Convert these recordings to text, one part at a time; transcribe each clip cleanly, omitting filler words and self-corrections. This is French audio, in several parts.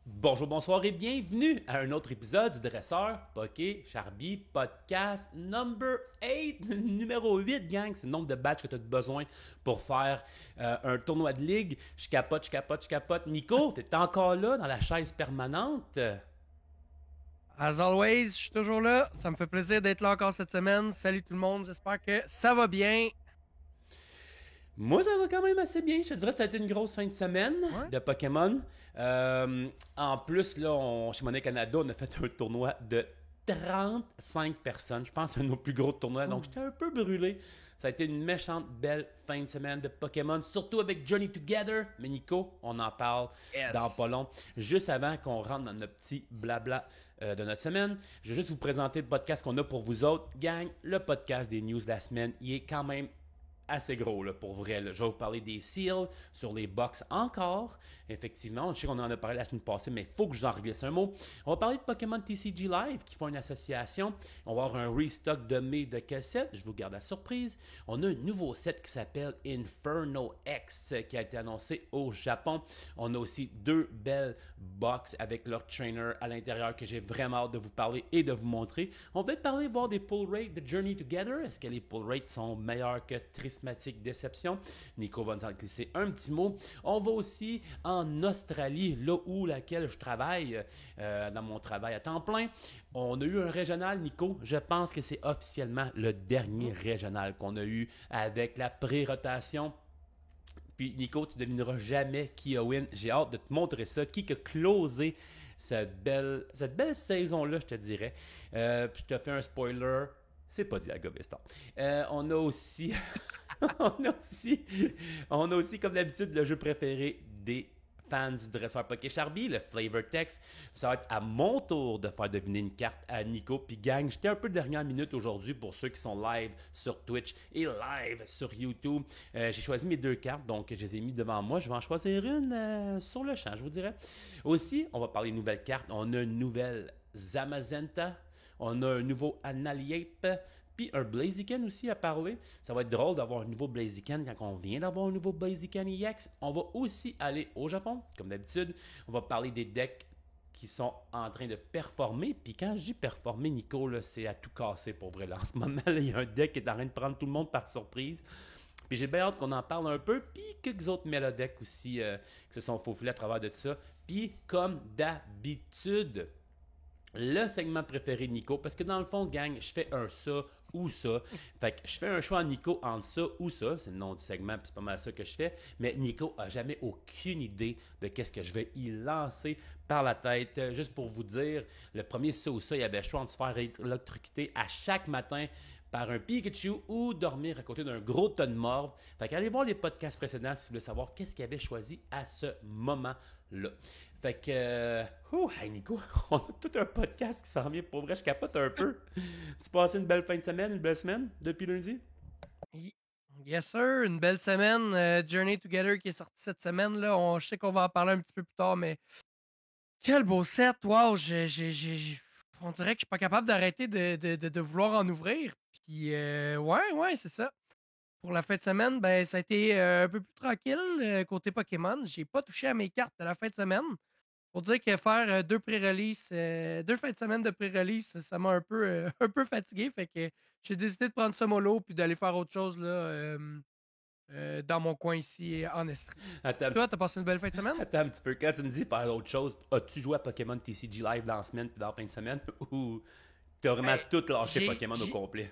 Bonjour, bonsoir et bienvenue à un autre épisode du Dresseur Poké Charby Podcast number 8, numéro 8, gang. C'est le nombre de badges que tu as besoin pour faire un tournoi de ligue. Je capote, je capote, je capote. Nico, t'es encore là dans la chaise permanente? As always, je suis toujours là. Ça me fait plaisir d'être là encore cette semaine. Salut tout le monde, j'espère que ça va bien. Moi, ça va quand même assez bien. Je te dirais que ça a été une grosse fin de semaine Ouais. de Pokémon. En plus, là, chez Monnaie Canada, on a fait un tournoi de 35 personnes. Je pense que c'est un de nos plus gros tournois. Donc, j'étais un peu brûlé. Ça a été une méchante belle fin de semaine de Pokémon, surtout avec Journey Together. Mais Nico, on en parle dans pas Yes. long. Juste avant qu'on rentre dans notre petit blabla de notre semaine, je vais juste vous présenter le podcast qu'on a pour vous autres. Gang, le podcast des news de la semaine, il est quand même assez gros là, pour vrai. Là. Je vais vous parler des seals sur les box encore. Effectivement, je sais qu'on en a parlé la semaine passée, mais il faut que je vous en reglisse un mot. On va parler de Pokémon TCG Live qui font une association. On va avoir un restock de mai de cassettes. Je vous garde la surprise. On a un nouveau set qui s'appelle Inferno X qui a été annoncé au Japon. On a aussi deux belles box avec leur trainer à l'intérieur que j'ai vraiment hâte de vous parler et de vous montrer. On va peut-être parler, voir des pull rates de Journey Together. Est-ce que les pull rates sont meilleurs que Trismatic Déception? Nico va nous en glisser un petit mot. On va aussi en Australie, là où laquelle je travaille, dans mon travail à temps plein. On a eu un régional, Nico. Je pense que c'est officiellement le dernier régional qu'on a eu avec la pré-rotation. Puis Nico, tu ne devineras jamais qui a win. J'ai hâte de te montrer ça. Qui a closé cette belle saison-là, je te dirais. Puis je te fais un spoiler. C'est pas Dialga Vista. On a aussi, on a aussi, comme d'habitude, le jeu préféré des fans du dresseur Poké Charby, le Flavor Text. Ça va être à mon tour de faire deviner une carte à Nico. Puis gang, j'étais un peu de dernière minute aujourd'hui pour ceux qui sont live sur Twitch et live sur YouTube. J'ai choisi mes deux cartes, donc je les ai mis devant moi. Je vais en choisir une sur le champ, je vous dirais. Aussi, on va parler de nouvelles cartes. On a une nouvelle Zamazenta. On a un nouveau Annihilate, puis un Blaziken aussi à parler. Ça va être drôle d'avoir un nouveau Blaziken quand on vient d'avoir un nouveau Blaziken EX. On va aussi aller au Japon, comme d'habitude. On va parler des decks qui sont en train de performer. Puis quand je dis performer, Nico, là, c'est à tout casser pour vrai. Là. En ce moment, là, il y a un deck qui est en train de prendre tout le monde par surprise. Puis j'ai bien hâte qu'on en parle un peu. Puis quelques autres mélodecs aussi qui se sont faufilés à travers de ça. Puis comme d'habitude, le segment préféré de Nico, parce que dans le fond, gang, je fais un ça ou ça. Fait que je fais un choix en Nico entre ça ou ça. C'est le nom du segment, puis c'est pas mal ça que je fais. Mais Nico a jamais aucune idée de qu'est-ce que je vais y lancer par la tête. Juste pour vous dire, le premier ça ou ça, il avait le choix de se faire électrocuter à chaque matin par un Pikachu ou dormir à côté d'un gros tas de morve. Fait qu'allez voir les podcasts précédents si vous voulez savoir qu'est-ce qu'il avait choisi à ce moment-là. Fait que, hey Nico, on a tout un podcast qui s'en vient. Pour vrai, je capote un peu. Tu passais une belle fin de semaine, une belle semaine depuis lundi? Y- Yes, sir. Une belle semaine. Journey Together qui est sorti cette semaine. Là. Je sais qu'on va en parler un petit peu plus tard, mais quel beau set. Wow, on dirait que je suis pas capable d'arrêter de vouloir en ouvrir. Puis, ouais, c'est ça. Pour la fin de semaine, ben, ça a été un peu plus tranquille côté Pokémon. J'ai pas touché à mes cartes de la fin de semaine. Pour dire que faire deux pré-releases, deux fins de semaine de pré-release, ça m'a un peu, un peu fatigué. Fait que j'ai décidé de prendre ça mollo puis d'aller faire autre chose là, dans mon coin ici en Estrie. Attends, Toi, t'as passé une belle fin de semaine? attends un petit peu. Quand tu me dis faire autre chose, as-tu joué à Pokémon TCG Live dans la semaine puis dans la fin de semaine? Ou t'as vraiment Ben, tout lâché j'ai, Pokémon au j'ai, complet?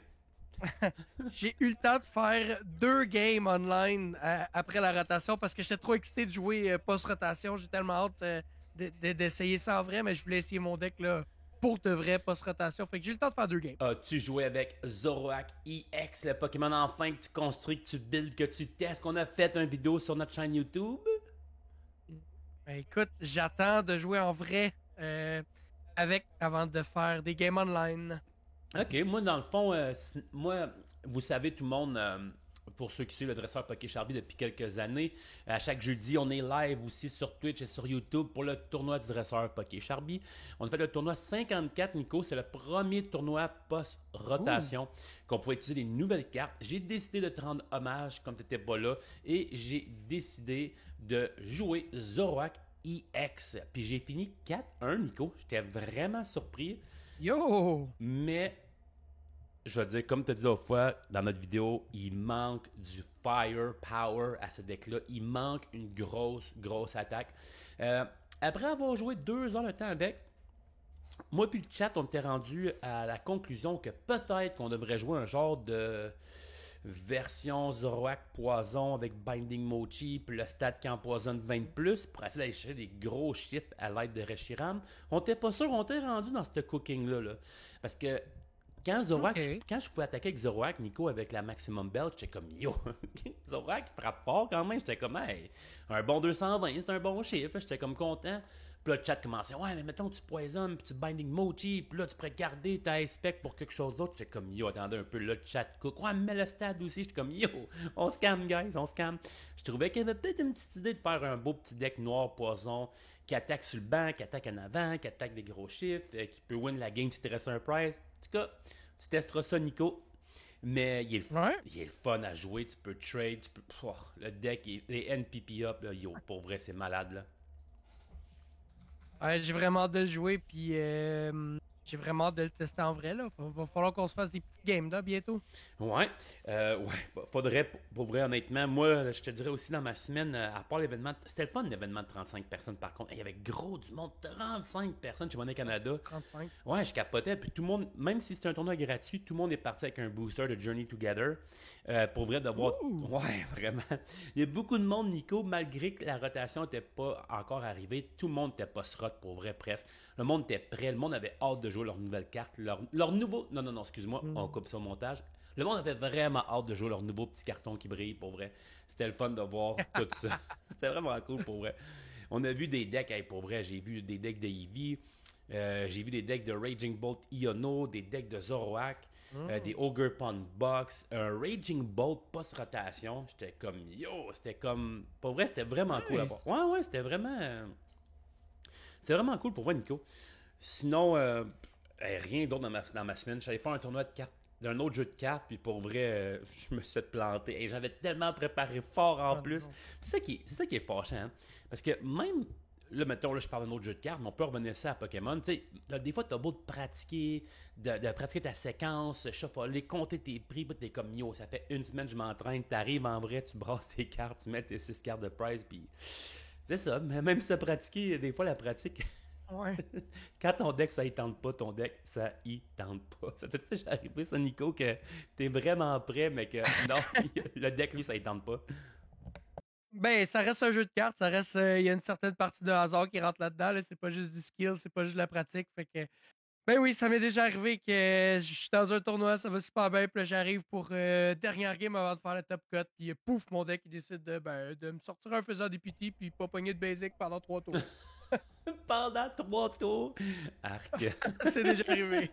j'ai eu le temps de faire deux games online après la rotation parce que j'étais trop excité de jouer post-rotation. J'ai tellement hâte d'essayer ça en vrai, mais je voulais essayer mon deck là, pour de vrai post-rotation. Fait que j'ai eu le temps de faire deux games. As-tu joué avec Zoroark EX, le Pokémon enfin que tu construis, que tu builds, que tu testes, qu'on a fait une vidéo sur notre chaîne YouTube? Ben, écoute, j'attends de jouer en vrai avec avant de faire des games online. Ok, moi dans le fond, moi, vous savez tout le monde, pour ceux qui suivent le dresseur Poké Charby depuis quelques années, à chaque jeudi, on est live aussi sur Twitch et sur YouTube pour le tournoi du dresseur Poké Charby. On a fait le tournoi 54, Nico, c'est le premier tournoi Ouh. post-rotation qu'on pouvait utiliser les nouvelles cartes. J'ai décidé de te rendre hommage comme tu n'étais pas là et j'ai décidé de jouer Zoroark EX. Puis j'ai fini 4-1, Nico. J'étais vraiment surpris. Yo! Mais, je veux dire, comme tu as dit autrefois dans notre vidéo, il manque du firepower à ce deck-là. Il manque une grosse attaque. Euh, Après avoir joué 2 heures de temps avec, moi puis le chat, on était rendu à la conclusion que peut-être qu'on devrait jouer un genre de version Zoroark Poison avec Binding Mochi, puis le stat qui empoisonne 20 plus, pour essayer d'aller chercher des gros chiffres à l'aide de Reshiram. On était pas sûr, on était rendu dans ce cooking-là. Là. Parce que Ok. quand je pouvais attaquer avec Zoroark, Nico, avec la Maximum Belt, j'étais comme yo, Zoroark frappe fort quand même. J'étais comme, hey, un bon 220, c'est un bon chiffre. J'étais comme content. Puis là, le chat commençait, ouais, mais mettons, tu poisonnes, puis tu binding mochi, puis là, tu pourrais garder ta spec pour quelque chose d'autre. J'étais comme, yo, attendez un peu, là, le chat cook. Ouais, mais le stade aussi. J'étais comme, yo, on se calme, guys, on se calme. Je trouvais qu'il y avait peut-être une petite idée de faire un beau petit deck noir poison qui attaque sur le banc, qui attaque en avant, qui attaque des gros chiffres, qui peut win la game si tu restes un prize. En tout cas, tu testeras ça, Nico. Mais Ouais. il est le fun à jouer. Tu peux trade. Le deck, les NPP up, là, yo, pour vrai, c'est malade. Là. Ouais, j'ai vraiment hâte de le jouer, puis j'ai vraiment hâte de le tester en vrai. Là. Va falloir qu'on se fasse des petites games là, bientôt. Ouais, faudrait, pour vrai, honnêtement, moi, je te dirais aussi dans ma semaine, à part l'événement, c'était le fun l'événement de 35 personnes par contre. Il y avait gros du monde, 35 personnes chez Monnaie Canada. 35. Ouais, je capotais. Puis tout le monde, même si c'était un tournoi gratuit, tout le monde est parti avec un booster de Journey Together. Pour vrai, de voir. Ouh! Ouais, vraiment. Il y a beaucoup de monde, Nico, malgré que la rotation n'était pas encore arrivée. Tout le monde était post-rot, pour vrai, presque. Le monde était prêt. Le monde avait hâte de jouer leur nouvelle carte. Leur nouveau. Non, non, non, excuse-moi, on coupe ça au montage. Le monde avait vraiment hâte de jouer leur nouveau petit carton qui brille, pour vrai. C'était le fun de voir tout ça. C'était vraiment cool, pour vrai. On a vu des decks, hey, pour vrai, j'ai vu des decks de Eevee. J'ai vu des decks de Raging Bolt Iono, des decks de Zoroark, des Ogre Pond Box, un Raging Bolt post-rotation. J'étais comme, yo, c'était comme... Pour vrai, c'était vraiment cool à Nice. voir. Ouais, ouais, c'était vraiment... c'était vraiment cool pour moi, Nico. Sinon, rien d'autre dans ma semaine. J'allais faire un tournoi de cartes, d'un autre jeu de cartes, puis pour vrai, je me suis fait planter. Et j'avais tellement préparé fort en Oh plus. non. C'est ça qui est fâchant. Hein? Parce que même, là, mettons, là, je parle d'un autre jeu de cartes, mais on peut revenir ça à Pokémon. Tu sais, là, des fois, t'as beau de pratiquer, de pratiquer ta séquence, shuffler, compter tes prix, puis t'es comme yo, ça fait une semaine que je m'entraîne, t'arrives en vrai, tu brasses tes cartes, tu mets tes 6 cartes de prize, puis c'est ça. Mais même si t'as pratiqué, des fois, la pratique. Ouais. Quand ton deck, ça y tente pas, ton deck, ça y tente pas. Ça t'est déjà arrivé, ça, Nico, que t'es vraiment prêt, mais que non, le deck, lui, ça y tente pas. Ben, ça reste un jeu de cartes, ça reste. Il y a une certaine partie de hasard qui rentre là-dedans. Là. C'est pas juste du skill, c'est pas juste de la pratique. Fait que. Ben oui, ça m'est déjà arrivé que je suis dans un tournoi, ça va super bien, puis là, j'arrive pour dernière game avant de faire le top cut, puis pouf, mon deck il décide de me sortir un faisant des PT, puis pas pogner de basic pendant 3 tours. Pendant 3 tours. Arc. C'est déjà arrivé.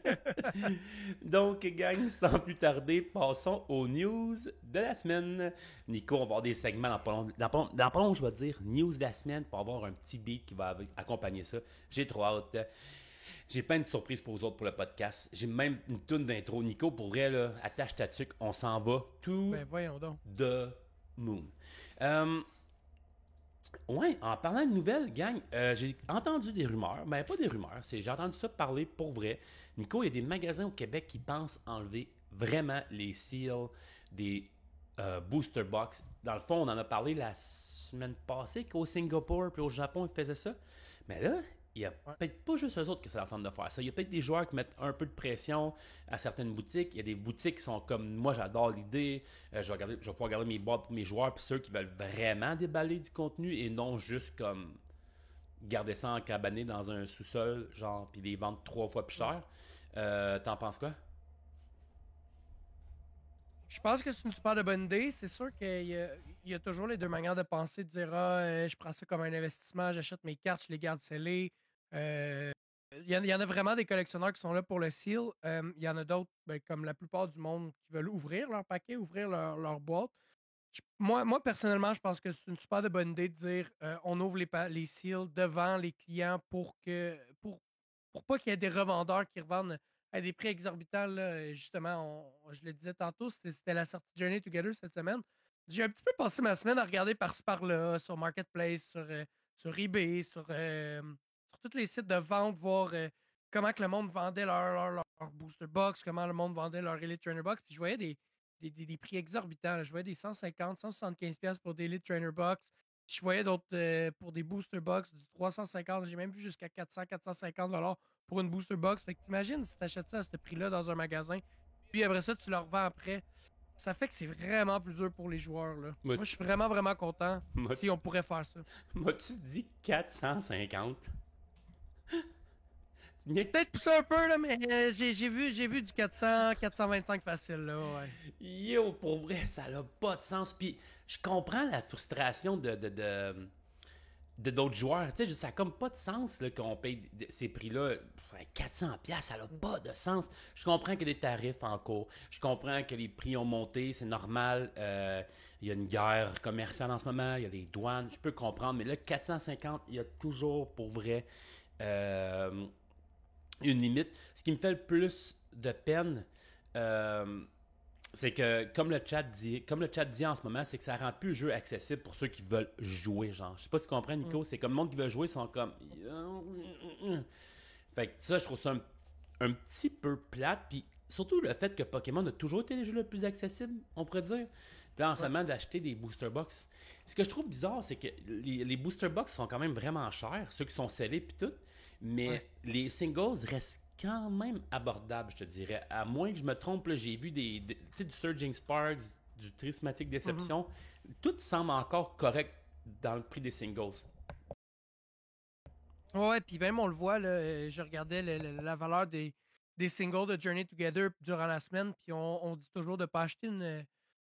Donc, gang, sans plus tarder, passons aux news de la semaine. Nico, on va avoir des segments dans pas long, je vais te dire news de la semaine pour avoir un petit beat qui va accompagner ça. J'ai trop hâte. J'ai plein de surprises pour vous autres pour le podcast. J'ai même une toune d'intro. Nico, pour vrai, là, attache ta tuque, on s'en va to Ben voyons donc. the moon. Euh, ouais, en parlant de nouvelles, gang, j'ai entendu des rumeurs. Ben, pas des rumeurs, j'ai entendu ça parler pour vrai. Nico, il y a des magasins au Québec qui pensent enlever vraiment les seals des booster box. Dans le fond, on en a parlé la semaine passée qu'au Singapour puis au Japon, ils faisaient ça. Mais là, il n'y a Ouais. peut-être pas juste eux autres que ça leur tente de faire ça. Il y a peut-être des joueurs qui mettent un peu de pression à certaines boutiques. Il y a des boutiques qui sont comme moi, j'adore l'idée. Je vais pouvoir garder mes boîtes pour mes joueurs, puis ceux qui veulent vraiment déballer du contenu et non juste comme garder ça en cabané dans un sous-sol, genre, puis les vendre 3 fois plus cher. T'en penses quoi? Je pense que c'est une super de bonne idée. C'est sûr qu'il y a toujours les deux manières de penser, de dire ah, je prends ça comme un investissement, j'achète mes cartes, je les garde scellées. Euh, il y en a vraiment des collectionneurs qui sont là pour le seal. Il y en a d'autres, ben, comme la plupart du monde, qui veulent ouvrir leur paquet, ouvrir leur boîte. Moi, personnellement, je pense que c'est une super de bonne idée de dire on ouvre les seals devant les clients pour pas qu'il y ait des revendeurs qui revendent à des prix exorbitants. Là. Justement, je le disais tantôt, c'était la sortie de Journey Together cette semaine. J'ai un petit peu passé ma semaine à regarder par-ci par-là sur Marketplace, sur sur eBay, sur tous les sites de vente, voir comment que le monde vendait leur booster box, comment le monde vendait leur Elite Trainer box. Puis je voyais des prix exorbitants. Là. Je voyais des 150, 175$ pour des Elite Trainer box. Je voyais d'autres pour des booster box du 350. J'ai même vu jusqu'à 400, 450$ pour une booster box. Fait que t'imagines si t'achètes ça à ce prix-là dans un magasin. Puis après ça, tu le revends après. Ça fait que c'est vraiment plus dur pour les joueurs. Là. Moi, Moi, je suis vraiment, vraiment content moi, si on pourrait faire ça. tu dis 450? Tu niaises- Peut-être pousser un peu, là, mais j'ai vu du 400, 425 facile. Là, ouais. Yo, pour vrai, ça n'a pas de sens. Puis je comprends la frustration de d'autres joueurs. Tu sais, ça n'a comme pas de sens là, qu'on paye ces prix-là. 400$, ça n'a pas de sens. Je comprends qu'il y a des tarifs en cours. Je comprends que les prix ont monté, c'est normal. Il y a une guerre commerciale en ce moment, il y a des douanes, je peux comprendre. Mais là, 450$, il y a toujours, pour vrai, euh, une limite. Ce qui me fait le plus de peine, euh, c'est que comme le chat dit en ce moment, c'est que ça rend plus le jeu accessible pour ceux qui veulent jouer, genre. Je sais pas si tu comprends, Mm. Nico. C'est comme le monde qui veut jouer sont comme. Fait que ça, je trouve ça un petit peu plate. Puis surtout le fait que Pokémon a toujours été le jeu le plus accessible, on pourrait dire. Puis là, en ce Ouais. moment, d'acheter des booster box. Ce que je trouve bizarre, c'est que les booster box sont quand même vraiment chers, ceux qui sont scellés puis tout. Mais Ouais. les singles restent quand même abordables, je te dirais. À moins que je me trompe, là, j'ai vu tu sais, du Surging Sparks, du Trismatic Mhm. Deception. Tout semble encore correct dans le prix des singles. Ouais, puis même on le voit, là, je regardais la valeur des singles de Journey Together durant la semaine, puis on dit toujours de ne pas acheter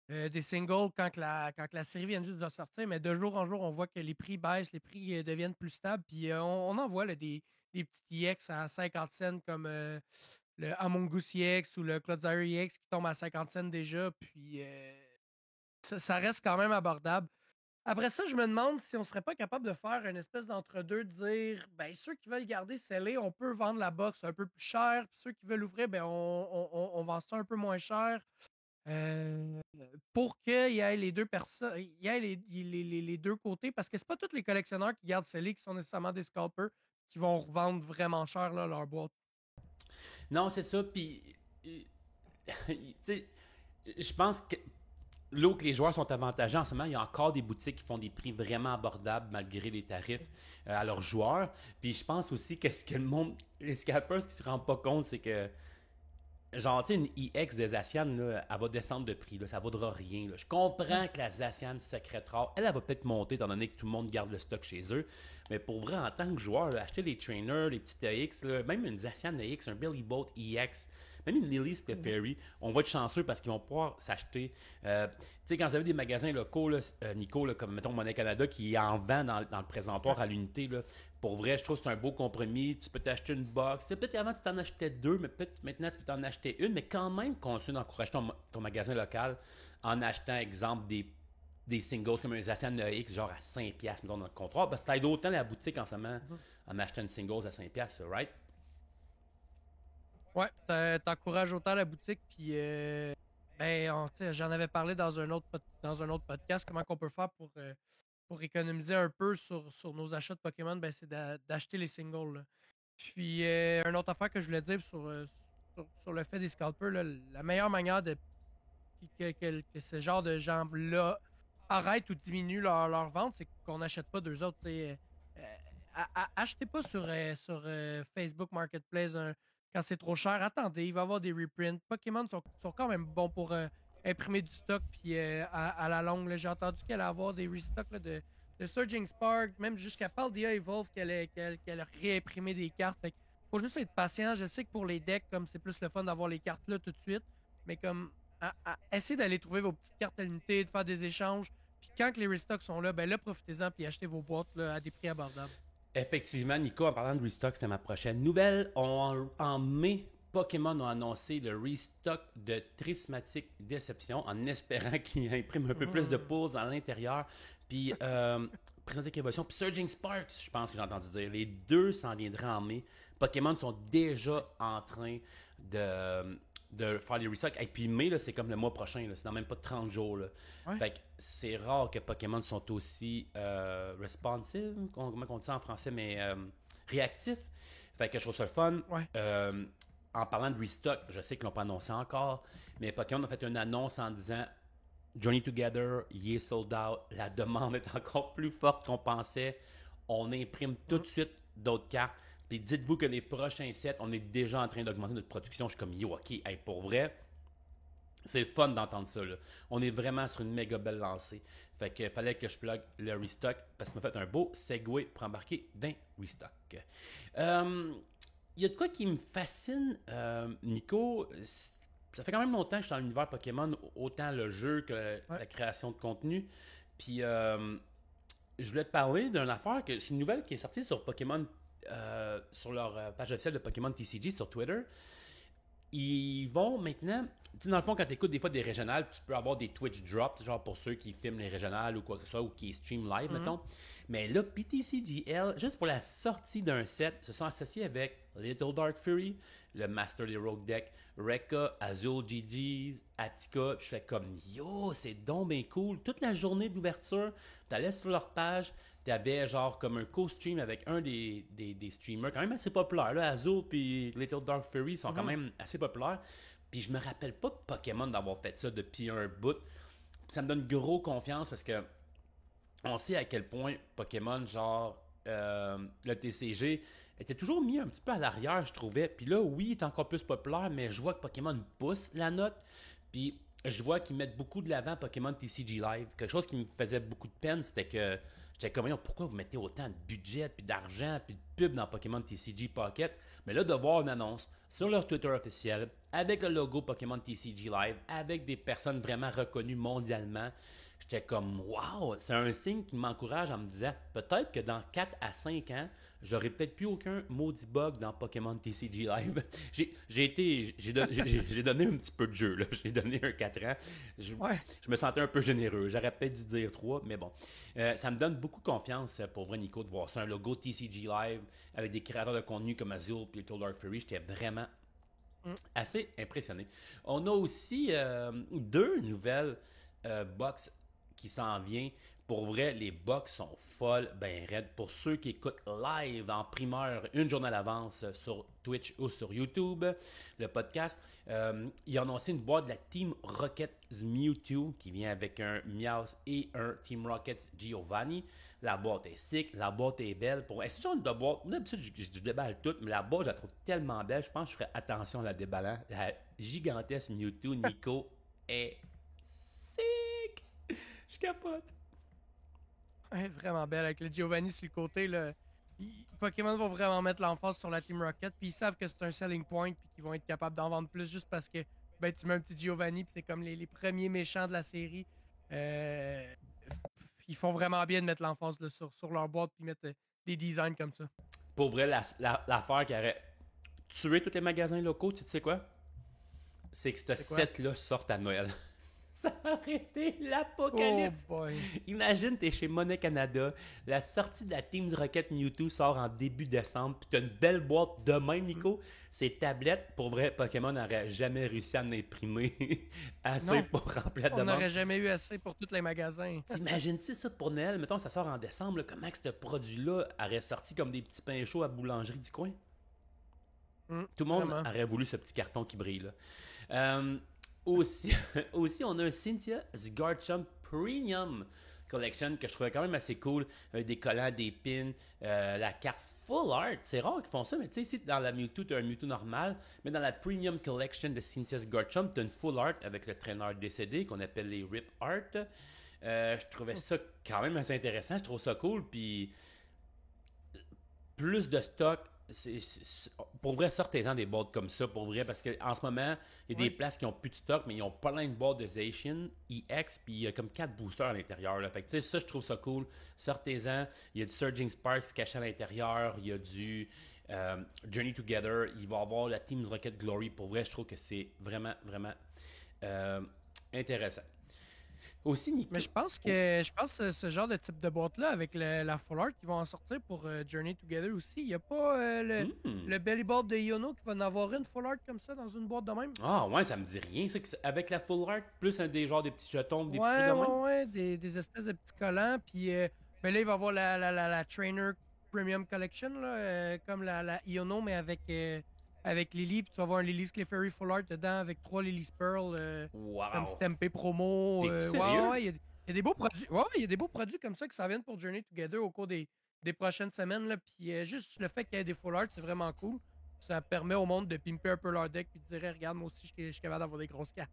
des singles quand que la série vient juste de sortir, mais de jour en jour, on voit que les prix baissent, les prix deviennent plus stables, puis on en voit là, des petits EX à 50 cents comme le Among Us EX ou le Clodsire EX qui tombe à 50 cents déjà, puis ça reste quand même abordable. Après ça, je me demande si on serait pas capable de faire une espèce d'entre-deux, de dire, ben, ceux qui veulent garder scellé, on peut vendre la box un peu plus cher, puis ceux qui veulent ouvrir, ben, on vend ça un peu moins cher. Euh, pour qu'il y ait les deux personnes, il y ait les deux côtés, parce que c'est pas tous les collectionneurs qui gardent scellé qui sont nécessairement des scalpers qui vont revendre vraiment cher là, leur boîte. Non, c'est ça. Puis, tu sais, je pense que là où que les joueurs sont avantagés en ce moment, il y a encore des boutiques qui font des prix vraiment abordables malgré les tarifs à leurs joueurs. Puis je pense aussi que ce que le monde, les scalpers qui se rendent pas compte, c'est que genre, tu sais, une EX des Zacian, là, elle va descendre de prix, là, ça vaudra rien. Là. Je comprends que la Zacian secrète rare, elle va peut-être monter étant donné que tout le monde garde le stock chez eux. Mais pour vrai, en tant que joueur, là, acheter des trainers, les petites EX, là, même une Zacian EX, un Billy Boat EX, même une Lily Clefairy, on va être chanceux parce qu'ils vont pouvoir s'acheter. Tu sais, quand vous avez des magasins locaux, là, Nico, là, comme mettons Monnaie Canada, qui en vend dans le présentoir à l'unité, là, pour vrai, je trouve que c'est un beau compromis. Tu peux t'acheter une box. Peut-être qu'avant, tu t'en achetais deux, mais peut-être maintenant, tu peux t'en acheter une. Mais quand même, continue d'encourager ton magasin local en achetant, exemple, des singles comme un Zacian X, genre à 5$, mettons, dans le comptoir. Parce que t'aides autant la boutique en ce moment en achetant une singles à 5$, right? Ouais, t'encourages autant la boutique, puis ben, tu sais, j'en avais parlé dans un autre podcast, comment qu'on peut faire pour économiser un peu sur nos achats de Pokémon, ben, c'est d'acheter les singles. Là. Puis, une autre affaire que je voulais dire sur le fait des scalpers, là, la meilleure manière que ce genre de gens-là arrêtent ou diminuent leur vente, c'est qu'on n'achète pas d'eux autres. Achetez pas sur Facebook Marketplace quand c'est trop cher. Attendez, il va y avoir des reprints. Pokémon sont quand même bons pour imprimer du stock. Puis à la longue, là, j'ai entendu qu'elle allait avoir des restocks là, de Surging Spark, même jusqu'à Paldea Evolve qu'elle a réimprimé des cartes. Fait faut juste être patient. Je sais que pour les decks, comme c'est plus le fun d'avoir les cartes là tout de suite, mais comme essayez d'aller trouver vos petites cartes à l'unité, de faire des échanges. Puis quand que les restocks sont là, ben là, profitez-en puis achetez vos boîtes là, à des prix abordables. Effectivement, Nico, en parlant de restock, c'était ma prochaine nouvelle. En mai, Pokémon a annoncé le restock de Trismatic Deception en espérant qu'il imprime un peu plus de pause à l'intérieur. Puis, Prismatic Evolution, puis Surging Sparks, je pense que j'ai entendu dire. Les deux s'en viendraient en mai. Pokémon sont déjà en train de faire les restocks. Et puis mai, là, c'est comme le mois prochain, là, c'est dans même pas 30 jours. Là. Ouais. Fait que c'est rare que Pokémon sont aussi responsive, comment on dit ça en français, mais réactifs. Fait que je trouve ça le fun. Ouais. En parlant de restock, je sais qu'ils l'ont pas annoncé encore, mais Pokémon a fait une annonce en disant Journey Together, il est sold out, la demande est encore plus forte qu'on pensait. On imprime tout de suite d'autres cartes. Puis dites-vous que les prochains sets, on est déjà en train d'augmenter notre production. Je suis comme, yo, ok, hey, pour vrai, c'est le fun d'entendre ça. Là. On est vraiment sur une méga belle lancée. Fait que fallait que je plug le restock parce qu'il m'a fait un beau segue pour embarquer d'un restock. Il y a de quoi qui me fascine, Nico. Ça fait quand même longtemps que je suis dans l'univers Pokémon, autant le jeu que la création de contenu. Puis je voulais te parler d'une affaire, c'est une nouvelle qui est sortie sur Pokémon, sur leur page officielle de Pokémon TCG sur Twitter. Ils vont maintenant, tu sais, dans le fond, quand tu écoutes des fois des régionales, tu peux avoir des Twitch drops, genre pour ceux qui filment les régionales ou quoi que ce soit, ou qui stream live, mettons. Mais là, PTCGL, juste pour la sortie d'un set, se sont associés avec Little Dark Fury, le Master des Rogue Deck, Rekka, Azul GGs, Attica. Je fais comme, yo, c'est donc bien cool. Toute la journée d'ouverture, tu allais sur leur page, tu avais genre comme un co-stream avec un des streamers quand même assez populaires. Là, Azul puis Little Dark Fury sont quand même assez populaires. Puis je me rappelle pas de Pokémon d'avoir fait ça depuis un bout. Ça me donne gros confiance parce que on sait à quel point Pokémon, genre le TCG, était toujours mis un petit peu à l'arrière, je trouvais. Puis là, oui, il est encore plus populaire, mais je vois que Pokémon pousse la note. Puis je vois qu'ils mettent beaucoup de l'avant Pokémon TCG Live. Quelque chose qui me faisait beaucoup de peine, c'était que j'étais comme, pourquoi vous mettez autant de budget, puis d'argent, puis de pub dans Pokémon TCG Pocket? Mais là, de voir une annonce sur leur Twitter officiel, avec le logo Pokémon TCG Live, avec des personnes vraiment reconnues mondialement, j'étais comme, wow, c'est un signe qui m'encourage en me disant, peut-être que dans 4 à 5 ans, j'aurai peut-être plus aucun maudit bug dans Pokémon TCG Live. J'ai donné un petit peu de jeu, là. J'ai donné un 4 ans. Je me sentais un peu généreux. J'aurais peut-être dû dire 3, mais bon. Ça me donne beaucoup confiance, pour vrai, Nico, de voir ça. Un logo TCG Live avec des créateurs de contenu comme Azul et Little Dark Fury. J'étais vraiment assez impressionné. On a aussi 2 nouvelles box qui s'en vient. Pour vrai, les box sont folles, ben raides. Pour ceux qui écoutent live en primeur une journée à l'avance sur Twitch ou sur YouTube, le podcast, ils ont annoncé une boîte de la Team Rocket Mewtwo qui vient avec un Meowth et un Team Rocket Giovanni. La boîte est sick, la boîte est belle. Est-ce que genre de boîte, d'habitude je déballe tout, mais la boîte je la trouve tellement belle, je pense que je ferai attention à la déballant. La gigantesque Mewtwo, Nico, est sick! Je capote. Ouais, vraiment belle avec le Giovanni sur le côté. Là. Pokémon vont vraiment mettre l'emphase sur la Team Rocket, puis ils savent que c'est un selling point, puis qu'ils vont être capables d'en vendre plus juste parce que ben, tu mets un petit Giovanni, puis c'est comme les premiers méchants de la série. Ils font vraiment bien de mettre l'emphase là, sur leur boîte, puis mettre des designs comme ça. Pour vrai, l'affaire qui aurait tué tous les magasins locaux, tu sais quoi? C'est que ce set-là sorte à Noël. Ça aurait été l'apocalypse. Oh boy. Imagine, t'es chez Monnaie Canada, la sortie de la Team Rocket Mewtwo sort en début décembre, puis t'as une belle boîte de même, Nico. Ces tablettes, pour vrai, Pokémon n'aurait jamais réussi à en imprimer assez pour remplir la demande. On n'aurait jamais eu assez pour tous les magasins. T'imagines-tu ça pour Noël? Mettons, ça sort en décembre, là, comment que ce produit-là aurait sorti comme des petits pains chauds à boulangerie du coin? Tout le monde aurait voulu ce petit carton qui brille, là. Aussi, on a un Cynthia Garchomp Premium Collection que je trouvais quand même assez cool. Avec des collants, des pins, la carte Full Art. C'est rare qu'ils font ça, mais tu sais, ici, dans la Mewtwo, tu as un Mewtwo normal. Mais dans la Premium Collection de Cynthia's Garchomp, tu as une Full Art avec le traîneur décédé qu'on appelle les Rip Art. Je trouvais ça quand même assez intéressant. Je trouve ça cool. Puis, plus de stock. Pour vrai, sortez-en des boîtes comme ça, pour vrai, parce qu'en ce moment, il y a des places qui ont plus de stock, mais ils ont plein de boîtes de Zacian, EX, puis il y a comme 4 boosters à l'intérieur. Là. Fait que, tu sais, ça, je trouve ça cool. Sortez-en. Il y a du Surging Sparks caché à l'intérieur. Il y a du Journey Together. Il va y avoir la Team Rocket Glory. Pour vrai, je trouve que c'est vraiment, vraiment intéressant. Aussi, Nico. Mais je pense que ce genre de type de boîte-là, avec la Full Art qui vont en sortir pour Journey Together aussi, il n'y a pas le belly board de Iono qui va en avoir une Full Art comme ça dans une boîte de même. Ah, ouais, ça me dit rien, ça. Avec la full art, plus un des genres de petits jetons, des petits trucs Ouais, de même. ouais, des espèces de petits collants. Puis ben là, il va y avoir la Trainer Premium Collection, là, comme la Iono, mais avec Lily. Puis tu vas avoir un Lily's Clefairy Full Art dedans avec 3 Lily's Pearl comme Wow. Stampé promo. T'es-tu Ouais, sérieux? ouais, il y a des beaux produits. Ouais, il y a des beaux produits comme ça qui s'en viennent pour Journey Together au cours des prochaines semaines. Là. Puis juste le fait qu'il y ait des Full Art, c'est vraiment cool. Ça permet au monde de pimper un peu leur deck puis de dire, hey, regarde, moi aussi, je suis capable d'avoir des grosses cartes.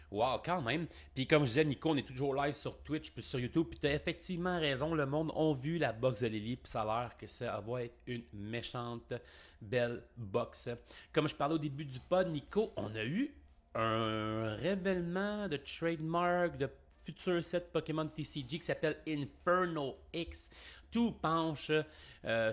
Wow, quand même. Puis comme je disais, Nico, on est toujours live sur Twitch puis sur YouTube. Puis t'as effectivement raison, le monde a vu la box de Lily. Puis ça a l'air que ça va être une méchante belle box. Comme je parlais au début du pod, Nico, on a eu un révèlement de trademark de futur set Pokémon TCG qui s'appelle Inferno X. Tout penche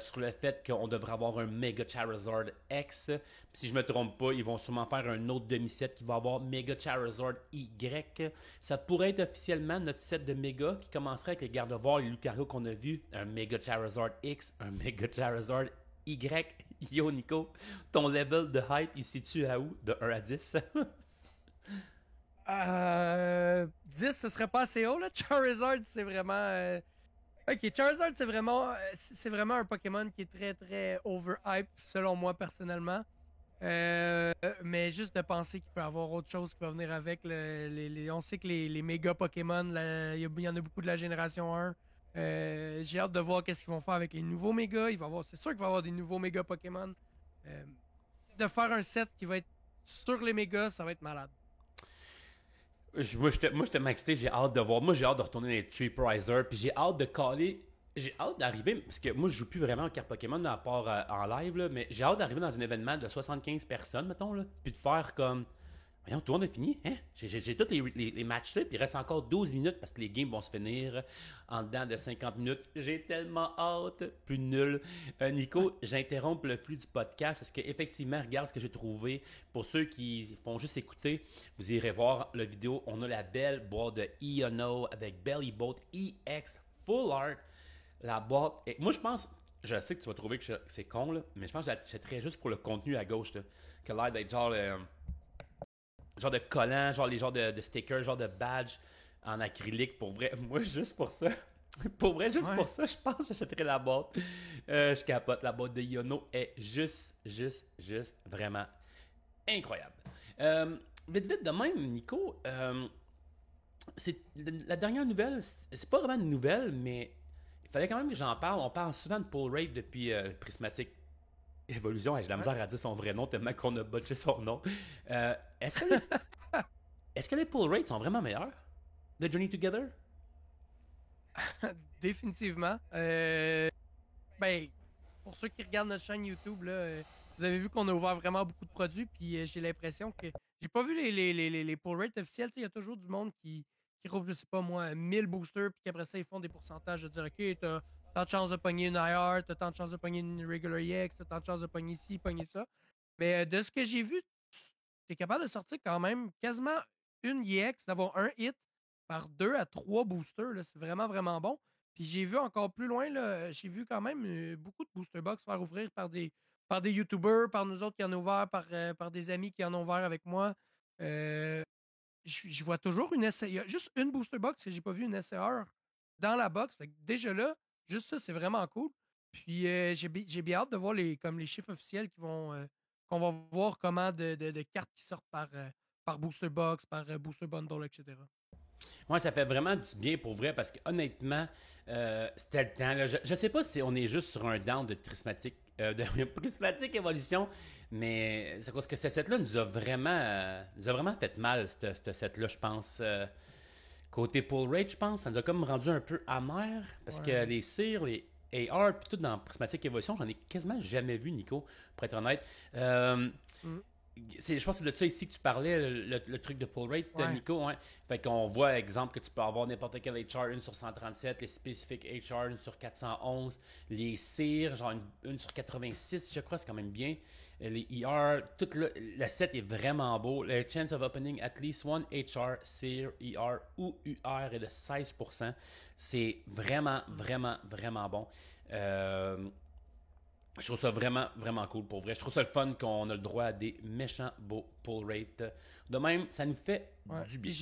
sur le fait qu'on devrait avoir un Mega Charizard X. Puis si je me trompe pas, ils vont sûrement faire un autre demi-set qui va avoir Mega Charizard Y. Ça pourrait être officiellement notre set de Mega qui commencerait avec les Gardevoir et les Lucario qu'on a vu. Un Mega Charizard X, un Mega Charizard Y. Yo Nico, ton level de hype, il se situe à où? De 1 à 10? 10, ce serait pas assez haut, là. Charizard, c'est vraiment. Ok, Charizard, c'est vraiment un Pokémon qui est très, très overhype, selon moi, personnellement. Mais juste de penser qu'il peut y avoir autre chose qui va venir avec. On sait que les méga Pokémon, il y en a beaucoup de la génération 1. J'ai hâte de voir qu'est-ce qu'ils vont faire avec les nouveaux mégas. C'est sûr qu'il va y avoir des nouveaux méga Pokémon. Euh, de faire un set qui va être sur les mégas, ça va être malade. Moi, j'étais maxé, j'ai hâte de voir. Moi, j'ai hâte de retourner dans les Tree Prizer, puis j'ai hâte de caller. J'ai hâte d'arriver, parce que moi, je joue plus vraiment aux cartes Pokémon à part en live, là, mais j'ai hâte d'arriver dans un événement de 75 personnes, mettons, là, puis de faire comme. Voyons, tout le monde a fini, hein? J'ai tous les matchs là, puis il reste encore 12 minutes parce que les games vont se finir en dedans de 50 minutes. J'ai tellement hâte, plus nul. Nico, j'interromps le flux du podcast. Est-ce que effectivement, regarde ce que j'ai trouvé. Pour ceux qui font juste écouter, vous irez voir la vidéo. On a la belle boîte de Iono avec Belly Boat EX Full Art. La boîte. Et moi, je pense, je sais que tu vas trouver que c'est con, là, mais je pense que j'achèterais juste pour le contenu à gauche, là, que l'air d'être genre de collants, genre les genres de stickers, genre de badge en acrylique. Pour vrai, moi, juste pour ça. Pour vrai, juste Ouais. pour ça, je pense que j'achèterais la boîte. Je capote. La boîte de Iono est juste vraiment incroyable. Vite de même, Nico, c'est la dernière nouvelle, c'est pas vraiment une nouvelle, mais il fallait quand même que j'en parle. On parle souvent de Paul Rave depuis Prismatic Evolution. J'ai la Ouais. misère à dire son vrai nom tellement qu'on a botché son nom. Euh, est-ce que les, est-ce que les pull rates sont vraiment meilleurs de Journey Together? Définitivement. Ben, pour ceux qui regardent notre chaîne YouTube, là, vous avez vu qu'on a ouvert vraiment beaucoup de produits, puis j'ai l'impression que j'ai pas vu les pull rates officiels. Il y a toujours du monde qui rouvre, je sais pas moi, 1000 boosters, puis qu'après ça, ils font des pourcentages de dire, OK, t'as tant de chances de pogner une IR, t'as tant de chances de pogner une regular EX, t'as tant de chances de pogner ci, pogner ça. Mais de ce que j'ai vu, t'es capable de sortir quand même quasiment une EX, d'avoir un hit par 2 à 3 boosters. Là. C'est vraiment, vraiment bon. Puis j'ai vu encore plus loin, là, j'ai vu quand même beaucoup de booster box faire ouvrir par des YouTubers, par nous autres qui en ont ouvert, par des amis qui en ont ouvert avec moi. Euh, je vois toujours une SCR. Il y a juste une booster box que j'ai pas vu une SCR dans la box. Fait que déjà là, juste ça, c'est vraiment cool. Puis j'ai bien hâte de voir comme les chiffres officiels qu'on va voir comment de cartes qui sortent par booster box, par booster bundle, etc. Moi, ça fait vraiment du bien pour vrai parce que honnêtement, c'était le temps. Là. Je sais pas si on est juste sur un down de de prismatique évolution, mais c'est parce que ce set-là nous a vraiment fait mal, ce set-là, je pense. Côté pull rate, je pense, ça nous a comme rendu un peu amer parce que Ouais. les cires, les AR, puis tout dans prismatique évolution, j'en ai quasiment jamais vu, Nico, pour être honnête. Euh, Mm. Je pense que c'est de ça ici que tu parlais, le truc de pull rate, Ouais. Nico. Hein? Fait qu'on voit, exemple, que tu peux avoir n'importe quel HR, une sur 137, les spécifiques HR, une sur 411, les CIR, genre une sur 86, je crois, c'est quand même bien. Les ER, tout le set est vraiment beau. Le chance of opening at least one HR, CIR, ER ou UR est de 16%. C'est vraiment, vraiment, vraiment bon. Euh, je trouve ça vraiment, vraiment cool pour vrai. Je trouve ça le fun qu'on a le droit à des méchants beaux pull rates. De même, ça nous fait Ouais. du bien. Puis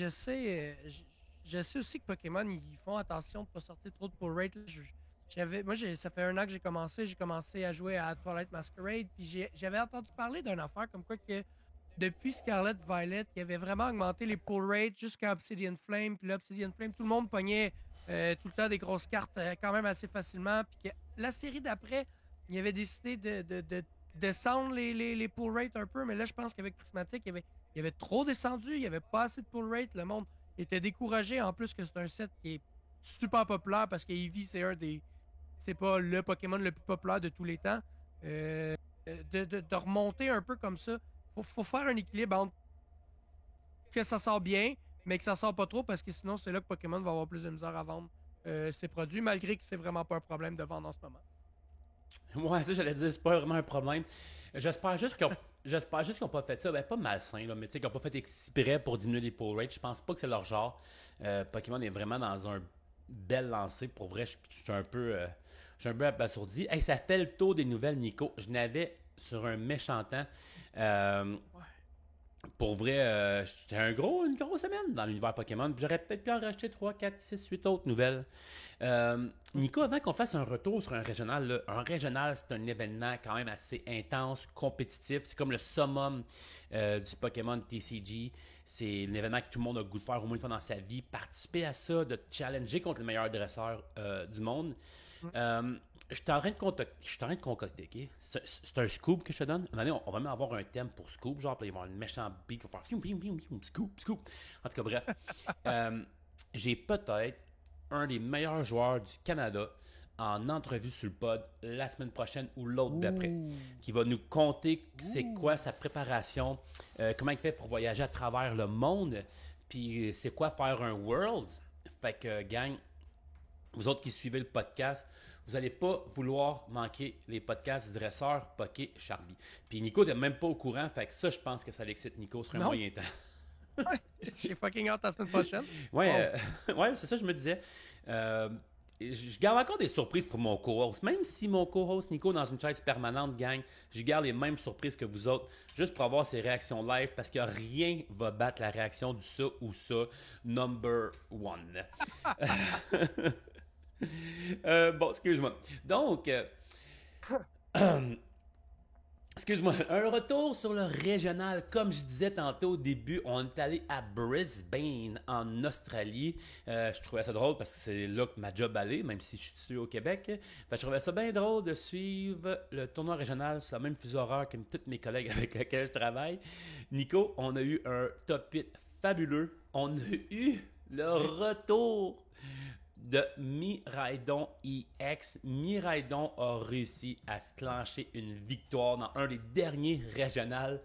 je sais aussi que Pokémon, ils font attention de ne pas sortir trop de pull rate. Là. Ça fait 1 an que j'ai commencé à jouer à Twilight Masquerade, puis j'avais entendu parler d'une affaire comme quoi que depuis Scarlet Violet, il avait vraiment augmenté les pull rates jusqu'à Obsidian Flame, puis là, Obsidian Flame, tout le monde pognait tout le temps des grosses cartes quand même assez facilement, puis que la série d'après, il avait décidé de descendre les pull rates un peu, mais là, je pense qu'avec Prismatic, il avait trop descendu, il n'y avait pas assez de pull rate. Le monde était découragé. En plus que c'est un set qui est super populaire parce que Eevee, c'est pas le Pokémon le plus populaire de tous les temps. Euh, de remonter un peu comme ça. Faut faire un équilibre entre que ça sort bien, mais que ça sort pas trop parce que sinon, c'est là que Pokémon va avoir plus de misère à vendre ses produits, malgré que c'est vraiment pas un problème de vendre en ce moment. Ouais, ça, j'allais dire, c'est pas vraiment un problème. J'espère juste qu'ils ont, j'espère juste qu'ils n'ont pas fait ça. Ben, pas malsain, là, mais tu sais, qu'ils n'ont pas fait exprès pour diminuer les pull rates. Je pense pas que c'est leur genre. Pokémon est vraiment dans un bel lancé. Pour vrai, je suis un peu. Je suis un peu abasourdi. Hey, ça fait le tour des nouvelles, Nico. Je n'avais sur un méchant temps. Euh, Ouais. Pour vrai, c'était une grosse semaine dans l'univers Pokémon. J'aurais peut-être pu en racheter 3, 4, 6, 8 autres nouvelles. Nico, avant qu'on fasse un retour sur un régional, là, un régional, c'est un événement quand même assez intense, compétitif. C'est comme le summum du Pokémon TCG. C'est un événement que tout le monde a le goût de faire au moins une fois dans sa vie. Participer à ça, de challenger contre les meilleurs dresseurs du monde. Mm. Euh, je suis en train de concocter, ok? C'est un scoop que je te donne. On va même avoir un thème pour scoop, genre, puis il va y avoir un méchant beat qui va faire fium, fium, fium, fium, scoop, scoop. En tout cas, bref. Euh, j'ai peut-être un des meilleurs joueurs du Canada en entrevue sur le pod la semaine prochaine ou l'autre d'après, Ouh. qui va nous conter c'est Ouh. quoi sa préparation, comment il fait pour voyager à travers le monde, puis c'est quoi faire un Worlds. Fait que, gang, vous autres qui suivez le podcast, vous n'allez pas vouloir manquer les podcasts dresseurs, Poké, Charby. Puis Nico n'est même pas au courant, fait que ça, je pense que ça l'excite Nico sur un Non? moyen temps. Ouais. J'ai fucking hâte la semaine prochaine. Ouais, Wow. ouais, c'est ça, je me disais. Euh, je garde encore des surprises pour mon co-host. Même si mon co-host Nico est dans une chaise permanente, gang, je garde les mêmes surprises que vous autres, juste pour avoir ses réactions live, parce que rien va battre la réaction du ça ou ça, number one. Bon, excuse-moi. Donc, excuse-moi, un retour sur le régional. Comme je disais tantôt au début, on est allé à Brisbane, en Australie. Je trouvais ça drôle parce que c'est là que ma job allait, même si je suis ici au Québec. Fait que je trouvais ça bien drôle de suivre le tournoi régional sur la même fuseau horaire que tous mes collègues avec lesquels je travaille. Nico, on a eu un top 8 fabuleux. On a eu le retour de Miraidon EX. Miraidon a réussi à se clencher une victoire dans un des derniers régionales.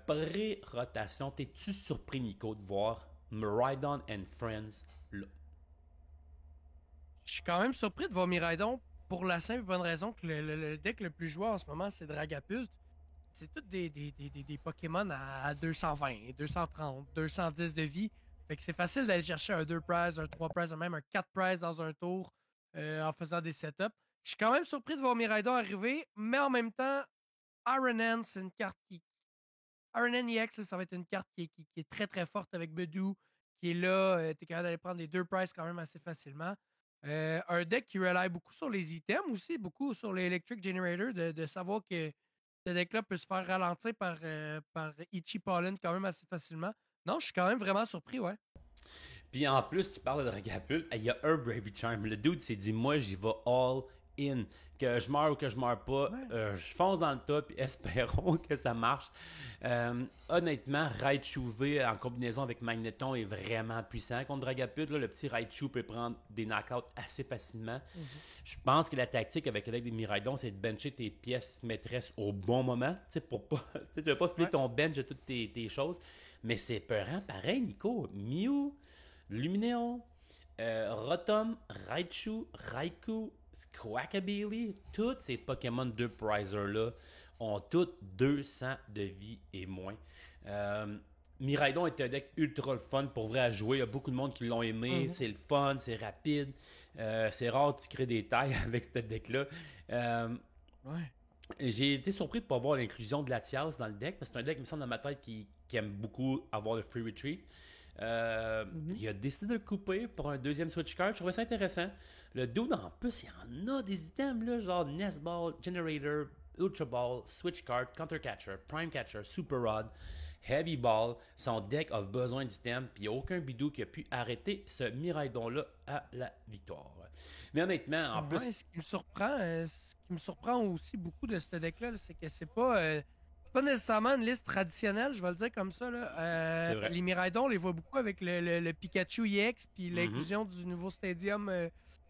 Pré-rotation, t'es-tu surpris, Nico, de voir Miraidon and Friends là? Je suis quand même surpris de voir Miraidon pour la simple et bonne raison que le deck le plus joué en ce moment, c'est Dragapult. C'est tous des Pokémon à 220, 230, 210 de vie. Fait que c'est facile d'aller chercher un 2 prize, un 3 prize, même un 4 prize dans un tour en faisant des setups. Je suis quand même surpris de voir Miraidon arriver, mais en même temps, Iron c'est une carte qui. Iron EX, là, ça va être une carte qui est très très forte avec Bedou, qui est là. Tu es capable d'aller prendre les 2 prices quand même assez facilement. Un deck qui rely beaucoup sur les items aussi, beaucoup sur l'Electric Generator, de savoir que ce deck-là peut se faire ralentir par Ichi Pollen quand même assez facilement. Non, je suis quand même vraiment surpris, ouais. Puis en plus, tu parles de Dragapult, il y a un Bravely Charm. Le dude s'est dit, moi, j'y vais all in. Que je meurs ou que je meurs pas, Ouais. je fonce dans le tas puis espérons que ça marche. Honnêtement, Raichu V en combinaison avec Magneton est vraiment puissant contre Dragapult. Là, le petit Raichu peut prendre des knockouts assez facilement. Je pense que la tactique avec le deck des Miraidon, c'est de bencher tes pièces maîtresses au bon moment. Tu sais, pour pas. Tu sais, tu vas pas filer Ouais. ton bench de toutes tes choses. Mais c'est peurant pareil, Nico. Mew, Luminéon, Rotom, Raichu, Raikou, Squawkabilly, tous ces Pokémon 2 Prizer-là ont toutes 200 de vie et moins. Euh, Miraidon est un deck ultra le fun pour vrai à jouer. Il y a beaucoup de monde qui l'ont aimé. Mhm. C'est le fun, c'est rapide. C'est rare que tu crées des tailles avec ce deck-là. Euh, Ouais. j'ai été surpris de ne pas voir l'inclusion de Latias dans le deck, parce que c'est un deck, il me semble, dans ma tête, qui aime beaucoup avoir le free retreat. Mhm. Il a décidé de le couper pour un deuxième switch card. Je trouvais ça intéressant. Le dude, en plus, il y en a des items, là, genre Nest Ball, Generator, Ultra Ball, Switch Card, Counter Catcher, Prime Catcher, Super Rod, Heavy Ball. Son deck a besoin d'items, puis il n'y a aucun bidou qui a pu arrêter ce Miraidon-là à la victoire. Mais honnêtement, en plus, Ouais, ce qui me surprend aussi beaucoup de ce deck-là, là, c'est que c'est pas nécessairement une liste traditionnelle, je vais le dire comme ça. Là. c'est vrai. Les Miraidon, on les voit beaucoup avec le Pikachu EX, puis Mhm. l'inclusion du nouveau stadium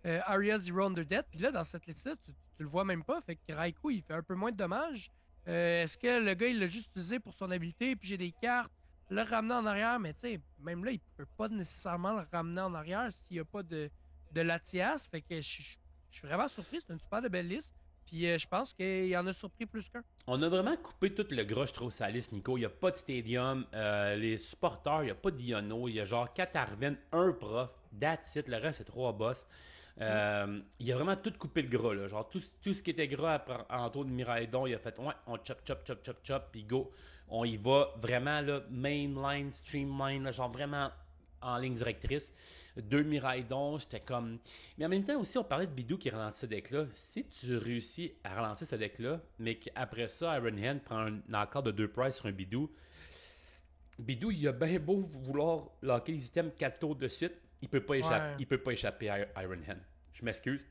Aria Zero Underdead. Puis là, dans cette liste-là, tu le vois même pas. Fait que Raikou, il fait un peu moins de dommages. Est-ce que le gars, il l'a juste utilisé pour son habileté, puis j'ai des cartes, le ramener en arrière, mais tu sais, même là, il peut pas nécessairement le ramener en arrière s'il n'y a pas de Latias. Fait que je suis vraiment surpris. C'est une super de belle liste. Puis je pense qu'il y en a surpris plus qu'un. On a vraiment coupé tout le gros, je trouve, sa liste, Nico. Il n'y a pas de stadium. Les supporters, il n'y a pas d'Iono. Il y a genre 4 Arven, un prof. That's it. Le reste, c'est 3 boss. Mm. Il a vraiment tout coupé le gras, là. Genre, tout ce qui était gras en tour de Miraidon, il a fait, ouais, on chop, chop, chop, chop, chop, puis go. On y va vraiment, là, mainline, streamline, là, genre vraiment en ligne directrice. Deux Miraidon, j'étais comme. Mais en même temps aussi, on parlait de Bidou qui ralentit ce deck-là. Si tu réussis à ralentir ce deck-là, mais qu'après ça, Iron Hand prend un encore de 2 price sur un Bidou, Bidou, il a bien beau vouloir locker les items 4 tours de suite, Ouais, il peut pas échapper à Iron Hand. Je m'excuse.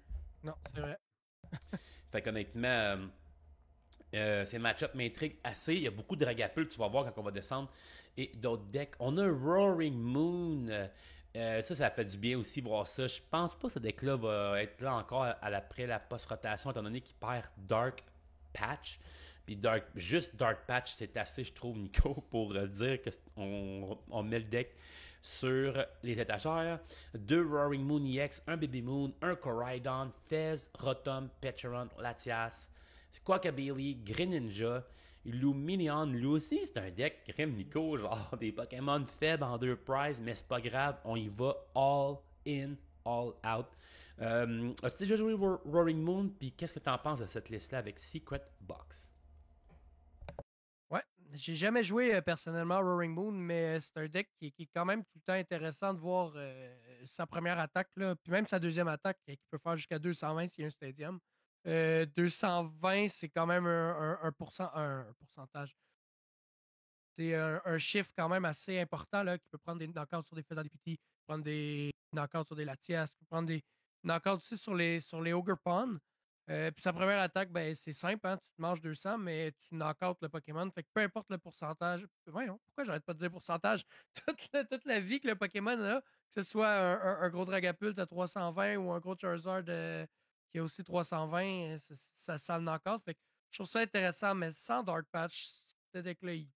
non, c'est vrai. Fait qu'honnêtement, ces match-up m'intriguent assez. Il y a beaucoup de Dragapult, tu vas voir quand on va descendre. Et d'autres decks. On a Roaring Moon. Ça fait du bien aussi voir ça. Je pense pas que ce deck-là va être là encore après la post-rotation, étant donné qu'il perd Dark Patch. Puis juste Dark Patch, c'est assez, je trouve, Nico, pour dire qu'on met le deck sur les étagères. Deux Roaring Moon EX, un Baby Moon, un Coridon, Fez, Rotom, Pecheron, Latias, Squawkabilly, Greninja, Luminion. Lui aussi, c'est un deck Grim Nico, genre des Pokémon faibles en 2 prizes, mais c'est pas grave, on y va all in, all out. As-tu déjà joué Roaring Moon? Puis qu'est-ce que tu en penses de cette liste-là avec Secret Box? Ouais, j'ai jamais joué personnellement à Roaring Moon, mais c'est un deck qui est quand même tout le temps intéressant de voir sa première attaque, là, puis même sa deuxième attaque qui peut faire jusqu'à 220 s'il y a un stadium. 220, c'est quand même un pourcentage. C'est un chiffre quand même assez important là, qui peut prendre des knockouts sur des faisans d'épiti, prendre des knockouts sur des Latias, qui peut prendre des knockouts aussi sur les Ogre Pawn. Puis sa première attaque, ben, c'est simple, hein, tu te manges 200, mais tu knockout le Pokémon. Fait que peu importe le pourcentage. Voyons, pourquoi j'arrête pas de dire pourcentage? Toute la vie que le Pokémon a, que ce soit un gros Dragapult à 320 ou un gros Charizard qui a aussi 320, ça le knockout. Fait que je trouve ça intéressant, mais sans Dark Patch, ce deck-là, il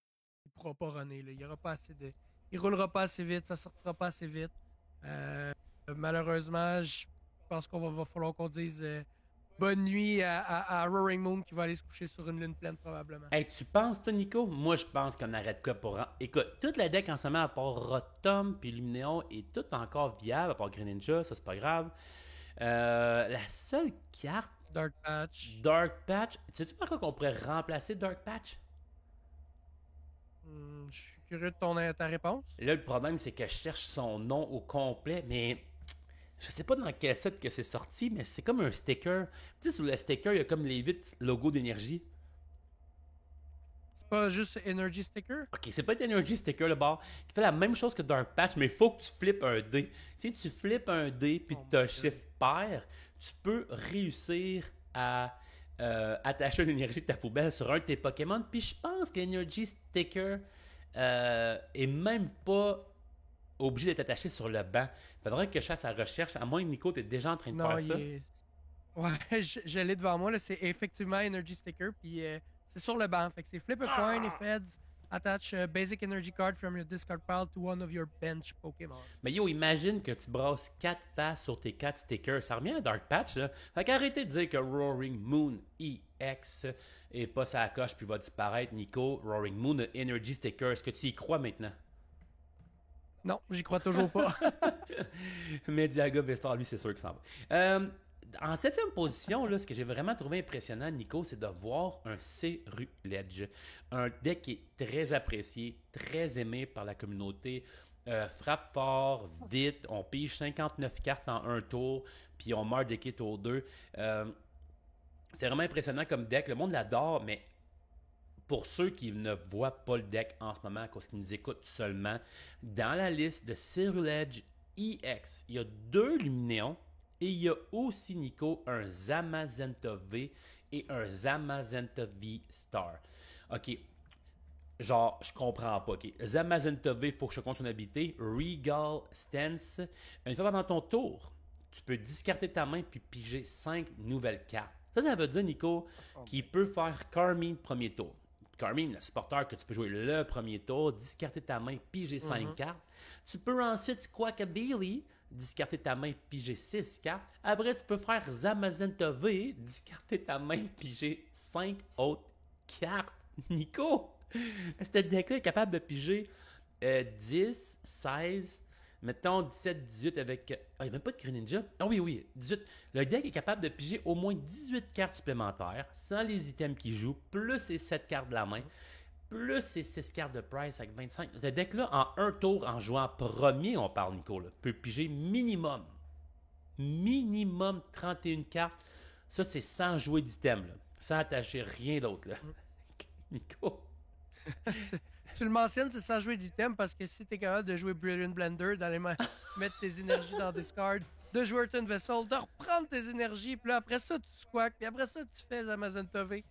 pourra pas runner. Là. Il y aura pas assez de. Il roulera pas assez vite, ça sortira pas assez vite. Euh, Malheureusement, je pense va falloir qu'on dise bonne nuit à Roaring Moon qui va aller se coucher sur une lune pleine probablement. Hey, tu penses, toi, Nico? Moi, je pense qu'on arrête quoi pour. Écoute, toute la deck en ce moment, à part Rotom puis Luminéon, est toute encore viable, à part Greninja, ça c'est pas grave. La seule carte Dark Patch. Dark Patch, sais-tu par quoi qu'on pourrait remplacer Dark Patch? Je suis curieux de ta réponse. Là, le problème, c'est que je cherche son nom au complet, mais je sais pas dans quel set que c'est sorti, mais c'est comme un sticker. Tu sais, sous le sticker, il y a comme les 8 logos d'énergie. C'est pas juste Energy Sticker? Ok, c'est pas Energy Sticker le bord qui fait la même chose que Dark Patch, mais il faut que tu flippes un dé. Si tu flippes un dé puis Oh tu as un my God. chiffre pair, tu peux réussir à attacher l'énergie de ta poubelle sur un de tes Pokémon. Puis je pense que l'Energy Sticker est même pas obligé d'être attaché sur le banc. Il faudrait que je fasse la recherche, à moins que Nico, tu es déjà en train de Non, faire il ça. est. Ouais, je l'ai devant moi, là. C'est effectivement Energy Sticker, puis c'est sur le banc. Fait que c'est flip a coin, if heads, attach a basic energy card from your discard pile to one of your bench Pokémon. Mais yo, imagine que tu brasses 4 faces sur tes 4 stickers. Ça revient à Dark Patch, là. Fait qu'arrêtez de dire que Roaring Moon EX est pas sa coche puis va disparaître. Nico, Roaring Moon a Energy Sticker. Est-ce que tu y crois maintenant? Non, j'y crois toujours pas. Mais Dialga Vestar, lui, c'est sûr qu'il s'en va. En septième position, là, ce que j'ai vraiment trouvé impressionnant, Nico, c'est de voir un Ceruledge. Un deck qui est très apprécié, très aimé par la communauté. Frappe fort, vite, on pige 59 cartes en un tour, puis on meurt des kits au 2. C'est vraiment impressionnant comme deck. Le monde l'adore, mais pour ceux qui ne voient pas le deck en ce moment, à cause qu'ils nous écoutent seulement, dans la liste de Ceruledge EX, il y a 2 Luminéons et il y a aussi, Nico, un Zamazenta V et un Zamazenta V Star. Ok, genre, je comprends pas. Ok, Zamazenta V, il faut que je compte son habilité. Regal Stance. Une fois pendant ton tour, tu peux discarter ta main puis piger 5 nouvelles cartes. Ça veut dire, Nico, qu'il peut faire Carmine premier tour. Carmine, le supporter que tu peux jouer le premier tour, discarter ta main, piger 5 cartes. Tu peux ensuite Quackabilly, discarter ta main, piger 6 cartes. Après, tu peux faire Zamazenta V, discarter ta main, piger 5 autres cartes. Nico, ce deck-là est capable de piger 10, 16, mettons 17, 18 avec. Ah, il n'y a même pas de Greninja. Ah oui, oui, 18. Le deck est capable de piger au moins 18 cartes supplémentaires sans les items qu'il joue, plus ses 7 cartes de la main, plus ses 6 cartes de price avec 25. Ce deck-là, en un tour, en jouant premier, on parle, Nico, là, peut piger minimum 31 cartes. Ça, c'est sans jouer d'item, là, sans attacher rien d'autre. Là. Nico. Tu le mentionnes, c'est sans jouer d'item parce que si t'es capable de jouer Brilliant Blender, d'aller mettre tes énergies dans Discard, de jouer Earthen Vessel, de reprendre tes énergies, puis là, après ça, tu squawks, puis après ça, tu fais Zamazenta V.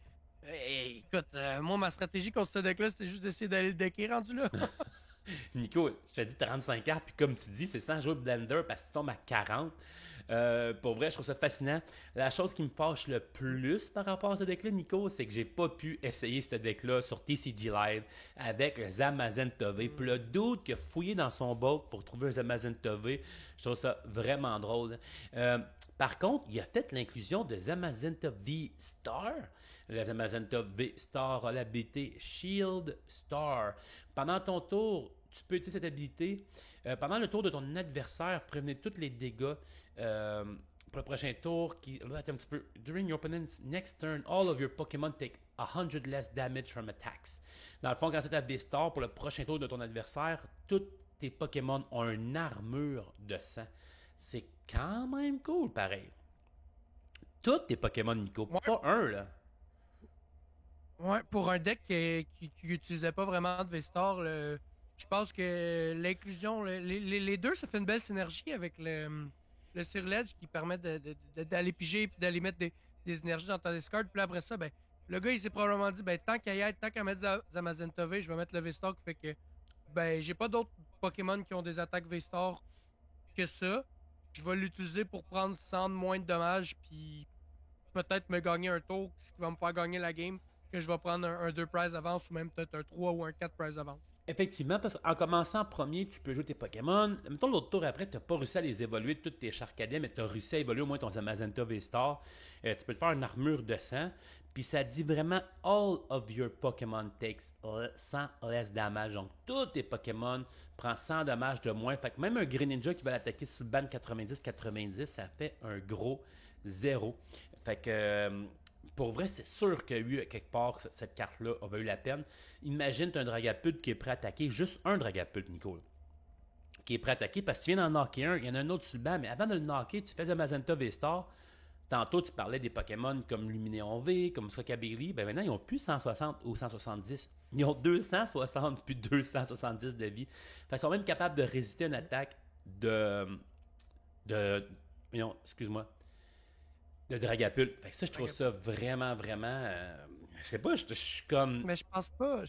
Écoute, moi, ma stratégie contre ce deck-là, c'était juste d'essayer d'aller le decker rendu là. Nico, je te dis 35 cartes, puis comme tu dis, c'est sans jouer Blender parce que tu tombes à 40. Pour vrai, je trouve ça fascinant. La chose qui me fâche le plus par rapport à ce deck-là, Nico, c'est que j'ai pas pu essayer ce deck-là sur TCG Live avec le Zamazenta V. Puis le dude qui a fouillé dans son bulk pour trouver un Zamazenta V, je trouve ça vraiment drôle. Par contre, il a fait l'inclusion de Zamazenta V Star. Le Zamazenta V Star a l'habilité Shield Star. Pendant ton tour, tu peux utiliser cette habilité. Pendant le tour de ton adversaire, prévenez tous les dégâts pour le prochain tour. Attends un petit peu. During your opponent's next turn, all of your Pokémon take 100 less damage from attacks. Dans le fond, quand c'est ta V-Star, pour le prochain tour de ton adversaire, tous tes Pokémon ont une armure de sang. C'est quand même cool, pareil. Tous tes Pokémon, Nico. Ouais. Pas un, là. Ouais, pour un deck qui utilisait pas vraiment de V-Star, je pense que l'inclusion, les deux, ça fait une belle synergie avec le Ceruledge qui permet d'aller piger puis d'aller mettre des énergies dans ta discard. Puis là, après ça, ben, le gars, il s'est probablement dit, ben, tant qu'à mettre Zamazenta V, je vais mettre le V-Star qui fait que, ben, j'ai pas d'autres Pokémon qui ont des attaques V-Star que ça. Je vais l'utiliser pour prendre 100 de moins de dommages puis peut-être me gagner un tour, ce qui va me faire gagner la game, que je vais prendre un 2 prize avance ou même peut-être un 3 ou un 4 prize avance. Effectivement, parce qu'en commençant en premier, tu peux jouer tes Pokémon. Mettons l'autre tour après, tu n'as pas réussi à les évoluer, toutes tes Charcadets, mais tu as réussi à évoluer au moins ton Zamazenta V-Star. Tu peux te faire une armure de sang. Puis ça dit vraiment all of your Pokémon takes 100 less damage. Donc tous tes Pokémon prennent 100 dommages de moins. Fait que même un Greninja qui va l'attaquer sur le ban 90-90, ça fait un gros 0. Fait que. Pour vrai, c'est sûr qu'il y a eu quelque part cette carte-là avait eu la peine. Imagine, tu as un Dragapult qui est prêt à attaquer, juste un Dragapult, Nico, là, qui est prêt à attaquer parce que tu viens d'en knocker un, il y en a un autre sur le banc, mais avant de le knocker, tu fais un Mazenta V-Star, Tantôt, tu parlais des Pokémon comme Luminéon V, comme Squawkabilly. Ben maintenant, ils ont plus 160 ou 170. Ils ont 260 puis 270 de vie. Fait qu'ils sont même capables de résister à une attaque de non, excuse-moi, de Dragapult. Fait que ça, je trouve ça vraiment, vraiment. Je sais pas, je suis comme. Mais je pense pas.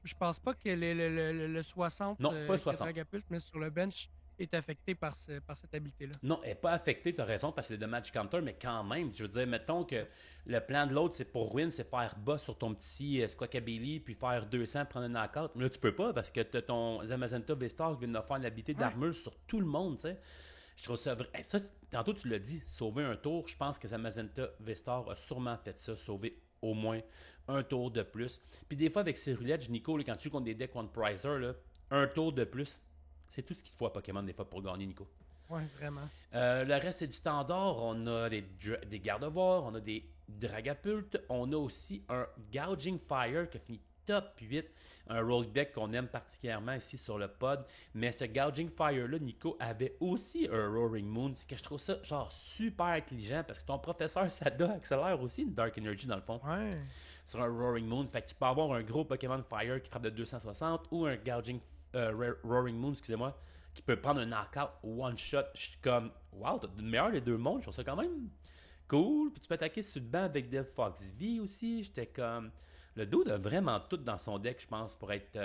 Je pense pas que le 60 Non, pas que 60. Dragapult met sur le bench est affecté par cette habilité-là. Non, elle n'est pas affectée, tu as raison, parce que c'est des match counter, mais quand même, je veux dire, mettons que le plan de l'autre, c'est pour win, c'est faire bas sur ton petit Squawkabilly, puis faire 200, prendre un knockout. Mais là, tu peux pas, parce que tu as ton Zamazenta V-Star qui vient de faire l'habilité d'armure sur tout le monde, tu sais. Je trouve ça vrai. Ça, tantôt, tu l'as dit, sauver un tour, je pense que Zamazenta V-Star a sûrement fait ça, sauver au moins un tour de plus. Puis des fois, avec ces roulettes, Nico, là, quand tu joues contre des decks One Prizer, là, un tour de plus, c'est tout ce qu'il te faut à Pokémon des fois pour gagner, Nico. Ouais, vraiment. Le reste, c'est du standard. On a des Gardevoirs, on a des Dragapult, on a aussi un Gouging Fire qui a fini top 8, un rogue deck qu'on aime particulièrement ici sur le pod. Mais ce Gouging Fire-là, Nico, avait aussi un Roaring Moon, ce que je trouve ça genre super intelligent parce que ton professeur Sada accélère aussi une Dark Energy dans le fond. Ouais. Sur un Roaring Moon. Fait que tu peux avoir un gros Pokémon Fire qui frappe de 260 ou un Gouging Roaring Moon, excusez-moi, qui peut prendre un knockout one shot. Je suis comme, wow, t'as le meilleur des deux mondes. Je trouve ça quand même cool. Puis tu peux attaquer sur le banc avec Delphox V aussi. J'étais comme, le dude a vraiment tout dans son deck, je pense, pour être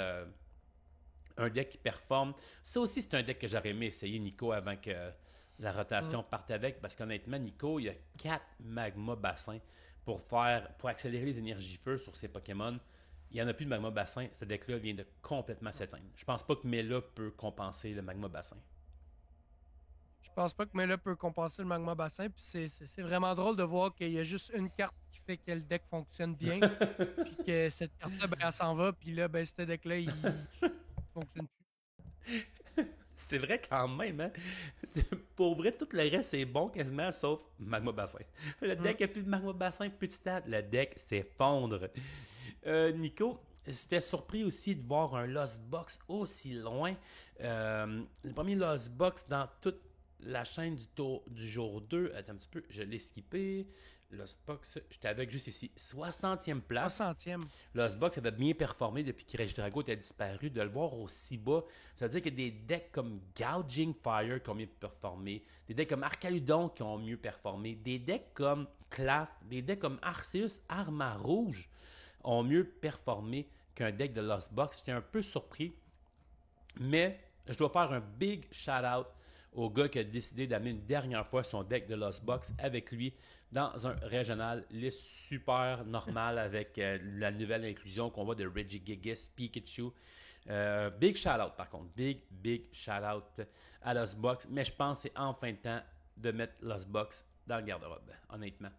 un deck qui performe. Ça aussi, c'est un deck que j'aurais aimé essayer, Nico, avant que la rotation parte avec. Parce qu'honnêtement, Nico, il y a 4 magma bassins pour accélérer les énergies feu sur ses Pokémon. Il n'y en a plus de magma bassin. Ce deck-là vient de complètement s'éteindre. Je pense pas que Mela peut compenser le magma bassin. Je pense pas que Mela peut compenser le magma bassin. Puis c'est vraiment drôle de voir qu'il y a juste une carte qui fait que le deck fonctionne bien. Puis que cette carte-là, ben, elle s'en va. Puis là, ben, ce deck-là, il fonctionne plus. C'est vrai quand même, hein? Pour vrai, tout le reste, c'est bon quasiment, sauf magma bassin. Le deck n'a plus de magma bassin, plus de stats. Le deck s'effondre. Nico, j'étais surpris aussi de voir un Lost Box aussi loin. Le premier Lost Box dans toute la chaîne du jour 2. Attends un petit peu, je l'ai skippé. Lost Box, j'étais avec juste ici. 60e place. 60e. Lost Box avait bien performé depuis que Regidrago était disparu. De le voir aussi bas, ça veut dire qu'il y a des decks comme Gouging Fire qui ont mieux performé, des decks comme Archaludon qui ont mieux performé, des decks comme Claf, des decks comme Arceus Arma Rouge ont mieux performé qu'un deck de Lost Box. J'étais un peu surpris, mais je dois faire un big shout-out au gars qui a décidé d'amener une dernière fois son deck de Lost Box avec lui dans un régional liste super normal avec la nouvelle inclusion qu'on voit de Regigigas, Pikachu. Big shout-out par contre, big shout-out à Lost Box, mais je pense que c'est enfin le temps de mettre Lost Box dans le garde-robe, honnêtement.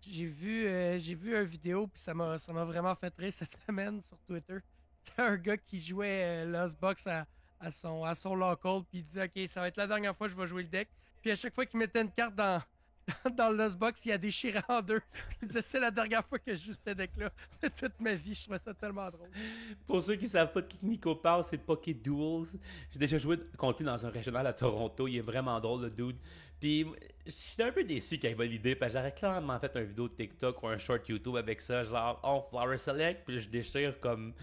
J'ai vu une vidéo, puis ça m'a vraiment fait rire cette semaine sur Twitter. C'était un gars qui jouait Lost Box à son local, puis il disait « Ok, ça va être la dernière fois que je vais jouer le deck. » Puis à chaque fois qu'il mettait une carte dans le Lost Box, il a déchiré en deux. Il disait « C'est la dernière fois que je joue ce deck-là de toute ma vie. » Je trouvais ça tellement drôle. Pour ceux qui ne savent pas de qui Nico parle, c'est Poké Duels. J'ai déjà joué contre lui dans un régional à Toronto. Il est vraiment drôle, le dude. Puis, j'étais un peu déçu qu'il ait validé, parce que j'aurais clairement fait une vidéo de TikTok ou un short YouTube avec ça, genre, oh, Flower Select, puis je déchire comme.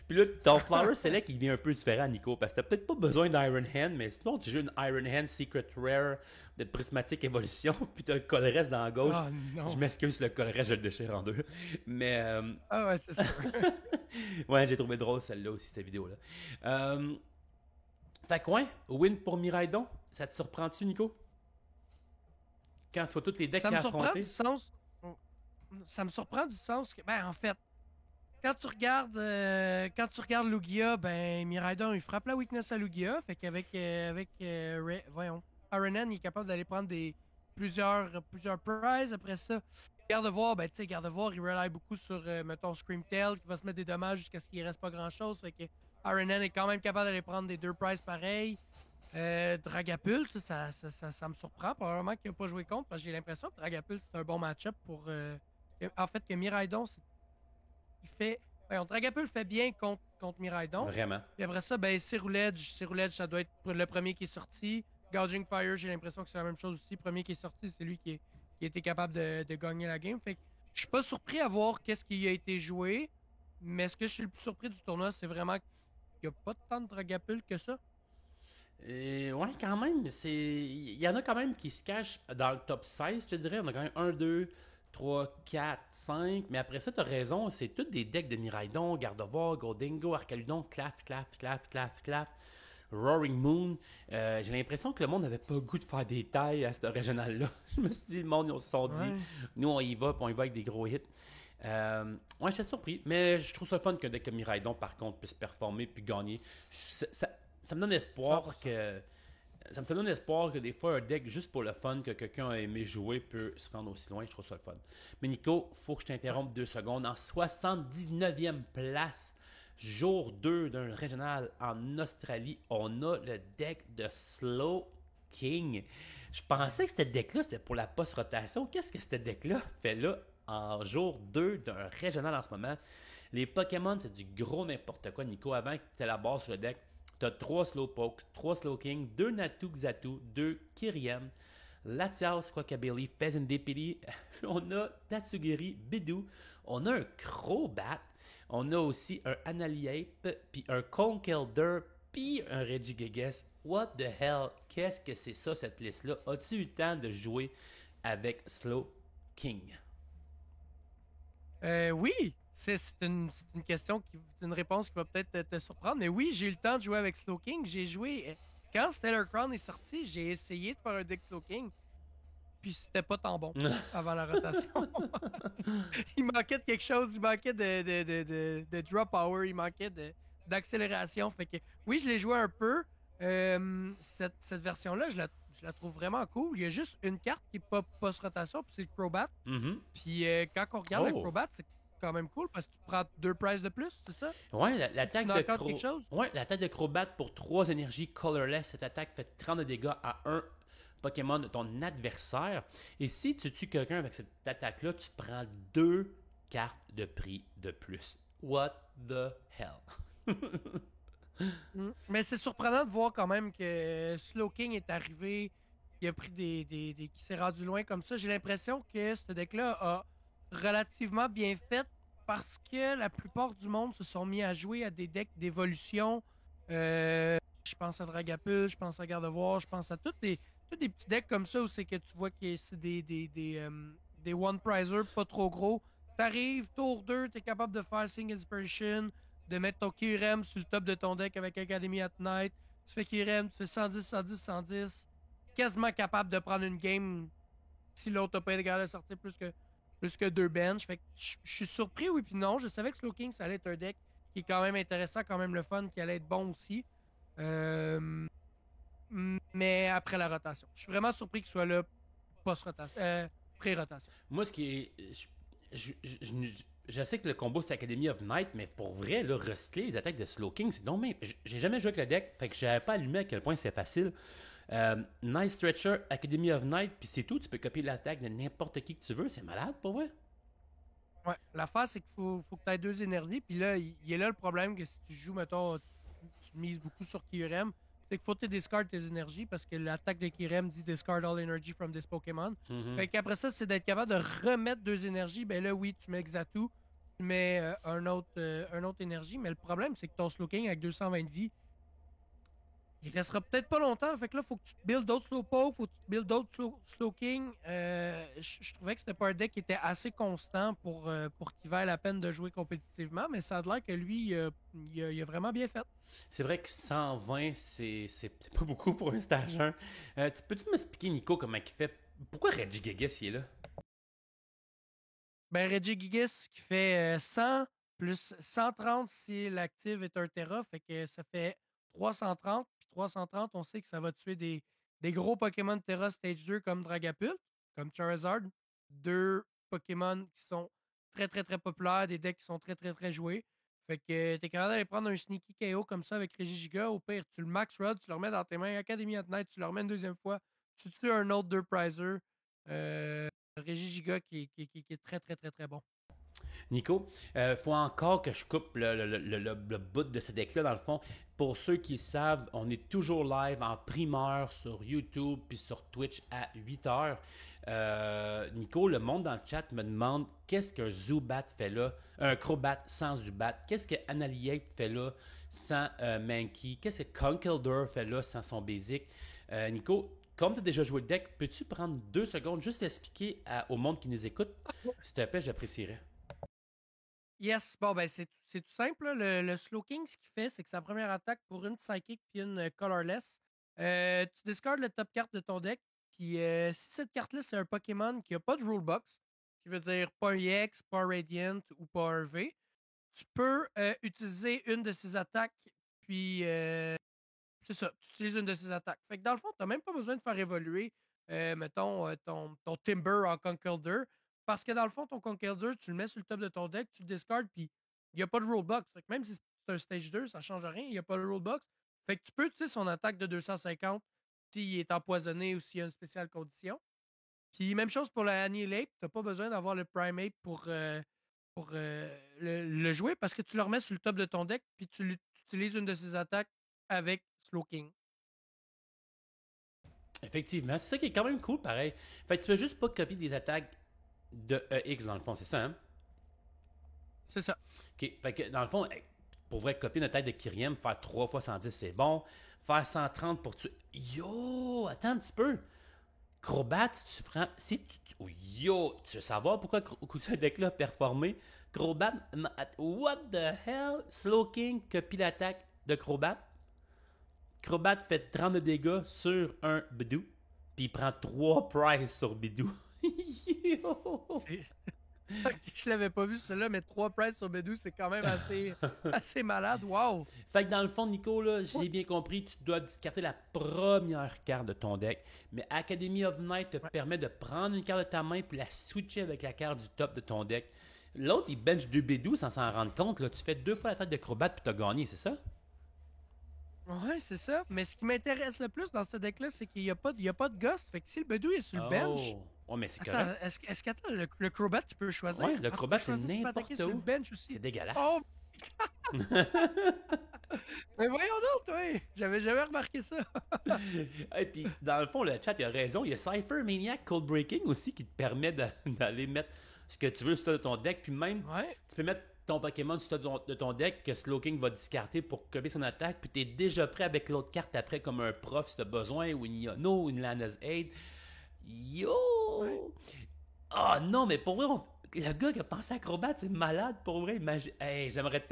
Puis là, ton Flower Select, il devient un peu différent, Nico, parce que t'as peut-être pas besoin d'Iron Hand, mais sinon, tu joues une Iron Hand Secret Rare de Prismatic Evolution, puis t'as le Colress dans la gauche. Oh non. Je m'excuse, le Colress, je le déchire en deux. Mais. Ah ouais, c'est sûr. Ouais, j'ai trouvé drôle celle-là aussi, cette vidéo-là. Fait que ouais, win pour Miraidon, ça te surprend-tu, Nico? Quand tu vois tous les decks Ça qu'il me a surprend affrontés? du sens. Ça me surprend du sens que, ben, en fait, quand tu regardes Lugia, ben, Miraidon, il frappe la weakness à Lugia. Fait qu'avec, voyons, Iron il est capable d'aller prendre plusieurs prizes. Après ça, Gardevoir, ben, tu sais, Gardevoir, il rely beaucoup sur, mettons, Screamtail, qui va se mettre des dommages jusqu'à ce qu'il reste pas grand-chose. Fait que Iron est quand même capable d'aller prendre des 2 prizes pareils. Dragapult, ça me surprend. Probablement qu'il n'a pas joué contre, parce que j'ai l'impression que Dragapult, c'est un bon match-up pour... en fait, que Miraidon, il fait... Dragapult fait bien contre Miraidon. Vraiment. Et après ça, ben, Ceruledge, ça doit être le premier qui est sorti. Gouging Fire, j'ai l'impression que c'est la même chose aussi. Premier qui est sorti, c'est lui qui a été capable de gagner la game. Fait que je suis pas surpris à voir qu'est-ce qui a été joué, mais ce que je suis le plus surpris du tournoi, c'est vraiment qu'il n'y a pas tant de Dragapult que ça. Ouais, quand même, il y en a quand même qui se cachent dans le top 16, je te dirais. On a quand même un 2 3 4 5 mais après ça, t'as raison, c'est tous des decks de Miraidon, Gardevoir, Goldingo, Arcaludon, Claf, Claf, Claf, Claf, Claf, Roaring Moon. J'ai l'impression que le monde n'avait pas le goût de faire des tailles à ce régional-là. Je me suis dit, le monde, ils se sont dit, Ouais. nous on y va, puis on y va avec des gros hits. Ouais, j'étais surpris, mais je trouve ça fun qu'un deck comme Miraidon, par contre, puisse performer puis gagner. Ça me donne espoir 100%. que. Ça me donne espoir que des fois, un deck juste pour le fun que quelqu'un a aimé jouer peut se rendre aussi loin. Je trouve ça le fun. Mais Nico, faut que je Ouais. t'interrompe 2 secondes. En 79e place, jour 2 d'un régional en Australie, on a le deck de Slow King. Je pensais que ce Yes. deck-là, c'était pour la post-rotation. Qu'est-ce que ce deck-là fait là en jour 2 d'un régional en ce moment? Les Pokémon, c'est du gros n'importe quoi, Nico. Avant que tu aies la base sur le deck, tu as 3 Slowpoke, 3 Slowking, 2 Natu Xatu, 2 Kyrian, Latias, Quacabilly, Fezandipity, on a Tatsugiri, Bidou, on a un Crobat, on a aussi un Analiape, puis un Conkeldurr, puis un Regigigas. What the hell? Qu'est-ce que c'est ça, cette liste-là? As-tu eu le temps de jouer avec Slow King? Oui, c'est une question c'est une réponse qui va peut-être te surprendre. Mais oui, j'ai eu le temps de jouer avec Slowking. J'ai joué. Quand Stellar Crown est sorti, j'ai essayé de faire un deck Slowking, puis c'était pas tant bon avant la rotation. Il manquait de quelque chose, il manquait de drop power, il manquait d'accélération. Fait que oui, je l'ai joué un peu. Cette version-là, je la trouve vraiment cool. Il y a juste une carte qui n'est pas post-rotation, puis c'est le Crobat. Mhm. Puis quand on regarde le Oh! Crobat, c'est quand même cool parce que tu prends 2 prices de plus, c'est ça? Ouais, Ou tu l'attaque de knock out quelque chose? Ouais, l'attaque de Crobat pour 3 énergies colorless. Cette attaque fait 30 de dégâts à un Pokémon de ton adversaire. Et si tu tues quelqu'un avec cette attaque-là, tu prends 2 cartes de prix de plus. What the hell? Mais c'est surprenant de voir quand même que Slowking est arrivé, il a pris qui s'est rendu loin comme ça. J'ai l'impression que ce deck-là a relativement bien fait parce que la plupart du monde se sont mis à jouer à des decks d'évolution. Je pense à Dragapult, je pense à Gardevoir, je pense à tous des petits decks comme ça où c'est que tu vois que c'est des One-Prizer pas trop gros. T'arrives, tour 2, t'es capable de faire Single Inspiration, de mettre ton Kyurem sur le top de ton deck avec Academy at Night. Tu fais Kyurem, tu fais 110, 110, 110. Quasiment capable de prendre une game si l'autre n'a pas été capable de sortir plus que 2 bench. Fait que je suis surpris, oui, puis non. Je savais que Slowking, ça allait être un deck qui est quand même intéressant, quand même le fun, qui allait être bon aussi. Euh, mais après la rotation. Je suis vraiment surpris qu'il soit là post-rotation, pré-rotation. Moi, ce qui est. Je sais que le combo c'est Academy of Night, mais pour vrai, là, recycler les attaques de Slowking, c'est non mais j'ai jamais joué avec le deck, fait que j'avais pas allumé à quel point c'est facile. Nice Stretcher, Academy of Night, puis c'est tout, tu peux copier l'attaque de n'importe qui que tu veux, c'est malade pour vrai. Ouais, l'affaire, c'est qu'il faut que tu aies 2 énergies. Puis là, il est là le problème que si tu joues, mettons, tu mises beaucoup sur Kyurem, c'est qu'il faut que tu discardes tes énergies parce que l'attaque de Kyurem dit discard all energy from this Pokémon. Mhm. Fait qu'après ça, c'est d'être capable de remettre 2 énergies. Ben là, oui, tu mets Xatu, tu mets un autre énergie. Mais le problème, c'est que ton Slowking avec 220 de vie, il restera peut-être pas longtemps. Fait que là, faut que tu te builds d'autres Slowpoke, faut que tu te builds d'autres Slowking. Je trouvais que c'était pas un deck qui était assez constant pour qu'il vaille la peine de jouer compétitivement, mais ça a l'air que lui, il a vraiment bien fait. C'est vrai que 120, c'est pas beaucoup pour un stage 1. Peux-tu m'expliquer, Nico, comment il fait. Pourquoi Regigigas il est là? Ben, Regigigas qui fait 100 plus 130 si l'active est un Terra, fait que ça fait 330. Puis 330, on sait que ça va tuer des gros Pokémon Terra Stage 2 comme Dragapult, comme Charizard. 2 Pokémon qui sont très très très populaires, des decks qui sont très très très joués. Fait que t'es capable d'aller prendre un sneaky KO comme ça avec Regigiga. Au pire, tu le max rod, tu le remets dans tes mains. Academy at Night, tu le remets une deuxième fois. Tu tues un autre 2 prizer. Regigiga qui est très très très très bon. Nico, faut encore que je coupe le bout de ce deck-là. Dans le fond, pour ceux qui savent, on est toujours live en primeur sur YouTube puis sur Twitch à 8h. Nico, le monde dans le chat me demande qu'est-ce qu'un Zubat fait là, un Crobat sans Zubat, qu'est-ce que Annihilate fait là sans Mankey, qu'est-ce que Conkeldurr fait là sans son basic. Nico, comme tu as déjà joué le deck, peux-tu prendre 2 secondes juste expliquer au monde qui nous écoute? S'il te plaît, j'apprécierais. Yes, bon, ben c'est tout simple. Là. Le Slowking, ce qu'il fait, c'est que sa première attaque pour une Psychic puis une Colorless, tu discardes le top carte de ton deck. Puis si cette carte-là, c'est un Pokémon qui n'a pas de rulebox, qui veut dire pas un EX, pas un Radiant ou pas un V, tu peux utiliser une de ses attaques, puis c'est ça, tu utilises une de ses attaques. Fait que dans le fond, tu n'as même pas besoin de faire évoluer, mettons, ton Timber en Conkeldurr, parce que dans le fond, ton Conkeldurr, tu le mets sur le top de ton deck, tu le discardes, puis il n'y a pas de rulebox. Fait que même si c'est un stage 2, ça ne change rien, il n'y a pas de rulebox. Fait que tu peux utiliser son attaque de 250 s'il est empoisonné ou s'il y a une spéciale condition. Puis même chose pour la Annihilate, tu n'as pas besoin d'avoir le Primate pour le jouer parce que tu le remets sur le top de ton deck, puis tu utilises une de ses attaques avec Slowking. Effectivement, c'est ça qui est quand même cool, pareil. Fait que tu veux juste pas copier des attaques de EX dans le fond, c'est ça, hein? C'est ça. Ok, fait que dans le fond, pour vrai, copier une attaque de Kyriem, faire 3 fois 110, c'est bon. Faire 130 pour tuer. Yo, attends un petit peu. Crobat, si tu prends. Si oh, yo, tu veux savoir pourquoi ce deck-là a performé? Crobat, what the hell? Slowking copie l'attaque de Crobat. Crobat fait 30 de dégâts sur un Bidou, puis il prend 3 prize sur Bidou. Yo! Je l'avais pas vu celui-là, mais 3 prices sur Bedou, c'est quand même assez malade. Wow! Fait que dans le fond, Nico, là, j'ai bien compris, tu dois discarter la première carte de ton deck. Mais Academy of Night te permet de prendre une carte de ta main puis la switcher avec la carte du top de ton deck. L'autre, il bench 2 Bidou sans s'en rendre compte. Là. Tu fais 2 fois l'attaque de Crobat puis t'as gagné, c'est ça? Ouais, c'est ça. Mais ce qui m'intéresse le plus dans ce deck-là, c'est qu'il n'y a, pas de Ghost. Fait que si le Bedou est sur le bench. Oh, mais c'est Attends, correct. est-ce qu'attends, le Crobat, tu peux le choisir? Ouais, le Crobat, c'est tu peux n'importe attaquer sur le où. bench aussi. C'est dégueulasse. Oh! Mais voyons donc, toi! J'avais jamais remarqué ça. Et puis, dans le fond, le chat, il a raison. Il y a Cypher Maniac Cold Breaking aussi qui te permet d'aller mettre ce que tu veux sur ton deck. Puis même, Ouais. tu peux mettre ton Pokémon sur de ton deck que Slowking va discarter pour copier son attaque. Puis tu es déjà prêt avec l'autre carte après, comme un prof si tu as besoin, ou une Iono, ou une Lana's Aid. Yo! Ouais. Oh non, mais pour vrai, le gars qui a pensé à Acrobat, c'est malade pour vrai. Hey, j'aimerais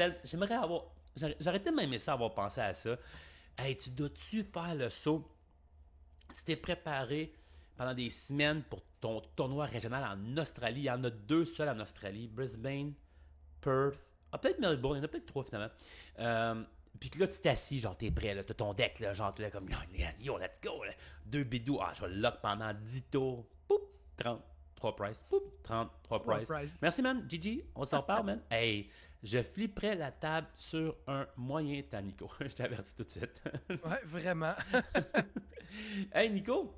avoir. J'aurais tellement aimé ça avoir pensé à ça. Hey, tu dois-tu faire le saut? Tu t'es préparé pendant des semaines pour ton tournoi régional en Australie. Il y en a 2 seuls en Australie. Brisbane, Perth. Ah, peut-être Melbourne. Il y en a peut-être 3 finalement. Puis que là, tu t'assis, genre, t'es prêt, là, t'as ton deck, là, genre, t'es là comme, yo, let's go, là. 2 bidous, je vais le lock pendant 10 tours. Poup, 33 price. Poup, 33 price. Merci, man. Gigi, on s'en parle, man. Hey, je flipperais la table sur un moyen temps, Nico. Je t'avertis tout de suite. Ouais, vraiment. Hey, Nico.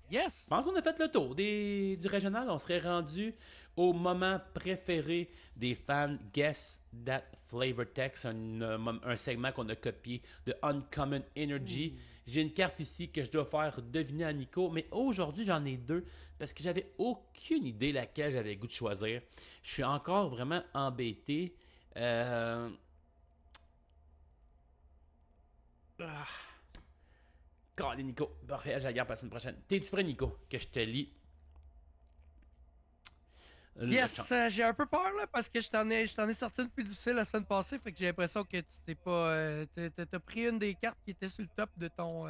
Yes! Je pense qu'on a fait le tour du régional. On serait rendu au moment préféré des fans. Guess That Flavor Text, un segment qu'on a copié de Uncommon Energy. J'ai une carte ici que je dois faire deviner à Nico, mais aujourd'hui j'en ai 2 parce que j'avais aucune idée laquelle j'avais le goût de choisir. Je suis encore vraiment embêté. Allez, Nico. Parfait, je la garde pour la semaine prochaine. T'es-tu prêt, Nico? Que je te lis. Yes, j'ai un peu peur là parce que je t'en ai sorti une plus difficile la semaine passée, fait que j'ai l'impression que tu t'es pas, t'as pris une des cartes qui était sur le top de ton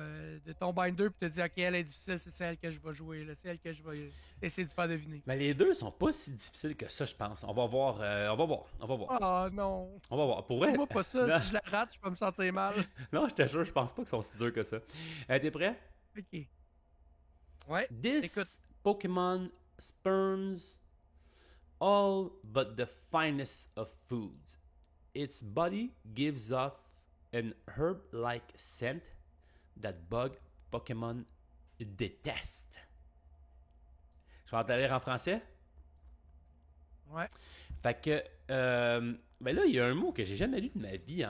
binder puis t'as dit ok elle est difficile, c'est celle que je vais jouer, c'est elle que je vais essayer de faire deviner. Mais les deux sont pas si difficiles que ça, je pense. On va voir, on va voir. Ah non. On va voir. Pour vrai? Dis-moi pas ça, si je la rate, je vais me sentir mal. Non, je te jure, je pense pas qu'ils sont si durs que ça. T'es prêt? Ok. Ouais. This Écoute. Pokémon spurns all but the finest of foods. Its body gives off an herb-like scent that bug Pokémon détestent. Je vais en lire en français. Ouais. Fait que, ben là, il y a un mot que j'ai jamais lu de ma vie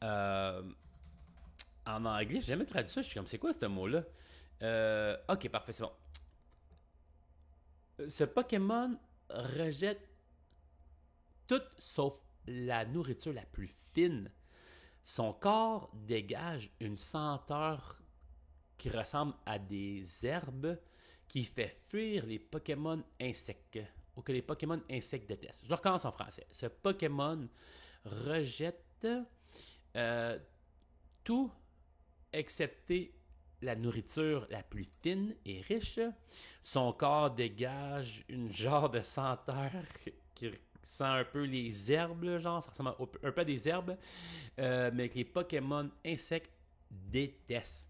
euh, en anglais. J'ai jamais traduit ça. Je suis comme, c'est quoi ce mot-là? Ok, parfait, c'est bon. Ce Pokémon rejette tout sauf la nourriture la plus fine. Son corps dégage une senteur qui ressemble à des herbes qui fait fuir les Pokémon insectes ou que les Pokémon insectes détestent. Je recommence en français. Ce Pokémon rejette euh, tout excepté la nourriture la plus fine et riche. Son corps dégage une genre de senteur qui sent un peu les herbes, là, genre, ça ressemble un peu à des herbes, mais que les Pokémon insectes détestent.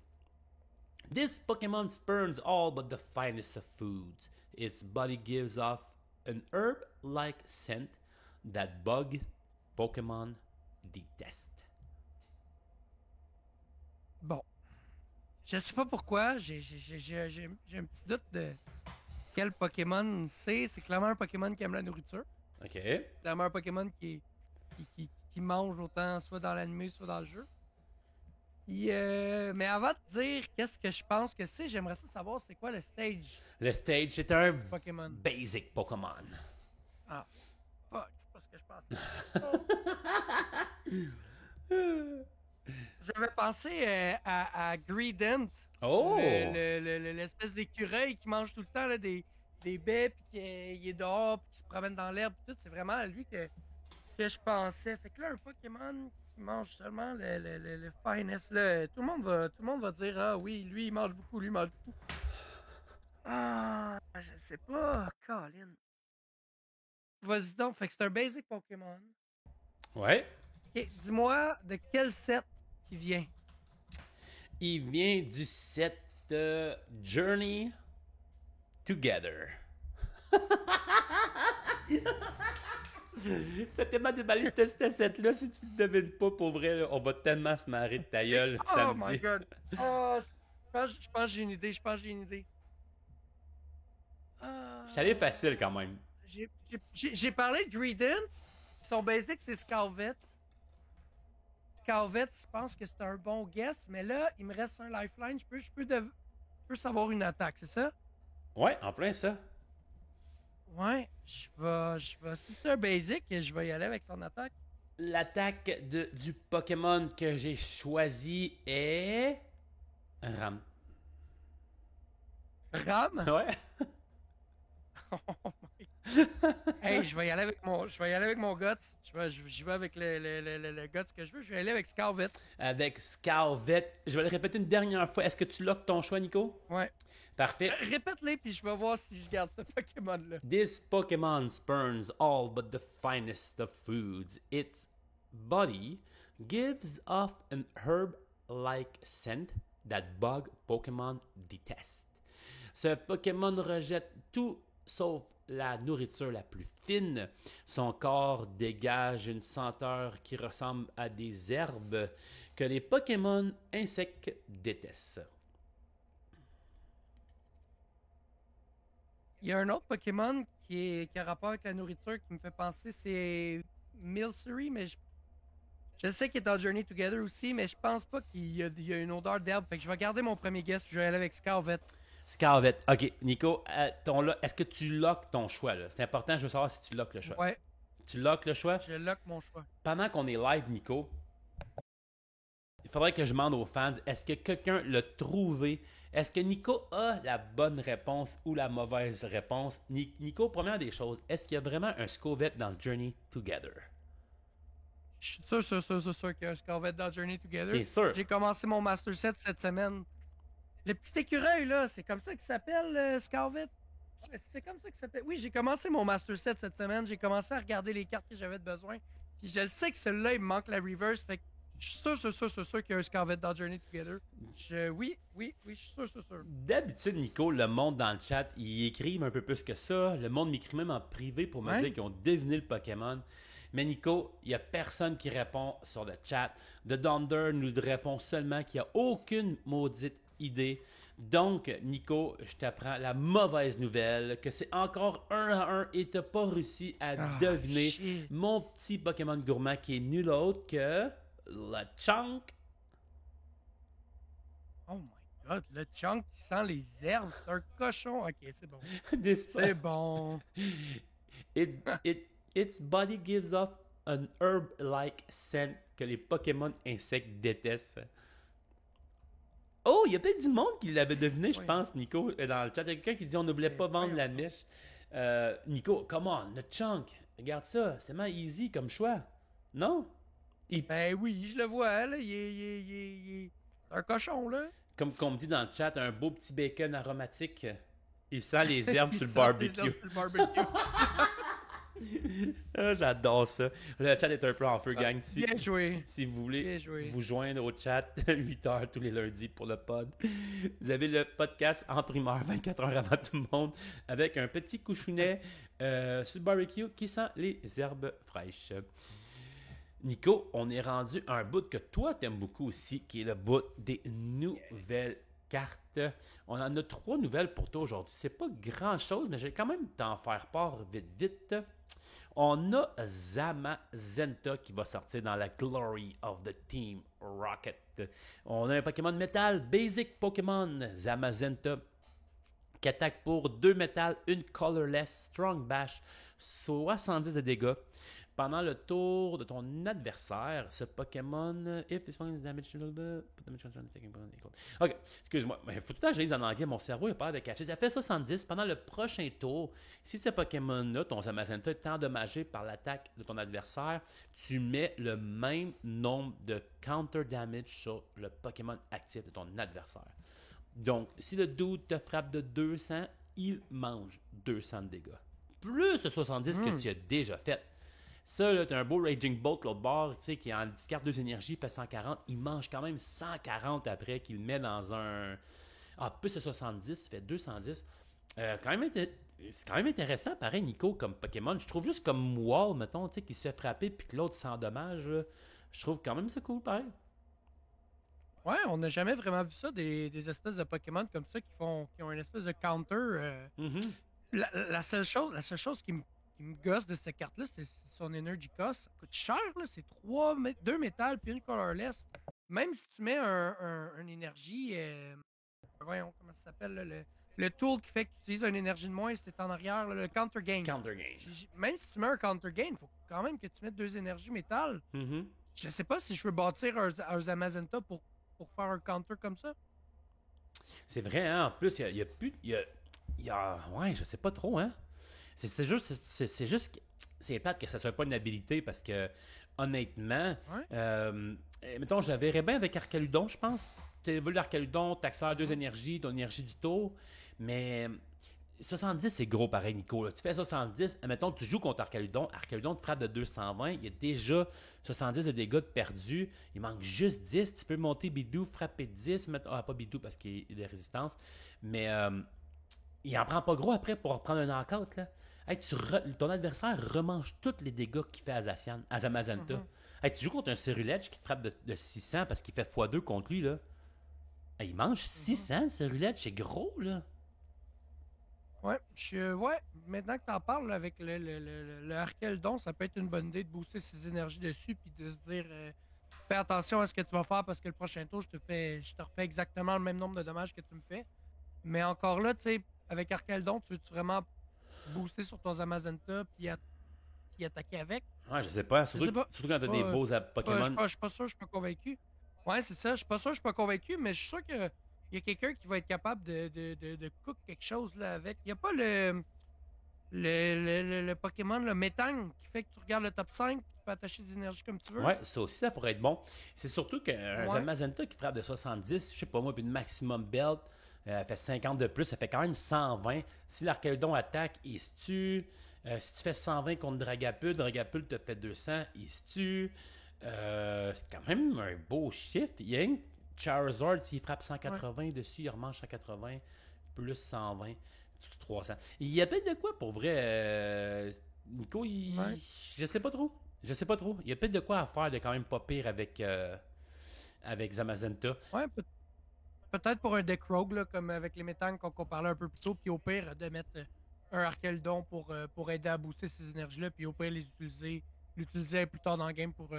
This Pokemon spurns all but the finest of foods. Its body gives off an herb-like scent that bug Pokemon detest. Bon. Je sais pas pourquoi, j'ai un petit doute de quel Pokémon c'est. C'est clairement un Pokémon qui aime la nourriture. OK. Clairement un Pokémon qui mange autant soit dans l'anime, soit dans le jeu. Mais avant de dire qu'est-ce que je pense que c'est, j'aimerais ça savoir c'est quoi le stage Le stage, c'est un du Pokémon. basic Pokémon. Ah, fuck, c'est pas ce que je pensais. J'avais pensé à Greedent. Oh! L'espèce d'écureuil qui mange tout le temps là, des baies, puis qu'il est dehors, puis qui se promène dans l'herbe, puis tout. C'est vraiment à lui que je pensais. Fait que là, un Pokémon qui mange seulement le finest, là, tout le monde va dire ah oui, lui, il mange beaucoup, lui, il mange beaucoup. Ah, je sais pas, Colin. Vas-y donc, fait que c'est un basic Pokémon. Ouais. Ok, dis-moi de quel set il vient. Il vient du set Journey Together. C'est tellement déballé de tester ce set-là. Si tu ne devines pas, pour vrai, là, on va tellement se marrer de ta gueule samedi. Oh my god. Oh, je pense que j'ai une idée. Je suis allé facile quand même. J'ai parlé de Greedent. Son basic, c'est Scarvet. Scarvet, je pense que c'est un bon guess. Mais là, il me reste un lifeline. Je peux savoir une attaque, c'est ça? Ouais, en plein ça. Ouais, je vais. Si c'est un basic, je vais y aller avec son attaque. L'attaque du Pokémon que j'ai choisi est. Ram. Ram? Ouais. Oh my. Hey, je vais y aller avec mon Guts. Je vais avec le Guts que je veux. Je vais y aller avec Scarvet. Avec Scarvet. Je vais le répéter une dernière fois. Est-ce que tu lock ton choix, Nico? Ouais. Parfait. Répète-les, puis je vais voir si je garde ce Pokémon-là. This Pokémon spurns all but the finest of foods. Its body gives off an herb-like scent that bug Pokémon detest. Ce Pokémon rejette tout sauf la nourriture la plus fine. Son corps dégage une senteur qui ressemble à des herbes que les Pokémon insectes détestent. Il y a un autre Pokémon qui a rapport avec la nourriture qui me fait penser, c'est Milcery, mais je sais qu'il est dans Journey Together aussi, mais je pense pas qu'il y a une odeur d'herbe. Fait que je vais garder mon premier guess, je vais aller avec Scarvet. Scarvet. Ok, Nico, est-ce que tu lock ton choix là? C'est important, je veux savoir si tu lock le choix. Ouais. Tu lock le choix? Je lock mon choix. Pendant qu'on est live, Nico, il faudrait que je demande aux fans, est-ce que quelqu'un l'a trouvé? Est-ce que Nico a la bonne réponse ou la mauvaise réponse? Nico, première des choses, est-ce qu'il y a vraiment un Scarvet dans Journey Together? Je suis sûr qu'il y a un Scarvet dans Journey Together. T'es sûr? J'ai commencé mon Master Set cette semaine. Le petit écureuil, là, c'est comme ça qu'il s'appelle, Scarvet? C'est comme ça qu'il s'appelle. Oui, j'ai commencé mon Master Set cette semaine. J'ai commencé à regarder les cartes que j'avais besoin. Puis je sais que celui-là, il me manque la reverse. Fait que je suis sûr qu'il y a un Scarvet dans Journey Together. Oui, je suis sûr. D'habitude, Nico, le monde dans le chat, ils écrivent un peu plus que ça. Le monde m'écrit même en privé pour me dire qu'ils ont deviné le Pokémon. Mais Nico, il n'y a personne qui répond sur le chat. The Donder nous répond seulement qu'il n'y a aucune maudite idée. Donc, Nico, je t'apprends la mauvaise nouvelle que c'est encore 1-1 et t'as pas réussi à deviner shit. mon petit Pokémon gourmand qui est nul autre que le Chunk. Oh my god, le chunk qui sent les herbes, c'est un cochon. Ok, c'est bon. N'est-ce pas? C'est bon. Its body gives off an herb-like scent que les Pokémon insectes détestent. Oh, il y a peut-être du monde qui l'avait deviné, je Oui. pense, Nico, dans le chat. Il y a quelqu'un qui dit on ne voulait pas vendre la mèche. Nico, come on, le Chunk. Regarde ça, c'est tellement easy comme choix. Non? Ben oui, je le vois, là. C'est un cochon, là. Comme qu'on me dit dans le chat, un beau petit bacon aromatique. Il sent les herbes Il sur le sent les herbes barbecue. sur le barbecue. Ah, j'adore ça. Le chat est un peu en feu, gang. Bien joué. Si vous voulez Bien joué. vous joindre au chat 8h tous les lundis pour le pod, vous avez le podcast en primeur 24 heures avant tout le monde avec un petit couchounet sur le barbecue qui sent les herbes fraîches. Nico, on est rendu à un bout que toi t'aimes beaucoup aussi, qui est le bout des nouvelles cartes. On en a 3 nouvelles pour toi aujourd'hui. C'est pas grand chose, mais je vais quand même t'en faire part vite. On a Zamazenta qui va sortir dans la Glory of the Team Rocket. On a un Pokémon métal, Basic Pokémon Zamazenta, qui attaque pour 2 métal, une colorless, strong bash, 70 de dégâts. Pendant le tour de ton adversaire, ce Pokémon, if this Pokémon is damaged, put damage control taking Pokémon equal. Ok, excuse-moi, mais faut tout le temps que je lise en anglais, mon cerveau est pas de cacher. Ça fait 70. Pendant le prochain tour, si ce Pokémon-là, ton Zamazenta, est endommagé par l'attaque de ton adversaire, tu mets le même nombre de counter damage sur le Pokémon actif de ton adversaire. Donc, si le dude te frappe de 200, il mange 200 de dégâts. Plus le 70 que tu as déjà fait. Ça, là, t'as un beau Raging Bolt, l'autre bord, tu sais, qui en discarte 2 énergies, fait 140. Il mange quand même 140 après, qu'il met dans un... Ah, plus le 70, ça fait 210. C'est quand même intéressant, pareil, Nico, comme Pokémon. Je trouve juste comme Wall, mettons, tu sais, qui se fait frapper puis que l'autre s'endommage. Je trouve quand même ça cool, pareil. Ouais, on n'a jamais vraiment vu ça, des espèces de Pokémon comme ça qui ont une espèce de counter. La seule chose qui me gosse de cette carte-là, c'est son Energy Cost. Ça coûte cher, là. C'est 2 métal puis une colorless. Même si tu mets un énergie. Voyons, comment ça s'appelle, là, le tool qui fait que tu utilises une énergie de moins si t'es en arrière, là, le counter gain. Même si tu mets un counter gain, il faut quand même que tu mettes 2 énergies métal. Je sais pas si je veux bâtir un Zamazenta pour faire un counter comme ça. C'est vrai, hein? En plus, il y a plus. Ouais, je sais pas trop, hein? C'est juste. C'est plate que ça soit pas une habilité parce que, honnêtement, mettons, je la verrais bien avec Arcaludon, je pense. Tu évolues l'Arcaludon, tu accélères 2 énergies, ton énergie du tour. Mais 70, c'est gros pareil, Nico. Là. Tu fais 70, mettons, tu joues contre Arcaludon. Arcaludon te frappe de 220. Il y a déjà 70 de dégâts de perdu. Il manque juste 10. Tu peux monter Bidou, frapper 10. Pas Bidou parce qu'il y a des résistances. Mais il en prend pas gros après pour reprendre un knockout. Là. Hey, ton adversaire remange tous les dégâts qu'il fait à Zamazenta. Hey, tu joues contre un Cerulege qui te frappe de 600 parce qu'il fait x2 contre lui. Là. Hey, il mange 600, Cerulege. C'est gros, là. Ouais, maintenant que t'en parles là, avec le Archelon, ça peut être une bonne idée de booster ses énergies dessus puis de se dire fais attention à ce que tu vas faire parce que le prochain tour, je te refais exactement le même nombre de dommages que tu me fais. Mais encore là, tu sais, avec Archelon, tu veux-tu vraiment booster sur ton Zamazenta puis attaquer avec? Ouais, je sais pas. Surtout quand t'as des beaux Pokémon. Je suis pas sûr, je suis pas convaincu. Ouais, c'est ça, je suis pas sûr, je suis pas convaincu, mais je suis sûr que il y a quelqu'un qui va être capable de cook quelque chose là avec. Il n'y a pas le Pokémon, le Métang, qui fait que tu regardes le top 5 tu peux attacher des énergies comme tu veux. Ouais, ça aussi, ça pourrait être bon. C'est surtout qu'un Zamazenta qui frappe de 70, je sais pas moi, puis une maximum belt, fait 50 de plus, ça fait quand même 120. Si l'Archelon attaque, il se tue. Si tu fais 120 contre Dragapult te fait 200, il se tue. C'est quand même un beau chiffre. Il y a une Charizard, s'il frappe 180 dessus, il remange 180, plus 120, 300. Il y a peut-être de quoi pour vrai, Nico, je sais pas trop. Il y a peut-être de quoi à faire de quand même pas pire avec Zamazenta. Ouais, peut-être pour un deck rogue, là, comme avec les métangs qu'on parlait un peu plus tôt, puis au pire, de mettre un Arkeldon pour aider à booster ces énergies-là, puis au pire, l'utiliser plus tard dans le game pour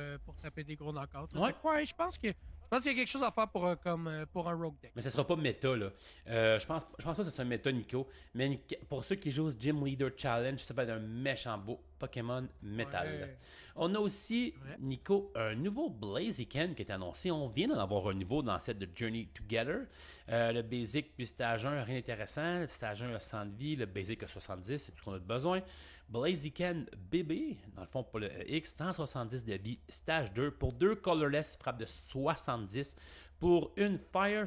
taper des gros knockouts. Là. Ouais. Fait que, ouais, je pense qu'il y a quelque chose à faire pour un rogue deck. Mais ça sera pas méta, là. Je pense pas que ce soit un méta, Nico. Mais pour ceux qui jouent au Gym Leader Challenge, ça va être un méchant beau Pokémon métal. Ouais. On a aussi, C'est vrai. Nico, un nouveau Blaziken qui est annoncé. On vient d'en avoir un nouveau dans le set de Journey Together. Le Basic, puis Stage 1, rien d'intéressant. Le Stage 1 a 100 de vie, le Basic a 70, c'est tout ce qu'on a de besoin. Blaziken BB, dans le fond pour le X, 170 de vie. Stage 2, pour 2 Colorless, frappe de 70. Pour une Fire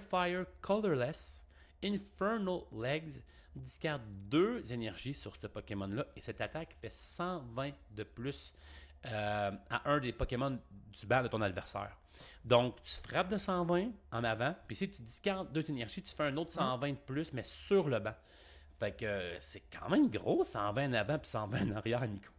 Colorless, Infernal Legs, discard 2 énergies sur ce Pokémon-là et cette attaque fait 120 de plus à un des Pokémon du banc de ton adversaire. Donc, tu frappes de 120 en avant, puis si tu discardes 2 énergies, tu fais un autre 120 de plus, mais sur le banc. Fait que c'est quand même gros, 120 en avant puis 120 en arrière, Nico.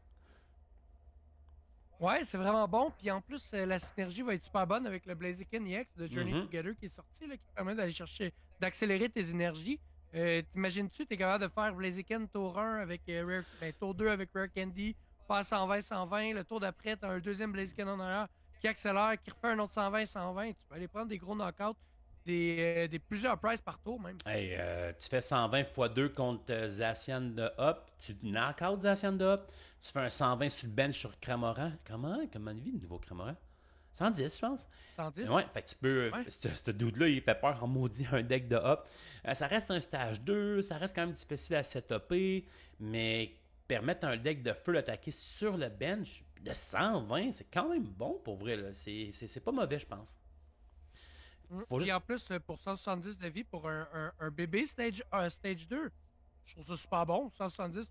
Ouais, c'est vraiment bon. Puis en plus, la synergie va être super bonne avec le Blaziken EX de Journey Together qui est sorti, là, qui te permet d'aller chercher, d'accélérer tes énergies. T'imagines-tu, t'es capable de faire Blaziken tour 1 avec tour 2 avec Rare Candy, faire 120, le tour d'après, t'as un deuxième Blaziken en arrière qui accélère, qui refait un autre 120. Tu peux aller prendre des gros knockouts, des plusieurs prices par tour même. Hey, tu fais 120 x 2 contre Zacian de Hop, tu knock out Zacian de Hop, tu fais un 120 sur le bench sur Cramoran. Comment il vit le nouveau Cramoran? 110, je pense. 110? Ouais, fait que tu peux. Ouais. Ce dude-là, il fait peur en maudit un deck de Hop. Ça reste un stage 2, ça reste quand même difficile à setuper, mais permettre à un deck de feu d'attaquer sur le bench de 120, c'est quand même bon pour vrai. Là. C'est pas mauvais, je pense. Faut Puis juste- en plus, pour 170 de vie pour un bébé stage 2, je trouve ça super bon. 170,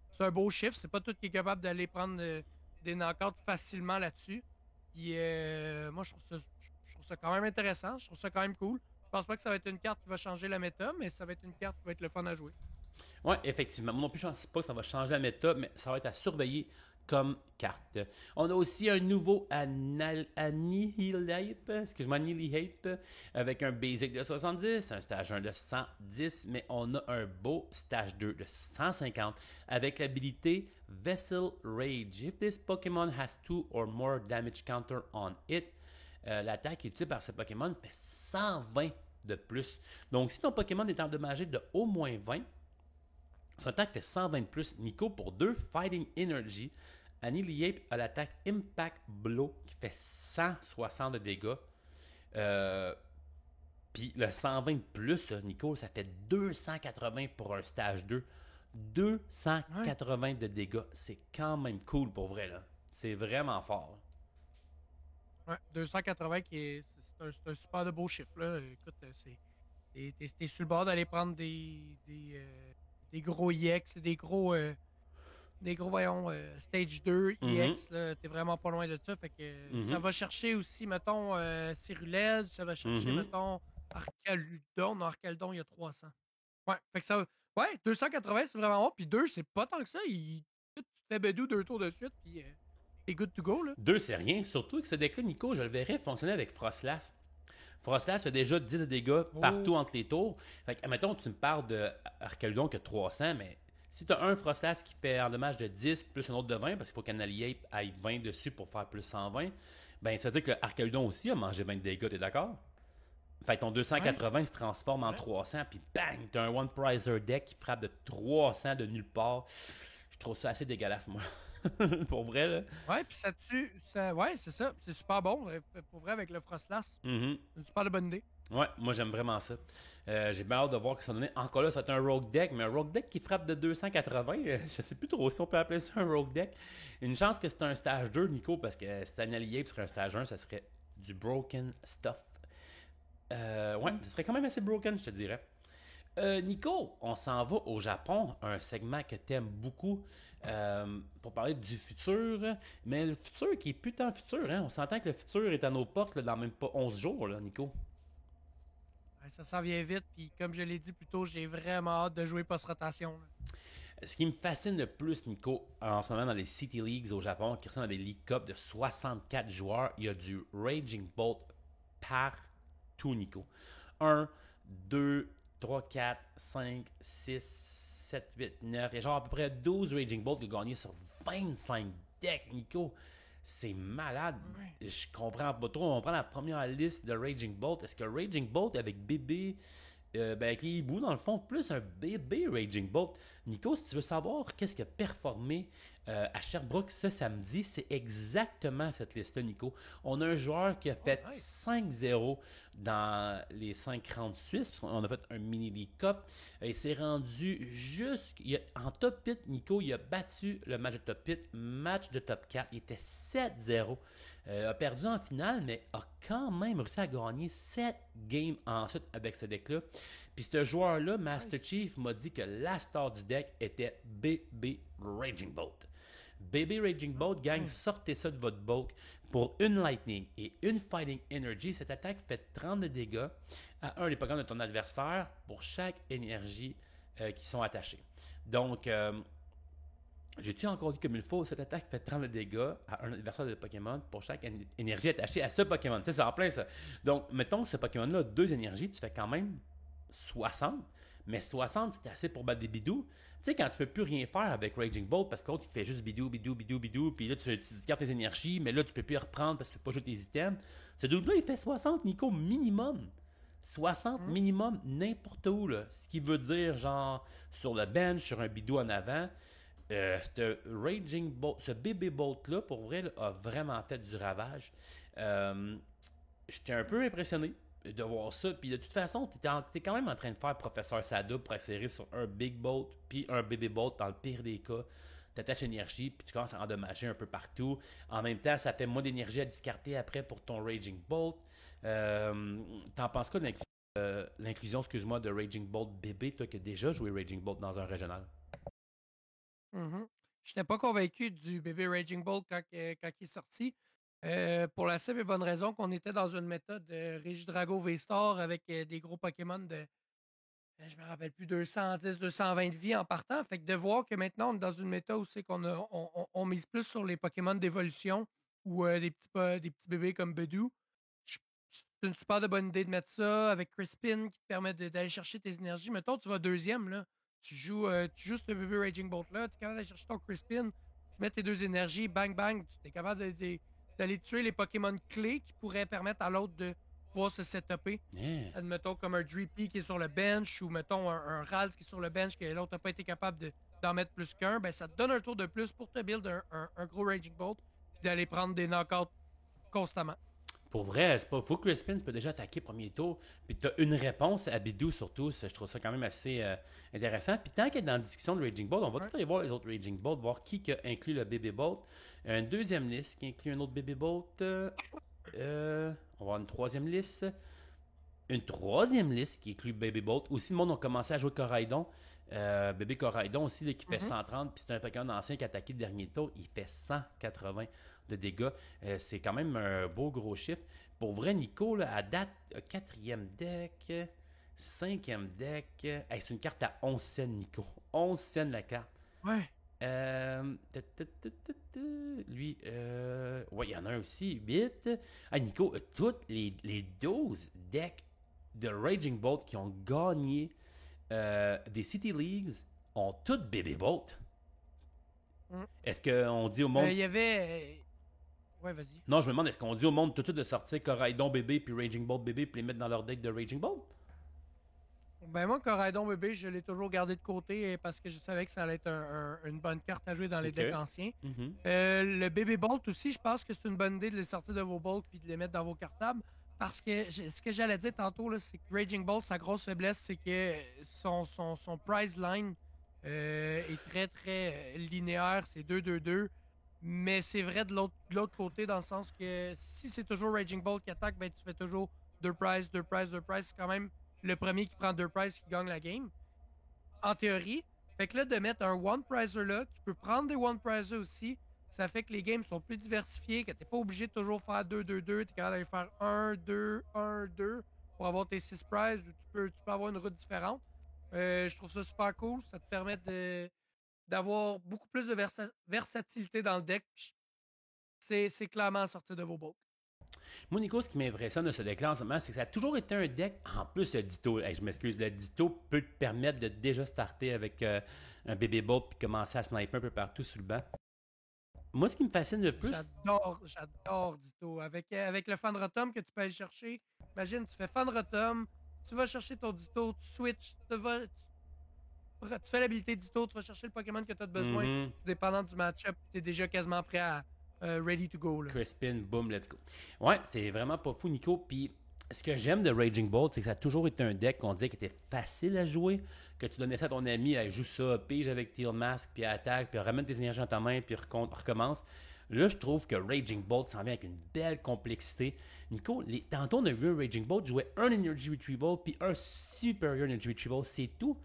c'est un beau chiffre. C'est pas tout qui est capable d'aller prendre des knockouts facilement là-dessus. Puis moi, je trouve ça quand même intéressant. Je trouve ça quand même cool. Je pense pas que ça va être une carte qui va changer la méta, mais ça va être une carte qui va être le fun à jouer. Ouais, effectivement. Moi non plus, je ne pense pas que ça va changer la méta, mais ça va être à surveiller comme carte. On a aussi un nouveau Annihilate, excuse-moi, Annihilate, avec un basic de 70, un stage 1 de 110, mais on a un beau stage 2 de 150 avec l'habilité Vessel Rage. If this Pokémon has 2 or more damage counter on it, l'attaque utilisée par ce Pokémon fait 120 de plus. Donc, si ton Pokémon est endommagé de au moins 20, son attaque fait 120 de plus. Nico, pour 2 Fighting Energy, Annihilate a l'attaque Impact Blow qui fait 160 de dégâts. Puis le 120 de plus, Nico, ça fait 280 pour un stage 2. 280 de dégâts. C'est quand même cool pour vrai. Là. C'est vraiment fort. Ouais, 280 c'est un super de beau chiffre. Là. Écoute, t'es sur le bord d'aller prendre des gros EX, voyons, Stage 2, EX, t'es vraiment pas loin de ça. Fait que ça va chercher aussi, mettons, Cyrulège, ça va chercher, mettons, Arcaludon. Non, Arcaludon, il y a 300. Ouais, fait que ça. Ouais, 280, c'est vraiment bon. Puis 2, c'est pas tant que ça. Tu te fais Bedou 2 tours de suite, puis t'es good to go, là. 2, c'est rien. Surtout que ce deck-là, Nico, je le verrais fonctionner avec Frostlass. Frostlass a déjà 10 de dégâts partout entre les tours. Fait que, mettons, tu me parles de Arcaludon qui a 300, mais si tu as un Frostlass qui fait un dommage de 10 plus un autre de 20, parce qu'il faut qu'Annihilate aille 20 dessus pour faire plus 120, ben ça veut dire que Arcaludon aussi a mangé 20 de dégâts, t'es d'accord? Fait que ton 280 se transforme en 300, puis bang, t'as un One Prizer deck qui frappe de 300 de nulle part. Je trouve ça assez dégueulasse, moi. Pour vrai, là. Ouais, puis ça tue. Ouais, c'est ça. C'est super bon, pour vrai, avec le Frostlass. Mm-hmm. C'est une super bonne idée. Ouais, moi j'aime vraiment ça. J'ai bien hâte de voir ce que ça donne. Encore là, c'est un Rogue Deck, mais un Rogue Deck qui frappe de 280, je sais plus trop si on peut appeler ça un Rogue Deck. Une chance que c'est un stage 2, Nico, parce que si Annihilate serait un stage 1, ça serait du broken stuff. Ouais, ça serait quand même assez broken, je te dirais. Nico, on s'en va au Japon, un segment que t'aimes beaucoup pour parler du futur, mais le futur qui est plus tant futur, hein? On s'entend que le futur est à nos portes là, dans même pas 11 jours, là, Nico. Ouais, ça s'en vient vite, puis comme je l'ai dit plus tôt, j'ai vraiment hâte de jouer post-rotation. Là. Ce qui me fascine le plus, Nico, en ce moment dans les City Leagues au Japon, qui ressemblent à des League Cup de 64 joueurs, il y a du Raging Bolt partout, Nico. 2, 3, 4, 5, 6, 7, 8, 9. Il y a genre à peu près 12 Raging Bolt qui ont gagné sur 25 decks, Nico. C'est malade. Ouais. Je comprends pas trop. On prend la première liste de Raging Bolt. Est-ce que Raging Bolt avec bébé, avec les hiboux, dans le fond, plus un bébé Raging Bolt? Nico, si tu veux savoir qu'est-ce qui a performé à Sherbrooke ce samedi, c'est exactement cette liste-là, Nico. On a un joueur qui a Oh, fait nice. 5-0 dans les 5 rounds suisses, parce qu'on a fait un mini League Cup. Il s'est rendu en top 8, Nico, il a battu le match de top 8, match de top 4. Il était 7-0. A perdu en finale, mais a quand même réussi à gagner 7 games ensuite avec ce deck-là. Puis ce joueur-là, Master Nice. Chief, m'a dit que la star du deck était BB Raging Bolt. BB Raging Bolt, gang, Ouais. sortez ça de votre bulk. Pour une Lightning et une Fighting Energy, cette attaque fait 30 de dégâts à un des Pokémon de ton adversaire pour chaque énergie qui sont attachées. Donc, j'ai-tu encore dit comme il faut, cette attaque fait 30 de dégâts à un adversaire de Pokémon pour chaque énergie attachée à ce Pokémon. Tu sais, c'est en plein ça. Donc, mettons que ce Pokémon-là a 2 énergies, tu fais quand même 60. Mais 60, c'est assez pour battre des bidous. Tu sais, quand tu peux plus rien faire avec Raging Bolt parce que l'autre, il fait juste bidou, bidou, bidou, bidou, puis là, tu discartes tes énergies, mais là, tu peux plus les reprendre parce que tu peux pas jouer tes items. Ce dude-là, il fait 60, Nico, minimum. 60 Hum. minimum, n'importe où, là. Ce qui veut dire, genre, sur le bench, sur un bidou en avant. Ce Raging Bolt, ce bébé Bolt-là, pour vrai, là, a vraiment fait du ravage. Euh, J'étais un peu impressionné de voir ça. Puis de toute façon, t'es quand même en train de faire Professeur Sada pour accélérer sur un Big Bolt puis un Baby Bolt dans le pire des cas. T'attaches énergie puis tu commences à endommager un peu partout. En même temps, ça fait moins d'énergie à discarter après pour ton Raging Bolt. T'en penses quoi de l'inclusion, excuse-moi, de Raging Bolt bébé, toi qui as déjà joué Raging Bolt dans un régional? Mhm. Je n'étais pas convaincu du bébé Raging Bolt quand il est sorti. Pour la simple et bonne raison qu'on était dans une méthode de Regidrago V-Star avec des gros Pokémon de, je me rappelle plus, 210, 220 de vie en partant. Fait que de voir que maintenant on est dans une méthode où c'est on mise plus sur les Pokémon d'évolution ou des petits bébés comme Bedou. je- C'est une super de bonne idée de mettre ça avec Crispin qui te permet d'aller chercher tes énergies. Mettons, tu vas deuxième, là. Tu joues ce bébé Raging Bolt-là, tu es capable d'aller chercher ton Crispin, tu mets tes deux énergies, bang bang, tu es capable d'aller tuer les Pokémon clés qui pourraient permettre à l'autre de pouvoir se setuper. Yeah. Admettons comme un Drippy qui est sur le bench ou mettons un Ralts qui est sur le bench que l'autre n'a pas été capable d'en mettre plus qu'un, ben ça te donne un tour de plus pour te build un gros Raging Bolt puis d'aller prendre des knockouts constamment. Pour vrai, c'est pas fou. Crispin, tu peux déjà attaquer premier tour. Puis tu as une réponse à Bidou surtout. Je trouve ça quand même assez intéressant. Puis tant qu'il est dans la discussion de Raging Bolt, on va Ouais. tout aller voir les autres Raging Bolt, voir qui a inclus le bébé Bolt. Une deuxième liste qui inclut un autre bébé Bolt. On va avoir une troisième liste. Une troisième liste qui inclut Baby Bolt. Aussi, le monde a commencé à jouer Coraidon. Bébé Coraidon aussi, là, qui fait Mhm. 130. Puis c'est un Pokémon ancien qui a attaqué le dernier tour. Il fait 180 de dégâts. C'est quand même un beau gros chiffre. Pour vrai, Nico, là, à date, quatrième deck, cinquième deck. Hey, c'est une carte à 11 cents, Nico. 11 cents la carte. Ouais. Lui, ouais, il y en a un aussi, 8. Ah, Nico, toutes les 12 decks de Raging Bolt qui ont gagné des City Leagues ont toutes Baby Bolt. Mm. Est-ce qu'on dit au monde. Il y avait. Ouais, vas-y. Non, je me demande, est-ce qu'on dit au monde tout de suite de sortir Coraidon bébé puis Raging Bolt bébé puis les mettre dans leur deck de Raging Bolt? Ben moi, Coraidon bébé, je l'ai toujours gardé de côté parce que je savais que ça allait être une bonne carte à jouer dans les Ok. decks anciens. Mhm. Le bébé Bolt aussi, je pense que c'est une bonne idée de les sortir de vos bolts puis de les mettre dans vos cartables. Parce que ce que j'allais dire tantôt, là, c'est que Raging Bolt, sa grosse faiblesse, c'est que son prize line est très très linéaire, c'est 2-2-2. Mais c'est vrai de l'autre côté, dans le sens que si c'est toujours Raging Bolt qui attaque, ben tu fais toujours 2 prize, 2 prize, 2 prize. C'est quand même le premier qui prend 2 prize qui gagne la game. En théorie. Fait que là, de mettre un One Prizer là, qui peut prendre des One Prizer aussi, ça fait que les games sont plus diversifiés, que t'es pas obligé de toujours faire 2-2-2, t'es capable d'aller faire 1-2-1-2 pour avoir tes 6 prizes, ou tu peux avoir une route différente. Je trouve ça super cool. Ça te permet d'avoir beaucoup plus de versatilité dans le deck. C'est clairement à sortir de vos bulks. Moi, Nico, ce qui m'impressionne de ce deck-là en ce moment, c'est que ça a toujours été un deck. En plus, le Ditto, hey, je m'excuse, le Ditto peut te permettre de déjà starter avec un bébé bolt puis commencer à sniper un peu partout sur le banc. Moi, ce qui me fascine le plus. J'adore Ditto. Avec le Fanrotom que tu peux aller chercher, imagine, tu fais Fanrotom, tu vas chercher ton Ditto, tu switches, tu fais l'habilité Ditto, tu vas chercher le Pokémon que tu as besoin, dépendant du match-up, tu es déjà quasiment prêt à ready to go. Là. Crispin, boom, let's go. Ouais, c'est vraiment pas fou, Nico. Puis ce que j'aime de Raging Bolt, c'est que ça a toujours été un deck qu'on disait qui était facile à jouer, que tu donnais ça à ton ami, elle joue ça, pige avec Teal Mask, puis attaque, puis ramène tes énergies dans ta main, puis recommence. Là, je trouve que Raging Bolt s'en vient avec une belle complexité. Nico, tantôt on a vu un Raging Bolt jouer un Energy Retrieval, puis un Superior Energy Retrieval, c'est tout.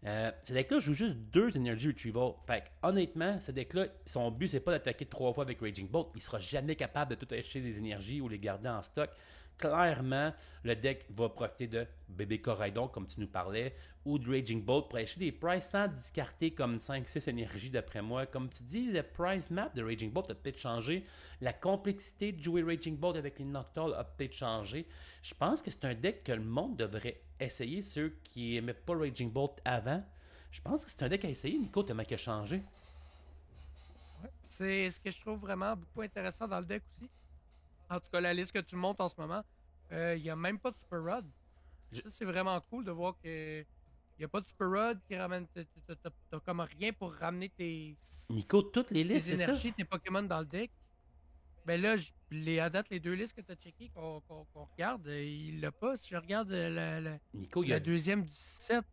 Ce deck-là joue juste 2 Energy Retrieval. Fait que, honnêtement, ce deck-là, son but, c'est pas d'attaquer 3 fois avec Raging Bolt. Il sera jamais capable de tout acheter des énergies ou les garder en stock. Clairement, le deck va profiter de bébé Coraidon, comme tu nous parlais, ou de Raging Bolt pour acheter des prices sans discarter comme 5-6 énergies d'après moi. Comme tu dis, le price map de Raging Bolt a peut-être changé. La complexité de jouer Raging Bolt avec les Noctowl a peut-être changé. Je pense que c'est un deck que le monde devrait essayer, ceux qui n'aimaient pas Raging Bolt avant. Je pense que c'est un deck à essayer, Nico, tellement qu'il a changé. Ouais. C'est ce que je trouve vraiment beaucoup intéressant dans le deck aussi. En tout cas, la liste que tu montes en ce moment, il n'y a même pas de Super Rod. Ça, c'est vraiment cool de voir qu'il n'y a pas de Super Rod qui ramène. T'as comme rien pour ramener tes. Nico, toutes les listes, tes énergies, tes Pokémon dans le deck. Ben là, à date, les 2 listes que tu as checkées, qu'on regarde, il l'a pas. Si je regarde Nico, la deuxième du set,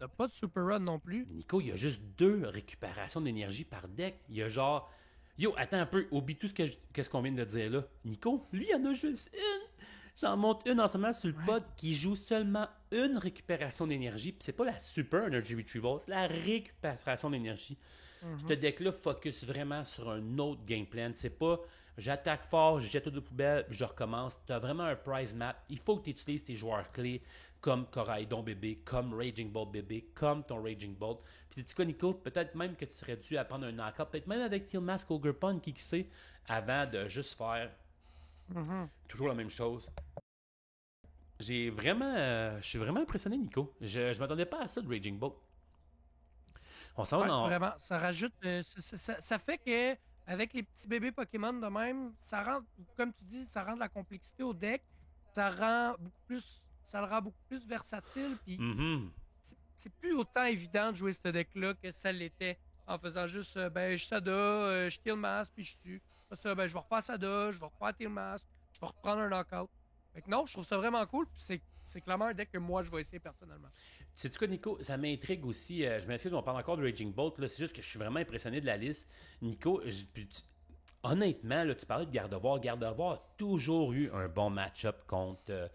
n'a pas de Super Rod non plus. Nico, il y a juste 2 récupérations d'énergie par deck. Il y a genre. Yo, attends un peu, oublie tout ce qu'on vient de dire là. Nico, lui, il y en a juste une. J'en monte une en ce moment sur le pod qui joue seulement une récupération d'énergie. Puis c'est pas la Super Energy Retrieval, c'est la récupération d'énergie. Ce deck-là focus vraiment sur un autre game plan. C'est pas j'attaque fort, je jette tout de poubelle, puis je recommence. Tu as vraiment un prize map. Il faut que tu utilises tes joueurs clés comme Coraidon bébé, comme Raging Bolt bébé, comme ton Raging Bolt. Puis tu sais quoi, Nico, peut-être même que tu serais dû à prendre un knock-up, peut-être même avec Teal Mask Ogre Pun, qui sait, avant de juste faire toujours la même chose. Je suis vraiment impressionné, Nico. Je m'attendais pas à ça de Raging Bolt. On s'en va dans. Vraiment, ça rajoute. Ça fait que avec les petits bébés Pokémon de même, ça rend, comme tu dis, ça rend de la complexité au deck. Ça le rend beaucoup plus versatile. Puis c'est plus autant évident de jouer ce deck-là que ça l'était en faisant juste je Sada, je kill mask, puis je tue. Ça, je vais refaire Sada, je vais refaire Teal Mask, je vais reprendre un knockout. Fait que non, je trouve ça vraiment cool. Puis c'est clairement un deck que moi je vais essayer personnellement. Tu sais quoi, Nico, ça m'intrigue aussi. Je m'excuse, on parle encore de Raging Bolt. C'est juste que je suis vraiment impressionné de la liste. Nico, honnêtement, là, tu parlais de Gardevoir. Gardevoir a toujours eu un bon match-up contre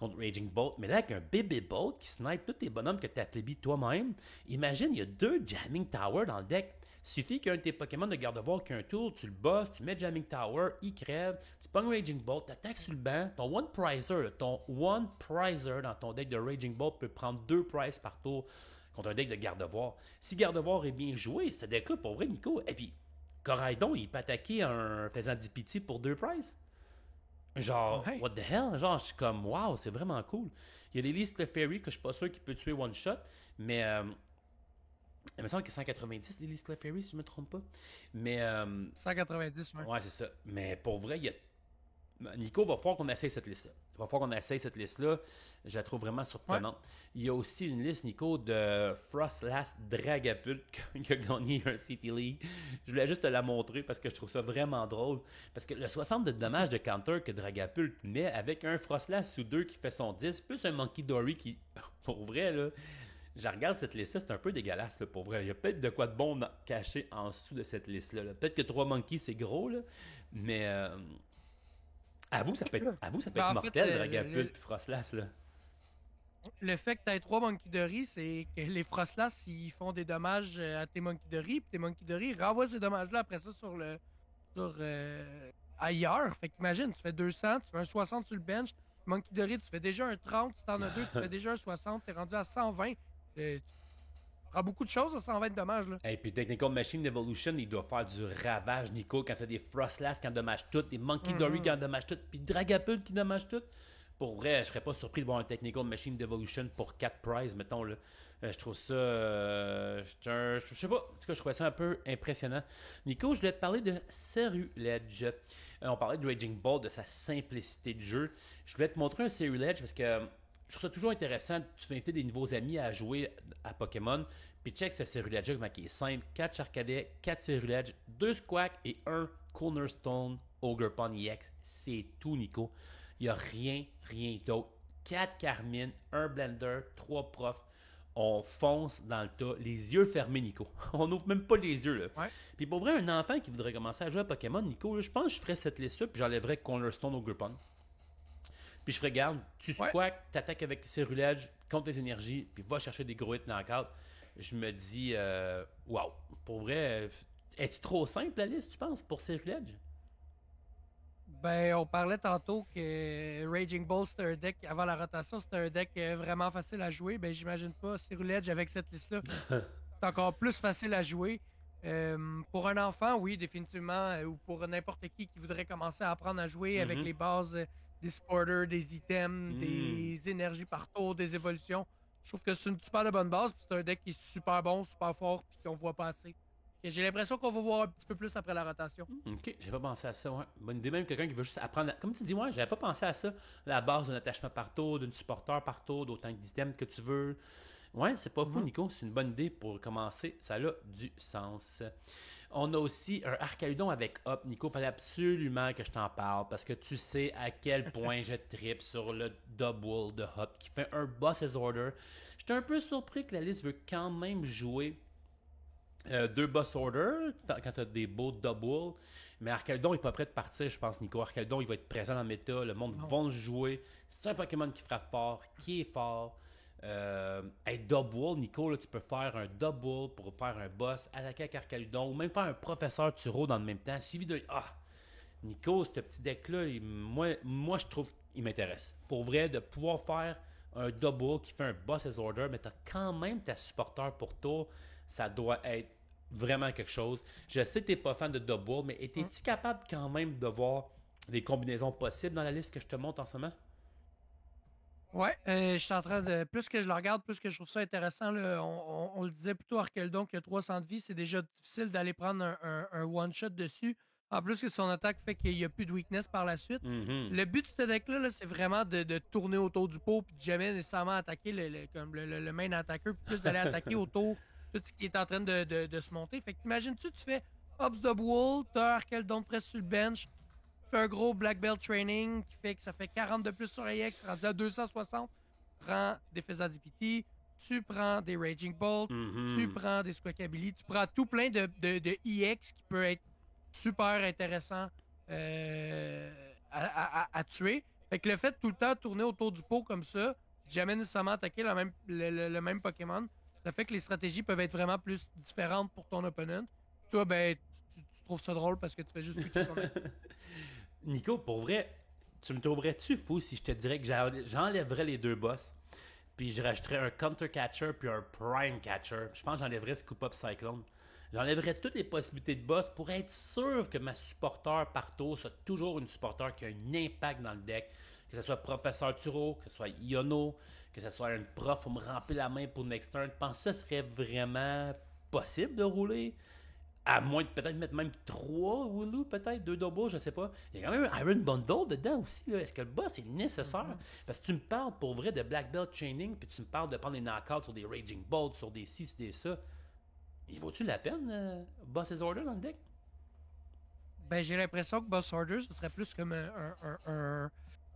Raging Bolt. Mais là, avec un bébé Bolt qui snipe tous tes bonhommes que tu as affaiblis toi-même, imagine, il y a 2 Jamming Tower dans le deck. Suffit qu'un de tes Pokémon de Gardevoir qui a un tour, tu le bosses, tu mets Jamming Tower, il crève, tu pognes Raging Bolt, tu attaques sur le banc, ton One Prizer dans ton deck de Raging Bolt peut prendre 2 prizes par tour contre un deck de Gardevoir. Si Gardevoir est bien joué, ce deck-là, pour vrai, Nico, et puis Coraidon, il peut attaquer en faisant 10 pitiés pour 2 prizes. Genre, what the hell? Genre, je suis comme, wow, c'est vraiment cool. Il y a des listes de Fairy que je suis pas sûr qu'il peut tuer one shot, mais il me semble qu'il y a 190 des listes de Fairy, si je me trompe pas. Mais 190, ouais. Ouais, c'est ça. Mais pour vrai, Nico, va falloir qu'on essaye cette liste-là. Il va falloir qu'on essaye cette liste-là. Je la trouve vraiment surprenante. Ouais. Il y a aussi une liste, Nico, de Frostlass Dragapult qui a gagné un City League. Je voulais juste te la montrer parce que je trouve ça vraiment drôle. Parce que le 60 de dommages de counter que Dragapult met avec un Frostlass sous 2 qui fait son 10, plus un Monkey Dory qui, pour vrai, là, je regarde cette liste-là, c'est un peu dégueulasse, là, pour vrai. Il y a peut-être de quoi de bon caché en dessous de cette liste-là. Là. Peut-être que 3 Monkeys, c'est gros, là, mais avoue, ça peut être mortel, Dragapult et Frostlass, là. Le fait que tu aies 3 Monkey Dory, c'est que les Frostlass, ils font des dommages à tes Monkey Dory, puis tes Monkey Dory renvoient ces dommages-là après ça sur ailleurs. Fait qu'imagine, tu fais 200, tu fais un 60 sur le bench, Monkey Dory, tu fais déjà un 30, si t'en as 2, tu fais déjà un 60, t'es rendu à 120. prend beaucoup de choses, ça, 120 dommages, là. Et puis Technical Machine Evolution, il doit faire du ravage, Nico, quand tu as des Frostlass qui endommagent tout, des Monkey Dory qui endommagent tout, puis Dragapult qui endommage tout. Pour vrai, je serais pas surpris de voir un Technical Machine Devolution pour 4 prizes, mettons. Là. Je trouve ça. Je sais pas. En tout cas, je trouvais ça un peu impressionnant. Nico, je voulais te parler de Ceruledge. On parlait de Raging Ball, de sa simplicité de jeu. Je voulais te montrer un Ceruledge parce que je trouve ça toujours intéressant. Tu fais inviter des nouveaux amis à jouer à Pokémon. Puis check ce Ceruledge qui est simple: 4 Charcadet, 4 Ceruledge, 2 Squawk et 1 Cornerstone Ogerpon EX. C'est tout, Nico. Il n'y a rien d'autre. 4 Carmine, 1 Blender, 3 profs. On fonce dans le tas, les yeux fermés, Nico. On n'ouvre même pas les yeux, là. Ouais. Puis pour vrai, un enfant qui voudrait commencer à jouer à Pokémon, Nico, là, je pense que je ferais cette liste-là, puis j'enlèverais Cornerstone au Groupon. Puis je ferais, garde, tu squawk, t'attaques avec Ceruledge, compte tes énergies, puis va chercher des gros hits knockout. Je me dis, waouh, pour vrai, est-tu trop simple la liste, tu penses, pour Ceruledge? Ben, on parlait tantôt que Raging Bull, c'était un deck, avant la rotation, c'était un deck vraiment facile à jouer. Ben, j'imagine pas Ceruledge avec cette liste-là. C'est encore plus facile à jouer. Pour un enfant, oui, définitivement, ou pour n'importe qui voudrait commencer à apprendre à jouer avec les bases des supporters, des items, des énergies par tour, des évolutions. Je trouve que c'est une super de bonne base. C'est un deck qui est super bon, super fort, puis qu'on voit pas assez. Et j'ai l'impression qu'on va voir un petit peu plus après la rotation. Ok, j'ai pas pensé à ça, ouais. Bonne idée, même quelqu'un qui veut juste apprendre. Comme tu dis, moi, j'avais pas pensé à ça. La base d'un attachement par tour, d'un supporter par tour, d'autant d'items que tu veux. Ouais, c'est pas fou, Nico. C'est une bonne idée pour commencer. Ça a du sens. On a aussi un Archaludon avec Hop. Nico, fallait absolument que je t'en parle parce que tu sais à quel point je trippe sur le Double de Hop qui fait un Boss's Order. J'étais un peu surpris que la liste veut quand même jouer 2 boss orders quand tu as des beaux doubles. Mais Archaludon n'est pas prêt de partir, je pense, Nico. Archaludon, il va être présent dans le méta. Le monde va le jouer. C'est un Pokémon qui frappe fort, qui est fort. Double, Nico, là, tu peux faire un double pour faire un boss, attaquer avec Archaludon, ou même faire un professeur Turo dans le même temps, suivi de. Nico, ce petit deck-là, moi, je trouve qu'il m'intéresse. Pour vrai, de pouvoir faire un double qui fait un boss's order, mais tu as quand même ta supporter pour tour. Ça doit être vraiment quelque chose. Je sais que tu n'es pas fan de double, mais étais-tu capable quand même de voir les combinaisons possibles dans la liste que je te montre en ce moment? Ouais, je suis en train de. Plus que je le regarde, plus que je trouve ça intéressant. Là, on le disait plutôt, Archaludon, qui a 300 de vie, c'est déjà difficile d'aller prendre un one-shot dessus. En plus que son attaque fait qu'il n'y a plus de weakness par la suite. Le but de ce deck-là, c'est vraiment de tourner autour du pot et de jamais nécessairement attaquer le main attaqueur, puis plus d'aller attaquer autour tout ce qui est en train de se monter. Fait que t'imagines-tu, tu fais Hops Double Wall, t'as Archaludon près sur le bench, tu fais un gros Black Belt Training qui fait que ça fait 40 de plus sur AX, rendu à 260, prends des Fezza DPT, tu prends des Raging Bolt, tu prends des Squawkabilly, tu prends tout plein de EX qui peut être super intéressant à tuer. Fait que le fait de tout le temps tourner autour du pot comme ça, jamais nécessairement attaquer le même Pokémon, ça fait que les stratégies peuvent être vraiment plus différentes pour ton opponent. Toi, ben, tu trouves ça drôle parce que tu fais juste switcher son actif. Nico, pour vrai, tu me trouverais-tu fou si je te dirais que j'enlèverais les 2 boss, puis je rajouterais un Counter Catcher puis un Prime Catcher. Je pense que j'enlèverais Scoop Up Cyclone. J'enlèverais toutes les possibilités de boss pour être sûr que ma supporter partout soit toujours une supporter qui a un impact dans le deck. Que ce soit Professeur Turo, que ce soit Iono, que ce soit un prof pour me remplir la main pour next turn. Je pense que ça serait vraiment possible de rouler. À moins de peut-être mettre même 3 Wooloo, peut-être 2 doubles, je sais pas. Il y a quand même un Iron Bundle dedans aussi. Là. Est-ce que le boss est nécessaire? Parce que tu me parles pour vrai de Black Belt Training, puis tu me parles de prendre des knockouts sur des Raging Bolts, sur des ci, sur des ça. Il vaut-tu la peine, Boss's Order dans le deck? Ben, j'ai l'impression que Boss Order, ce serait plus comme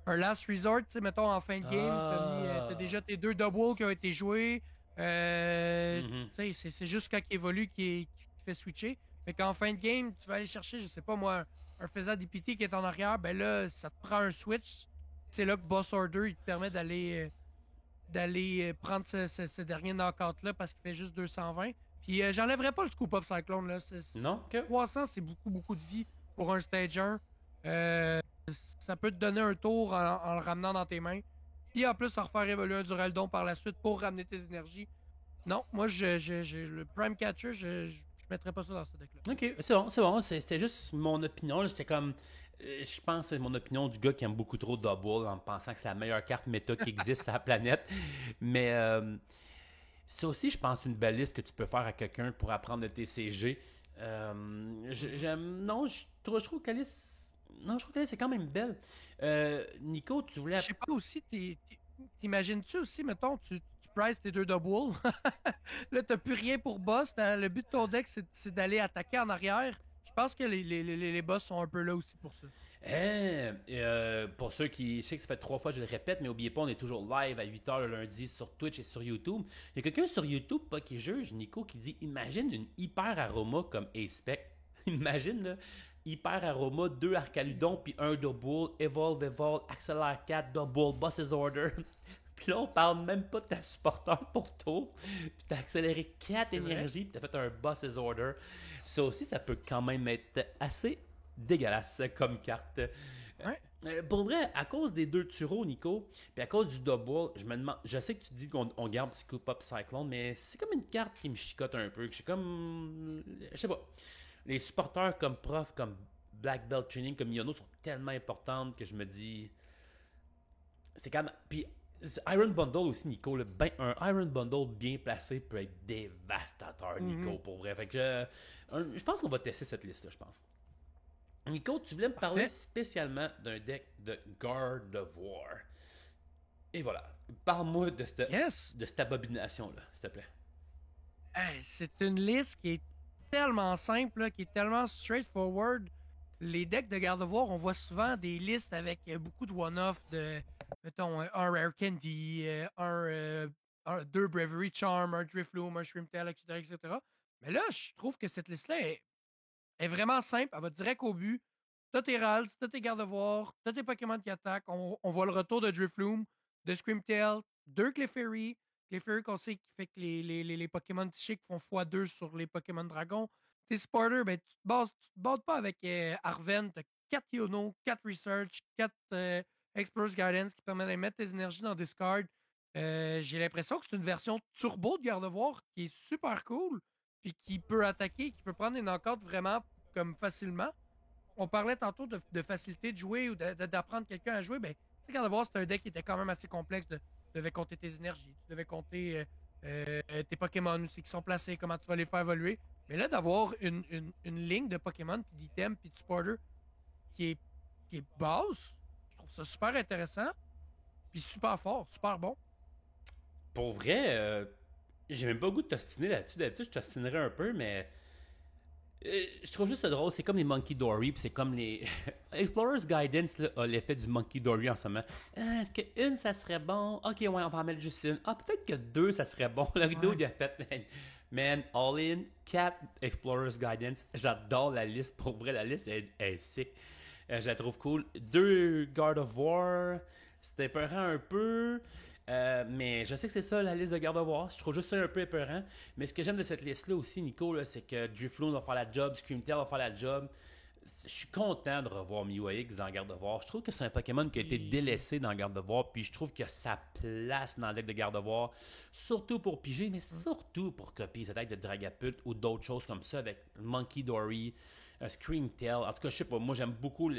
un last resort. Tu sais, mettons, en fin de game, t'as déjà tes 2 doubles qui ont été joués. Tu sais, c'est juste quand il évolue qui fait switcher. Fait qu'en fin de game, tu vas aller chercher, je sais pas moi, un Fezza DPT qui est en arrière. Ben là, ça te prend un switch. C'est là que Boss Order, il te permet d'aller prendre ce dernier knockout-là parce qu'il fait juste 220. Puis j'enlèverais pas le Scoop Up Cyclone. Là. Non? 300, c'est beaucoup de vie pour un Stage 1. Ça peut te donner un tour en le ramenant dans tes mains. Puis en plus, en refaire évoluer un Duraldon par la suite pour ramener tes énergies. Non, moi, le Prime Catcher, je mettrais pas ça dans ce deck-là. Ok, c'est bon, c'est bon. C'était juste mon opinion. Là. C'était comme. Je pense que c'est mon opinion du gars qui aime beaucoup trop Double en pensant que c'est la meilleure carte méta qui existe sur la planète. Mais c'est aussi, je pense, une belle liste que tu peux faire à quelqu'un pour apprendre le TCG. J'aime. Non, je trouve que la liste. Non, je trouve que la liste est quand même belle. Nico, tu voulais. Je sais pas aussi, t'imagines-tu aussi, mettons, tu prices tes deux doubles. Là, t'as plus rien pour boss. Le but de ton deck, c'est d'aller attaquer en arrière. Je pense que les boss sont un peu là aussi pour ça. Pour ceux qui. Je sais que ça fait 3 fois que je le répète, mais n'oubliez pas, on est toujours live à 8h le lundi sur Twitch et sur YouTube. Il y a quelqu'un sur YouTube, pas qui juge, Nico, qui dit imagine une hyper aroma comme A-Spec. Imagine, là, hyper aroma, 2 Arcaludon, puis un double, Evolve, Accélère 4, double, Boss's Order. Puis là, on parle même pas de ta supporter pour tour. Puis t'as accéléré 4 C'est vrai? énergies, puis t'as fait un Boss's Order. Ça aussi, ça peut quand même être assez dégueulasse comme carte. Ouais. Pour vrai, à cause des deux Turos, Nico, puis à cause du double, je me demande. Je sais que tu dis qu'on garde Scoop Up Cyclone, mais c'est comme une carte qui me chicote un peu. Que je suis comme. Je sais pas. Les supporters comme Prof, comme Black Belt Training, comme Yono sont tellement importantes que je me dis. C'est quand même. Puis Iron Bundle aussi, Nico. Un Iron Bundle bien placé peut être dévastateur, Nico, pour vrai. Fait que je pense qu'on va tester cette liste-là, je pense. Nico, tu voulais me parler Parfait. spécialement d'un deck de Guard of War. Et voilà. Parle-moi Yes! de cette abomination-là, s'il te plaît. Hey, c'est une liste qui est tellement simple, là, qui est tellement straightforward. Les decks de garde-voir, on voit souvent des listes avec beaucoup de one-off de, mettons, un Rare Candy, deux Bravery Charm, un Drifloom, un Shrimptail, etc., etc. Mais là, je trouve que cette liste-là est vraiment simple. Elle va direct au but. T'as tes Rals, t'as tes garde-voir, t'as tes Pokémon qui attaquent. On voit le retour de Drifloom, de Screamtail, deux Clefairy. Clefairy qu'on sait qui fait que les Pokémon psychiques font x2 sur les Pokémon dragons. Tes Sparter, ben, tu te bases pas avec Arven. T'as 4 Yono, 4 Research, 4 Explorer's Guidance qui permettent de mettre tes énergies dans Discard. J'ai l'impression que c'est une version turbo de garde-voir qui est super cool puis qui peut attaquer, qui peut prendre une knockouts vraiment comme facilement. On parlait tantôt de facilité de jouer ou d'apprendre quelqu'un à jouer. Ben, tu sais, Gardevoir, c'est un deck qui était quand même assez complexe. Tu devais compter tes énergies, tu devais compter tes Pokémon aussi qui sont placés, comment tu vas les faire évoluer. Mais là, d'avoir une ligne de Pokémon, puis d'items, puis de supporter qui est, qui est basse, je trouve ça super intéressant, puis super fort, super bon. Pour vrai, j'ai même pas le goût de t'ostiner là-dessus. D'habitude, je t'ostinerais un peu, mais je trouve juste ça drôle. C'est comme les Monkey Dory, puis c'est comme les. Explorer's Guidance là, a l'effet du Monkey Dory en ce moment. Est-ce qu'une, ça serait bon? Ok, ouais, on va en mettre juste une. Ah, peut-être que deux, ça serait bon. Le vidéo, Ouais. il a fait, man, all in, 4 Explorer's Guidance. J'adore la liste. Pour vrai, la liste est sick. Je la trouve cool. Deux Guard of War. C'était épeurant un peu. Mais je sais que c'est ça la liste de garde of War. Je trouve juste ça un peu épeurant. Mais ce que j'aime de cette liste-là aussi, Nico, là, c'est que Drifloon va faire la job, Screamtail va faire la job. Je suis content de revoir Mew-X dans Garde of War. Je trouve que c'est un Pokémon qui a été Puis, délaissé dans Garde of War, puis je trouve qu'il a sa place dans le deck de Garde of War, surtout pour piger, mais surtout pour copier les attaques de Dragapult ou d'autres choses comme ça avec Monkey Dory, Screamtail. En tout cas, je sais pas, moi j'aime beaucoup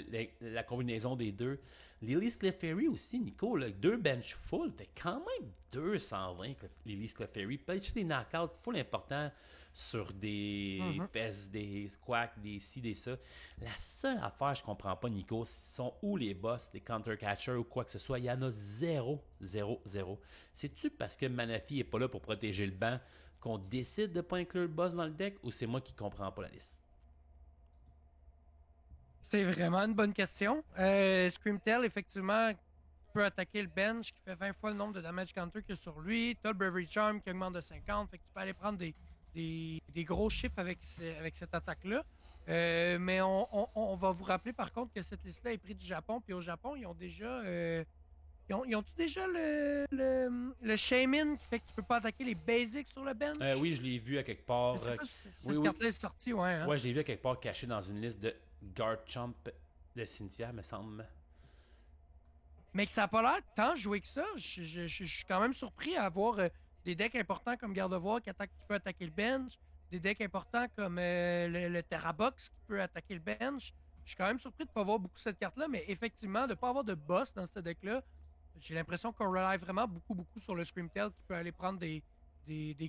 la combinaison des deux. Lily's Clefairy aussi, Nico, là, deux bench full, fait quand même 220 Lily's Clefairy. Peut-être juste des knockouts, full important sur des mhm. fesses, des squawks, des ci, des ça. La seule affaire, je comprends pas, Nico, sont où les boss, les counter-catchers ou quoi que ce soit. Il y en a zéro, zéro, zéro. C'est-tu parce que Manafi est pas là pour protéger le banc qu'on décide de pas inclure le boss dans le deck ou c'est moi qui comprends pas la liste? C'est vraiment une bonne question. Screamtail, effectivement, peut attaquer le bench qui fait 20 fois le nombre de damage counter qu'il y a sur lui. T'as le Bravery Charm qui augmente de 50, fait que tu peux aller prendre des gros chiffres avec cette attaque-là. Mais on va vous rappeler par contre que cette liste-là est prise du Japon, puis au Japon, ils ont déjà. Ils ont-tu déjà le Shaman qui fait que tu peux pas attaquer les basics sur le bench? Oui, je l'ai vu à quelque part. Je sais pas si Oui, cette oui. carte-là est sortie, ouais. Hein? Ouais, je l'ai vu à quelque part caché dans une liste de Garchomp de Cynthia, me semble. Mais que ça n'a pas l'air tant joué que ça. Je suis quand même surpris à avoir des decks importants comme Gardevoir qui peut attaquer le bench, des decks importants comme le Terrabox qui peut attaquer le bench. Je suis quand même surpris de ne pas voir beaucoup cette carte-là, mais effectivement, de ne pas avoir de boss dans ce deck-là, j'ai l'impression qu'on rely vraiment beaucoup sur le Screamtail qui peut aller prendre des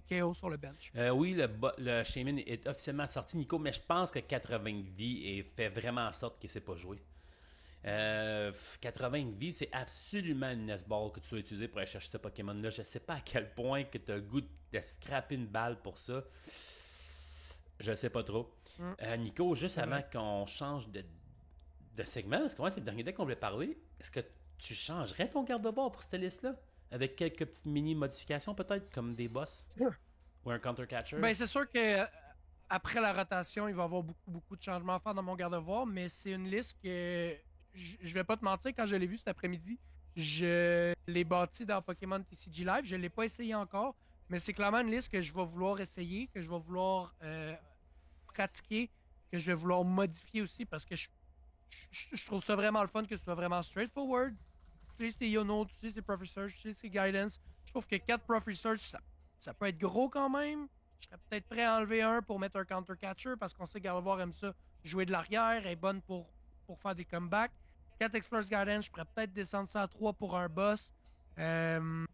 KO sur le bench. Oui, le Shaman est officiellement sorti, Nico, mais je pense que 80 vies fait vraiment en sorte qu'il ne s'est pas joué. 80 vies, c'est absolument une Nesball que tu dois utiliser pour aller chercher ce Pokémon-là. Je sais pas à quel point que tu as le goût de scraper une balle pour ça. Je sais pas trop. Nico, juste avant qu'on change de segment, parce que moi, c'est le dernier deck qu'on voulait parler, est-ce que tu changerais ton garde-bord pour cette liste-là? Avec quelques petites mini-modifications peut-être, comme des boss ou un counter-catcher? Ben, c'est sûr que après la rotation, il va y avoir beaucoup de changements à faire dans mon garde-voir, mais c'est une liste que je vais pas te mentir, quand je l'ai vue cet après-midi, je l'ai bâtie dans Pokémon TCG Live. Je l'ai pas essayé encore, mais c'est clairement une liste que je vais vouloir essayer, que je vais vouloir pratiquer, que je vais vouloir modifier aussi parce que je trouve ça vraiment le fun que ce soit vraiment straightforward. Tu utilises tes Yono, tu utilises tes Professors, tu utilises tes Guidance. Je trouve que 4 Professors, ça peut être gros quand même. Je serais peut-être prêt à enlever un pour mettre un Counter Catcher parce qu'on sait que Gardevoir aime ça jouer de l'arrière, elle est bonne pour faire des comebacks. 4 Explorer's Guidance, je pourrais peut-être descendre ça à 3 pour un boss. Je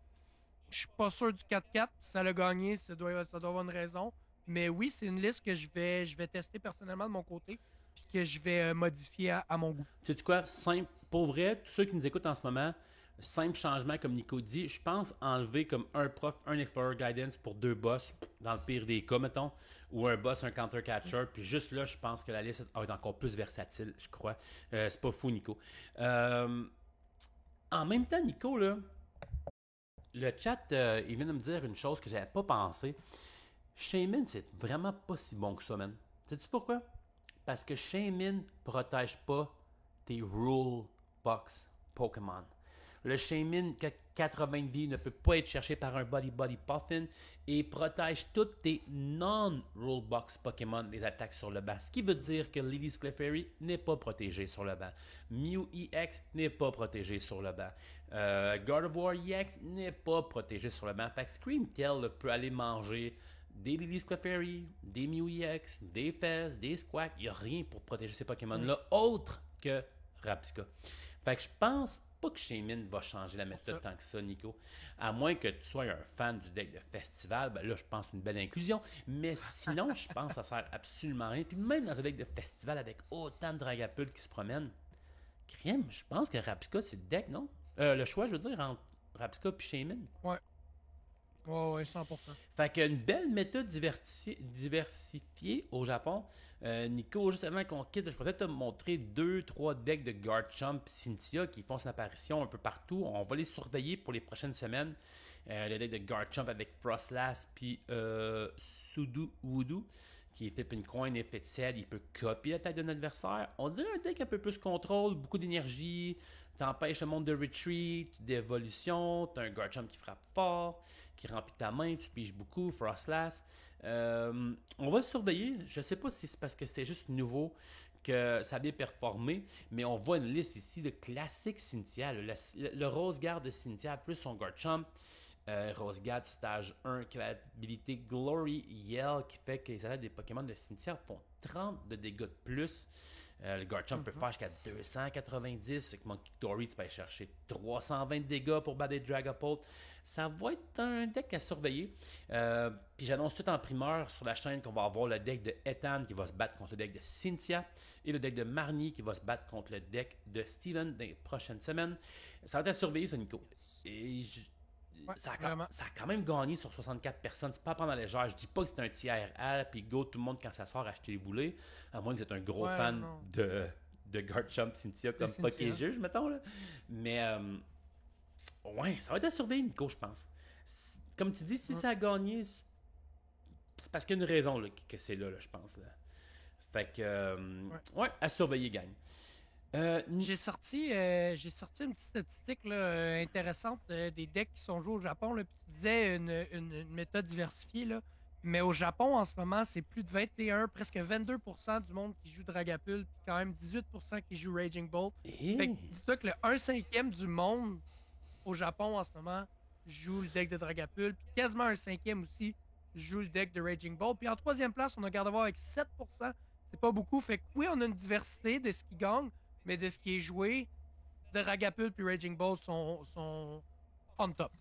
suis pas sûr du 4-4. Ça l'a gagné, ça doit avoir une raison. Mais oui, c'est une liste que je vais tester personnellement de mon côté puis que je vais modifier à mon goût. Tu sais quoi? Simple, pour vrai, tous ceux qui nous écoutent en ce moment, simple changement comme Nico dit, je pense enlever comme un prof, un Explorer Guidance pour 2 boss, dans le pire des cas, mettons, ou un boss, un Counter Catcher, puis juste là, je pense que la liste va être encore plus versatile, je crois. C'est pas fou, Nico. En même temps, Nico, là, le chat, il vient de me dire une chose que j'avais pas pensé. Shaman, c'est vraiment pas si bon que ça, man. Sais-tu pourquoi? Parce que Shaman protège pas tes Rule Box Pokémon. Le Shaman qui a 80 vies ne peut pas être cherché par un Body Puffin et protège toutes tes non-Rule Box Pokémon des attaques sur le banc. Ce qui veut dire que Lily's Clefairy n'est pas protégé sur le banc. Mew EX n'est pas protégé sur le banc. Gardevoir EX n'est pas protégé sur le banc. Fait que Screamtail peut aller manger des Lily's Clefairy, des Mew EX, des Fez, des Squawk. Il n'y a rien pour protéger ces Pokémon-là autre que Rabsca. Fait que je pense pas que Shaman va changer la méthode tant que ça, Nico. À moins que tu sois un fan du deck de festival, ben là, je pense une belle inclusion. Mais sinon, je pense que ça sert absolument à rien. Puis même dans un deck de festival avec autant de Dragapult qui se promènent, crème, je pense que Rabsca, c'est le deck, non? Le choix, je veux dire, entre Rabsca et Shaman. Ouais. Ouais, 100%. Fait qu'une belle méthode diversifiée au Japon. Nico, juste avant qu'on quitte, je pourrais peut-être te montrer 2-3 decks de Garchomp et Cynthia qui font son apparition un peu partout. On va les surveiller pour les prochaines semaines. Le deck de Garchomp avec Frostlass puis Sudu Voodoo qui fait une coin effet de ciel. Il peut copier l'attaque de notre adversaire. On dirait un deck un peu plus contrôle, beaucoup d'énergie. T'empêches le monde de retreat, d'évolution. T'as un Garchomp qui frappe fort, qui remplit ta main, tu piges beaucoup, Frostlass. On va le surveiller. Je sais pas si c'est parce que c'était juste nouveau que ça a bien performé, mais on voit une liste ici de classiques Cynthia. Le Rose Guard de Cynthia plus son Garchomp. Rose Guard stage 1 qui a l'habilité Glory Yell qui fait que les attaques des Pokémon de Cynthia font 30 de dégâts de plus. Le Garchomp peut faire jusqu'à 290. Avec Monkey Dory, tu peux aller chercher 320 de dégâts pour battre des Dragapult. Ça va être un deck à surveiller. Puis j'annonce tout en primeur sur la chaîne qu'on va avoir le deck de Ethan qui va se battre contre le deck de Cynthia et le deck de Marnie qui va se battre contre le deck de Steven dans les prochaines semaines. Ça va être à surveiller, ça, Nico. Et ça a quand même gagné sur 64 personnes. C'est pas à prendre à la légère. Je dis pas que c'est un TRL, puis go, tout le monde, quand ça sort, acheter les boulets. À moins que vous êtes un gros fan de Garchomp Cynthia comme Pokéjuge, mettons. Là. Mais, ouais, ça va être à surveiller, Nico, je pense. Comme tu dis, si ça a gagné, c'est parce qu'il y a une raison là, que c'est là, je pense. Là. Fait que, ouais, à surveiller, gang. J'ai sorti une petite statistique là, intéressante des decks qui sont joués au Japon. Là, puis tu disais une méthode diversifiée. Là, mais au Japon, en ce moment, c'est plus de 21, presque 22% du monde qui joue Dragapult, puis quand même 18% qui joue Raging Bolt. Fait que dis-toi que le 1/5 du monde au Japon en ce moment joue le deck de Dragapult. Puis quasiment un 5e aussi joue le deck de Raging Bolt. Puis en 3e place, on a Gardevoir avec 7%. C'est pas beaucoup. Fait que oui, on a une diversité de ce qui gagne, mais de ce qui est joué, Dragapult puis Raging Bolt sont on top.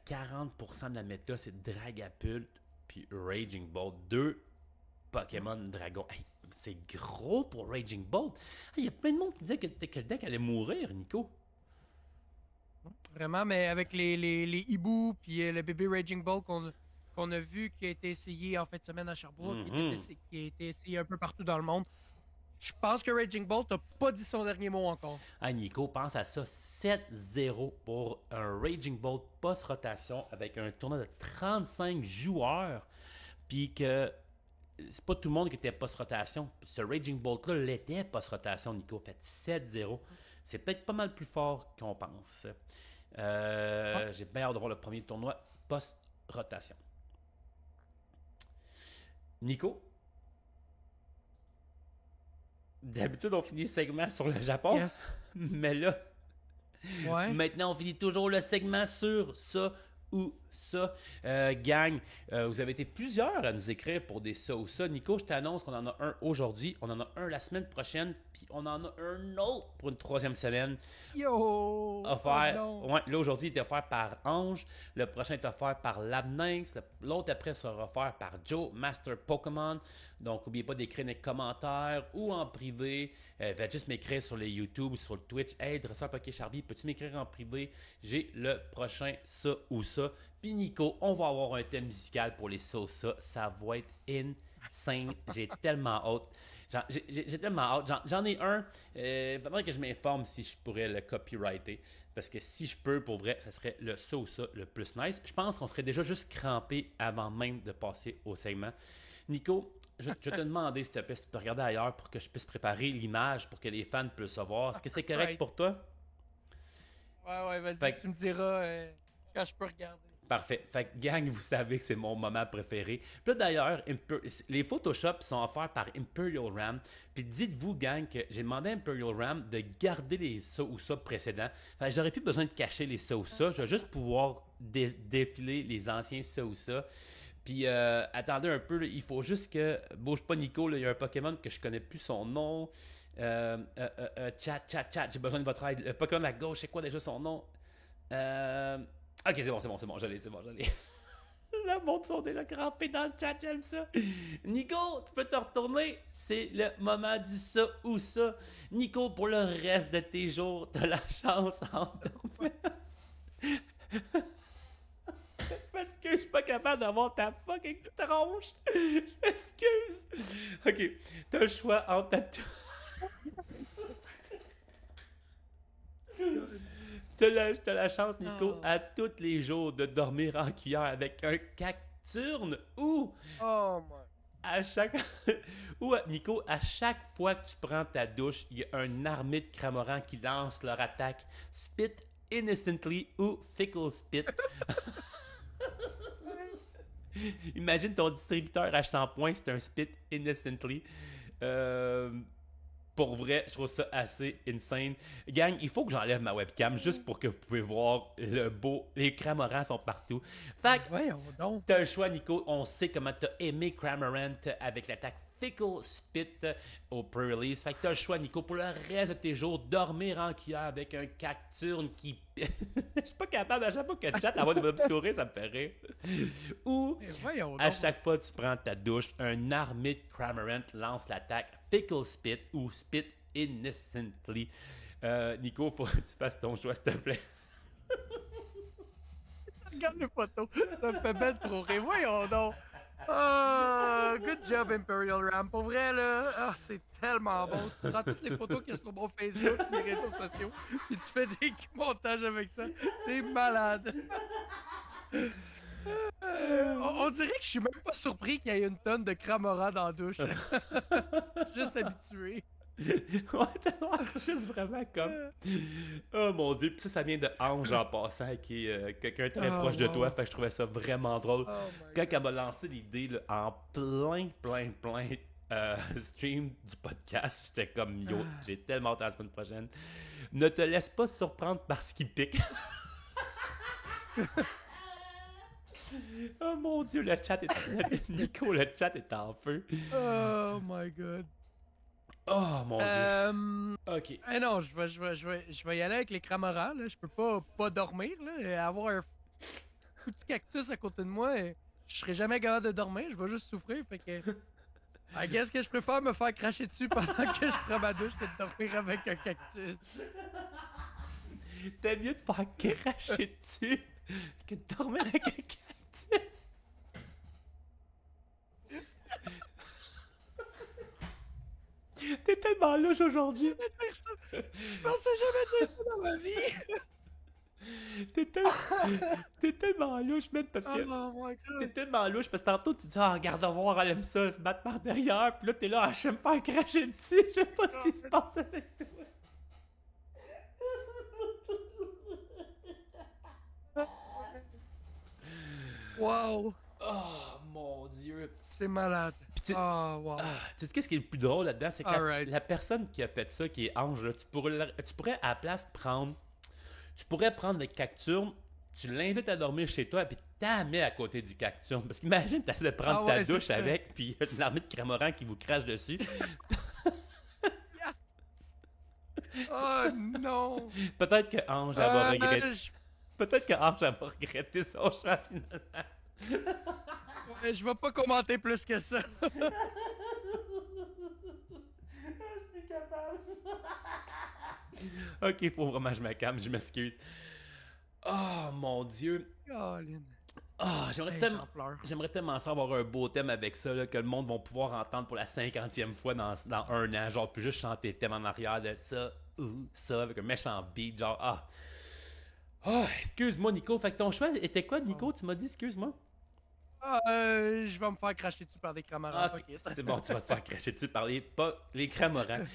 40% de la méta, c'est Dragapult puis Raging Bolt. 2 Pokémon Dragon. Hey, c'est gros pour Raging Bolt. Il y a plein de monde qui disait que le deck allait mourir, Nico. Vraiment, mais avec les hiboux puis le bébé Raging Bolt qu'on a vu qui a été essayé en fin de semaine à Sherbrooke, qui a été essayé un peu partout dans le monde, je pense que Raging Bolt n'a pas dit son dernier mot encore. Ah, Nico, pense à ça. 7-0 pour un Raging Bolt post-rotation avec un tournoi de 35 joueurs. Puis que c'est pas tout le monde qui était post-rotation. Ce Raging Bolt-là l'était post-rotation, Nico. Fait 7-0. C'est peut-être pas mal plus fort qu'on pense. J'ai bien hâte de voir le premier tournoi post-rotation. Nico? D'habitude, on finit le segment sur le Japon. Yes. Mais là, maintenant, on finit toujours le segment sur ça ou ça. Gang, vous avez été plusieurs à nous écrire pour des ça ou ça. Nico, je t'annonce qu'on en a un aujourd'hui, on en a un la semaine prochaine, puis on en a un autre pour une 3e semaine. Yo! Offert, là, aujourd'hui, il est offert par Ange. Le prochain est offert par Labnynx. L'autre après sera offert par Joe, Master Pokémon. Donc, n'oubliez pas d'écrire dans les commentaires ou en privé. Va juste m'écrire sur les YouTube, sur le Twitch. Hey, Dresseur Poké Charby, peux-tu m'écrire en privé? J'ai le prochain ça ou ça. Puis Nico, on va avoir un thème musical pour les ça ou ça. Ça va être insane. J'ai tellement hâte. J'ai tellement hâte. J'en ai un. Il faudrait que je m'informe si je pourrais le copyrighter. Parce que si je peux, pour vrai, ça serait le ça ou ça le plus nice. Je pense qu'on serait déjà juste crampé avant même de passer au segment. Nico, je vais te demander, s'il te plaît, si tu peux regarder ailleurs pour que je puisse préparer l'image pour que les fans puissent savoir. Est-ce que c'est correct pour toi? Ouais, vas-y, tu me diras quand je peux regarder. Parfait. Fait que, gang, vous savez que c'est mon moment préféré. Puis là, d'ailleurs, les Photoshop sont offerts par Imperial Ram. Puis dites-vous, gang, que j'ai demandé à Imperial Ram de garder les ça ou ça précédents. Fait que j'aurais plus besoin de cacher les ça ou ça. Je vais juste pouvoir défiler les anciens ça ou ça. Puis attendez un peu, là, il faut juste que... Bouge pas, Nico, là, il y a un Pokémon que je connais plus son nom. Chat, j'ai besoin de votre aide. Le Pokémon à gauche, c'est quoi déjà son nom? Ok, c'est bon, je l'ai. Le monde sont déjà crampés dans le chat, j'aime ça. Nico, tu peux te retourner. C'est le moment du ça ou ça. Nico, pour le reste de tes jours, t'as la chance en dormir. Parce que je suis pas capable d'avoir ta fucking tronche. Je m'excuse. Ok, t'as le choix entre T'as la chance, Nico, à tous les jours de dormir en cuillère avec un cacturne ou Nico, à chaque fois que tu prends ta douche, il y a une armée de cramorants qui lancent leur attaque Spit Innocently ou Fickle Spit. Imagine ton distributeur achetant point, c'est un Spit Innocently. Pour vrai, je trouve ça assez insane. Gang, il faut que j'enlève ma webcam juste pour que vous pouvez voir le beau. Les Cramorants sont partout. Fait que, t'as le choix, Nico. On sait comment t'as aimé Cramorant avec l'attaque Fickle Spit au pre-release. Fait que t'as le choix, Nico, pour le reste de tes jours, dormir en cuillère avec un cacturne qui... Je suis pas capable, à chaque fois que le chat envoie des sourires, ça me fait rire. Ou, à chaque fois que tu prends ta douche, un armée de Cramorant lance l'attaque Fickle Spit ou Spit Innocently. Nico, faut que tu fasses ton choix, s'il te plaît. Regarde les photos, ça me fait belle trop rire. Voyons donc. Good job, Imperial Ram. Pour vrai, là, c'est tellement bon. Tu prends toutes les photos qu'il y a sur mon Facebook, mes réseaux sociaux, et tu fais des montages avec ça. C'est malade. On dirait que je suis même pas surpris qu'il y ait une tonne de Cramorant dans la douche. Juste habitué. Ouais, t'as juste vraiment comme... Oh mon Dieu, puis ça vient de Ange en passant, qui est quelqu'un très proche de toi, fait que je trouvais ça vraiment drôle. Quand elle m'a lancé l'idée là, en plein stream du podcast, j'étais comme yo, j'ai tellement hâte à la semaine prochaine. Ne te laisse pas surprendre par ce qui pique. Oh mon Dieu, le chat est... Nico, le chat est en feu. Oh my god. Oh mon Dieu. OK. Non, je vais y aller avec les cramarans, là. Je peux pas dormir, là. Et avoir un coup de cactus à côté de moi, je serai jamais capable de dormir. Je vais juste souffrir. Fait que. Qu'est-ce que je préfère me faire cracher dessus pendant que je prends ma douche que de dormir avec un cactus? T'es mieux de faire cracher dessus que de dormir avec un cactus. T'es tellement louche aujourd'hui. Je pensais jamais dire ça dans ma vie. T'es tellement louche, man, parce que... Oh my god. T'es tellement louche, parce que tantôt, tu dis « Ah, regarde voir, elle aime ça, se battre par derrière. » Puis là, t'es là, « Ah, je vais me faire cracher dessus. » Je sais pas ce qui se passe avec toi. Wow. Oh, mon Dieu. C'est malade. Puis Oh, wow. tu sais qu'est-ce qui est le plus drôle là-dedans? C'est que Alright. la personne qui a fait ça, qui est Ange, là, tu pourrais à la place prendre... Tu pourrais prendre le cacturne, tu l'invites à dormir chez toi, puis t'en mets à côté du cacturne. Parce qu'imagine, t'essaies de prendre ta douche avec, puis il y a une armée de cramorants qui vous crache dessus. Oh non. Peut-être que Ange, elle va regretter. Peut-être que Ange, elle va regretter son choix finalement. Ouais, je vais pas commenter plus que ça. Je suis capable. Ok, faut vraiment que je me calme, je m'excuse. Oh mon Dieu. Colin. Ah, J'en pleure. j'aimerais tellement ça avoir un beau thème avec ça, là, que le monde va pouvoir entendre pour la 50e fois dans un an. Genre, puis juste chanter le thème en arrière de ça ou ça, avec un méchant beat. Genre, ah. Ah, excuse-moi, Nico. Fait que ton choix était quoi, Nico? Tu m'as dit, excuse-moi? Je vais me faire cracher dessus par des cramarans. Ah, c'est bon, tu vas te faire cracher dessus par les cramorants.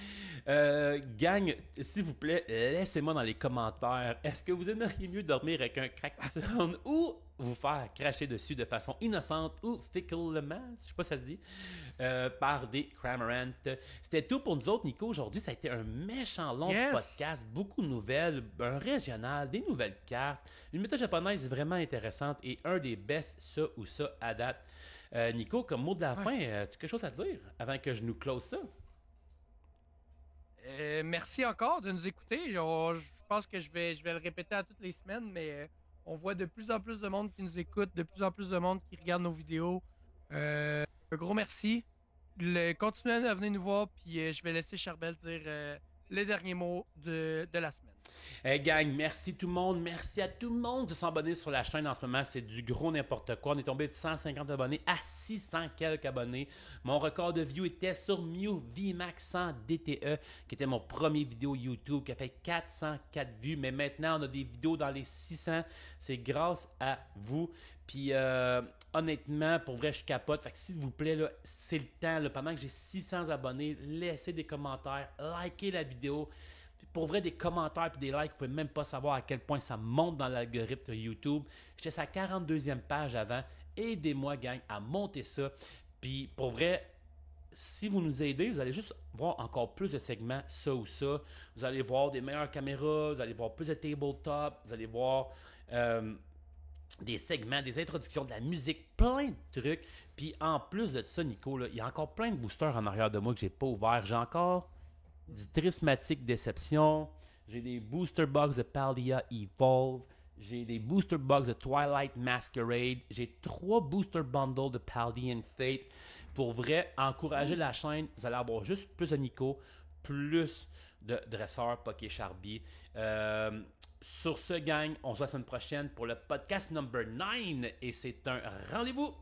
Gang, s'il vous plaît, laissez-moi dans les commentaires. Est-ce que vous aimeriez mieux dormir avec un cacturne ou vous faire cracher dessus de façon innocente ou ficklement, je sais pas si ça se dit, par des cramorants? C'était tout pour nous autres, Nico. Aujourd'hui, ça a été un méchant long podcast. Beaucoup de nouvelles, un régional, des nouvelles cartes, une méthode japonaise vraiment intéressante et un des best ça ou ça à date. Nico, comme mot de la fin, as-tu quelque chose à dire avant que je nous close ça? Merci encore de nous écouter. Je pense que je vais le répéter à toutes les semaines, mais on voit de plus en plus de monde qui nous écoute, de plus en plus de monde qui regarde nos vidéos. Un gros merci. Continuez à venir nous voir, puis je vais laisser Charbel dire les derniers mots de la semaine. Hey gang, merci tout le monde. Merci à tout le monde de s'abonner sur la chaîne en ce moment. C'est du gros n'importe quoi. On est tombé de 150 abonnés à 600 quelques abonnés. Mon record de view était sur Mew VMAX 100 DTE, qui était mon premier vidéo YouTube, qui a fait 404 vues. Mais maintenant, on a des vidéos dans les 600. C'est grâce à vous. Puis honnêtement, pour vrai, je capote. Fait que s'il vous plaît, là, c'est le temps. Là, pendant que j'ai 600 abonnés, laissez des commentaires, likez la vidéo. Pour vrai, des commentaires et des likes, vous pouvez même pas savoir à quel point ça monte dans l'algorithme YouTube. J'étais sur la 42e page avant. Aidez-moi, gang, à monter ça. Puis pour vrai, si vous nous aidez, vous allez juste voir encore plus de segments, ça ou ça. Vous allez voir des meilleures caméras, vous allez voir plus de tabletop, vous allez voir des segments, des introductions, de la musique, plein de trucs. Puis en plus de ça, Nico, là, il y a encore plein de boosters en arrière de moi que j'ai pas ouvert. J'ai encore du Trismatic Déception, j'ai des booster box de Paldea Evolve, j'ai des booster box de Twilight Masquerade, j'ai 3 booster bundles de Paldean Fate. Pour vrai, encouragez la chaîne, vous allez avoir juste plus de Nico, plus de dresseurs Poké Charby. Sur ce, gang, on se voit la semaine prochaine pour le podcast number 9 et c'est un rendez-vous.